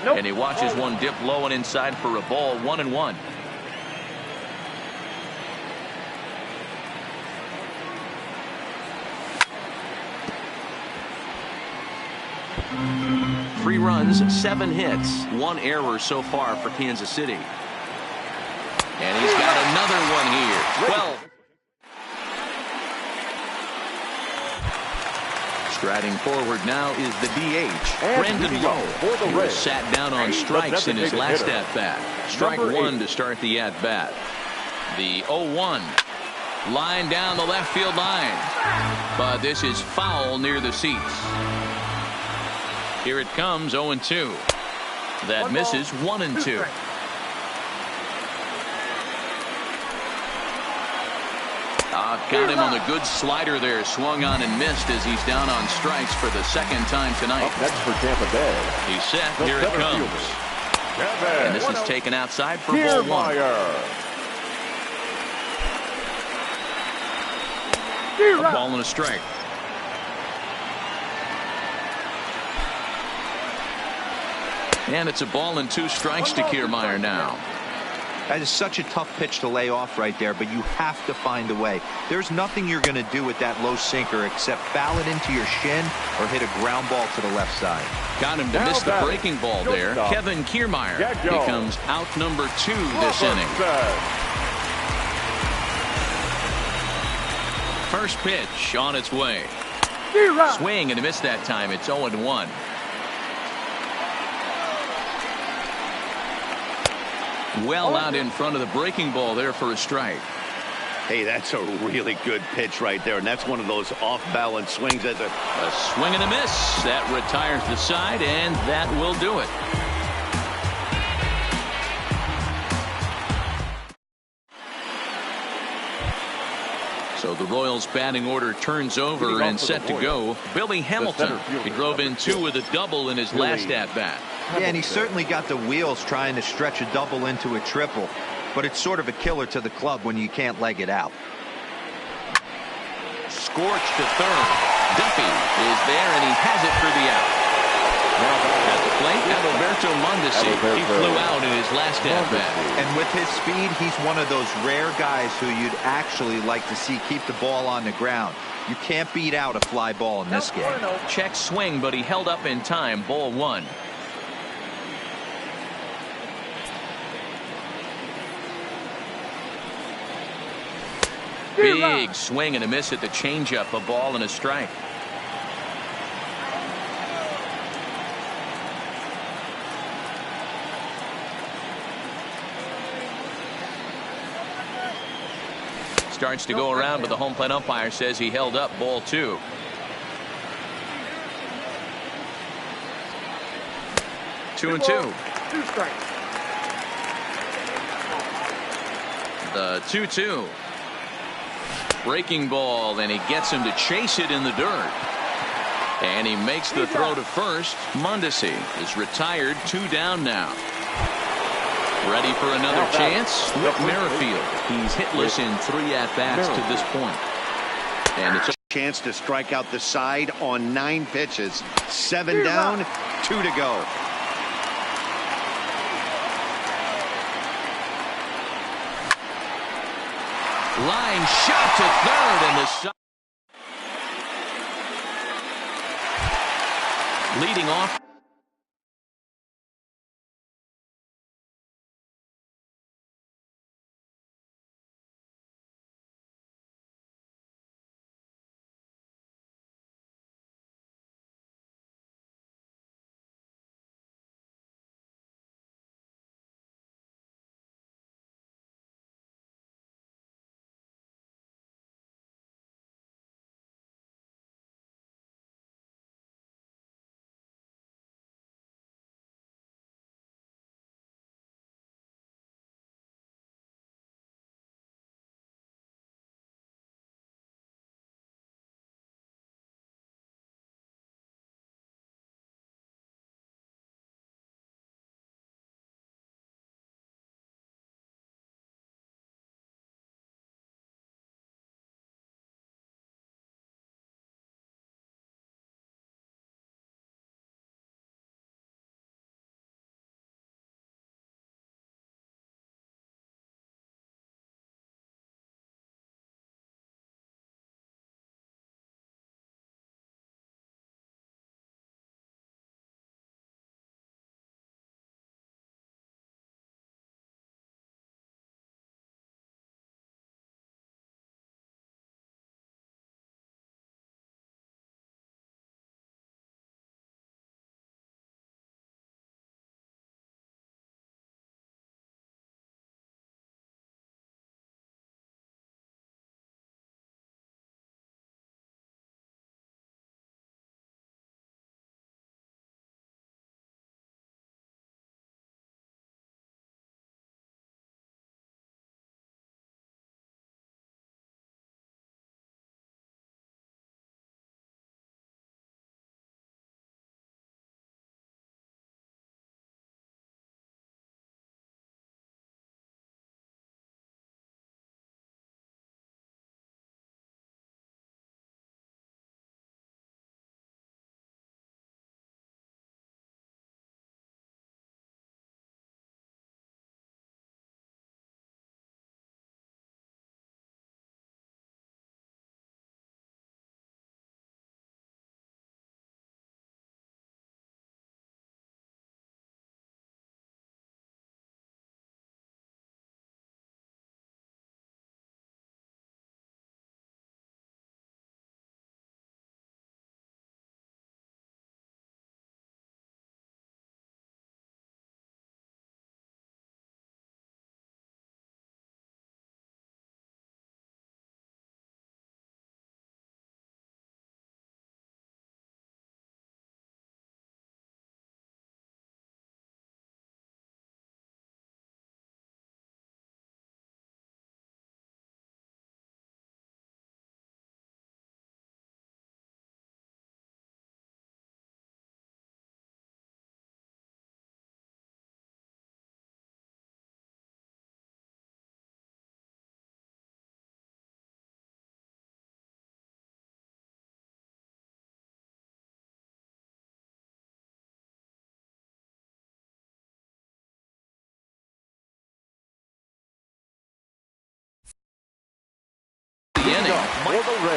Nope. And he watches one dip low and inside for a ball. 1-1. Three runs, 7 hits, 1 error so far for Kansas City. And he's got another one here. 12. Striding forward now is the DH, Brandon Lowe. He was sat down on strikes in his last at-bat. Strike 1 to start the at-bat. The 0-1. Line down the left field line. But this is foul near the seats. Here it comes, 0-2. That misses. 1-2. Got him on the good slider there. Swung on and missed as he's down on strikes for the second time tonight. Up next for Tampa Bay. He's set. Here it comes. And this is taken outside for ball 1. A ball and a strike. And it's a ball and 2 strikes to Kiermaier now. That is such a tough pitch to lay off right there, but you have to find a way. There's nothing you're going to do with that low sinker except foul it into your shin or hit a ground ball to the left side. Got him to miss the breaking ball there. Kevin Kiermaier becomes out number 2 this inning. First pitch on its way. Swing and a miss that time. It's 0-1. Well out in front of the breaking ball there for a strike. Hey, that's a really good pitch right there, and that's one of those off-balance swings. As a swing and a miss. That retires the side, and that will do it. So the Royals batting order turns over and set to go. Billy Hamilton. He drove in 2 with a double in his last at-bat. Yeah, and he certainly got the wheels trying to stretch a double into a triple, but it's sort of a killer to the club when you can't leg it out. Scorched to third. Duffy is there, and he has it for the out. At the plate, Adalberto Mondesi. He flew out in his last at-bat. And with his speed, he's one of those rare guys who you'd actually like to see keep the ball on the ground. You can't beat out a fly ball in this game. Check swing, but he held up in time. Ball 1. Big swing and a miss at the changeup. A ball and a strike. Starts to go around, but the home plate umpire says he held up. Ball 2. Two and 2. 2 strikes. The 2-2. Breaking ball, and he gets him to chase it in the dirt. And he makes the throw to first. Mondesi is retired. 2 down now. Ready for another chance? Whit Merrifield. He's hitless in 3 at-bats to this point. And it's a chance to strike out the side on 9 pitches. 7 down, 2 to go. line shot to third, and the side leading off.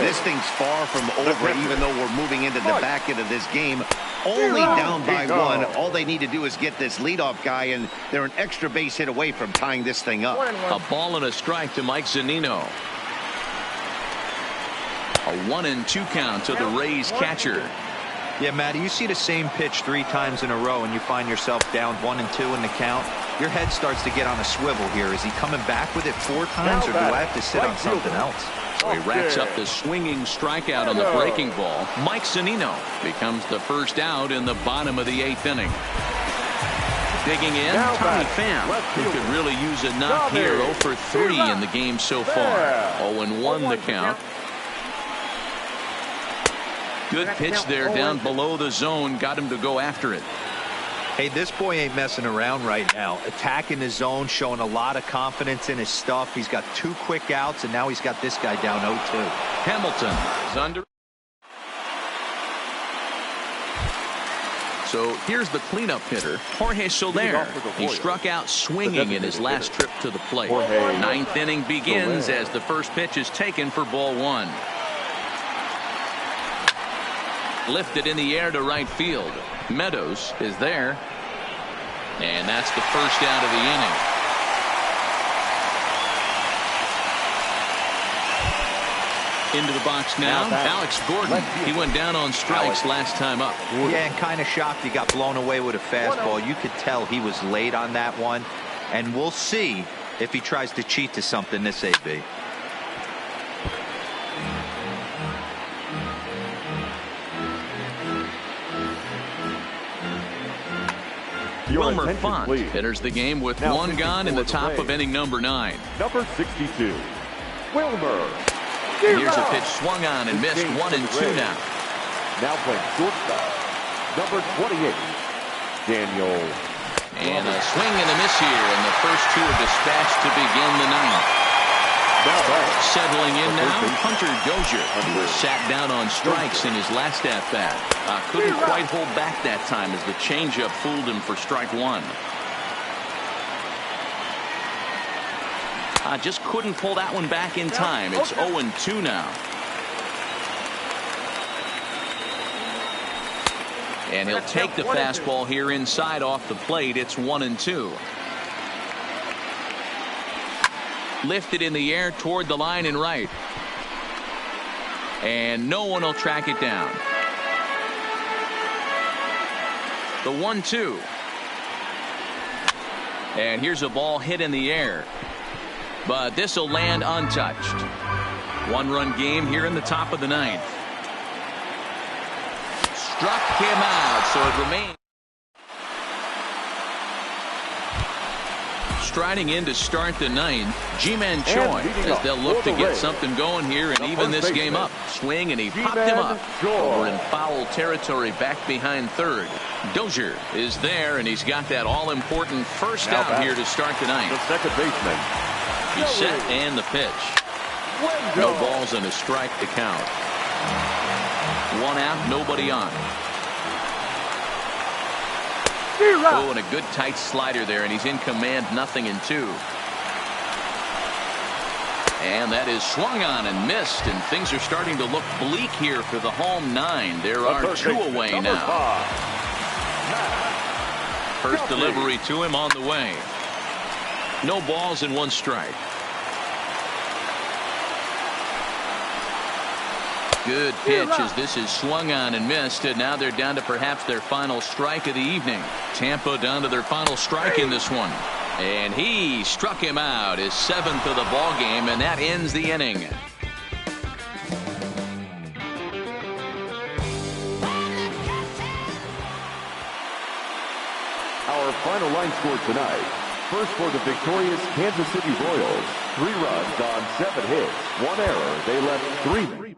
This thing's far from over, even though we're moving into the back end of this game. Only down by one. All they need to do is get this leadoff guy, and they're an extra base hit away from tying this thing up. A ball and a strike to Mike Zunino. A 1-2 count to the Rays catcher. Yeah, Matty, you see the same pitch 3 times in a row and you find yourself down 1-2 in the count. Your head starts to get on a swivel here. Is he coming back with it 4 times, or do I have to sit on something else? So he racks up the swinging strikeout on the breaking ball. Mike Zunino becomes the first out in the bottom of the 8th inning. Digging in, Tommy Pham, who could really use a knock here. 0 for 3 in the game so far. 0-1 the count. Good pitch there down below the zone. Got him to go after it. Hey, this boy ain't messing around right now. Attacking the zone, showing a lot of confidence in his stuff. He's got 2 quick outs, and now he's got this guy down 0-2. Hamilton is under. So here's the cleanup hitter, Jorge Soler. He struck out swinging in his last trip to the plate. 9th inning begins as the first pitch is taken for ball 1. Lifted in the air to right field. Meadows is there. And that's the first out of the inning. Into the box now, Alex Gordon. He went down on strikes last time up. Yeah, and kind of shocked he got blown away with a fastball. You could tell he was late on that one. And we'll see if he tries to cheat to something this AB. Wilmer Font enters the game with 1 gone in the top of inning number 9. Number 62, Wilmer. Here's a pitch swung on and missed. 1-2 now. Now playing shortstop, number 28, Daniel. And a swing and a miss here, and the first 2 are dispatched to begin the 9th. Settling in now, Hunter Dozier, who was sat down on strikes in his last at-bat. Couldn't quite hold back that time as the changeup fooled him for strike 1. Just couldn't pull that one back in time. It's 0-2 now. And he'll take the fastball here inside off the plate. It's 1-2. Lifted in the air toward the line and right. And no one will track it down. The 1-2. And here's a ball hit in the air. But this will land untouched. 1-run game here in the top of the 9th. Struck him out, so it remains. Striding in to start the 9th, Ji-Man Choi, as they'll look to get something going here and even this game up. Swing, and he popped him up over in foul territory back behind third. Dozier is there, and he's got that all-important first out here to start the 9th. The second baseman. He's set and the pitch. No balls and a strike to count. 1 out, nobody on. Oh, and a good tight slider there, and he's in command. 0-2. And that is swung on and missed, and things are starting to look bleak here for the home 9. There are 2 away now. First delivery to him on the way. No balls and 1 strike. Good pitch as this is swung on and missed, and now they're down to perhaps their final strike of the evening. Tampa down to their final strike in this one. And he struck him out, his 7th of the ball game, and that ends the inning. Our final line score tonight. First for the victorious Kansas City Royals, 3 runs on 7 hits, 1 error. They left 3.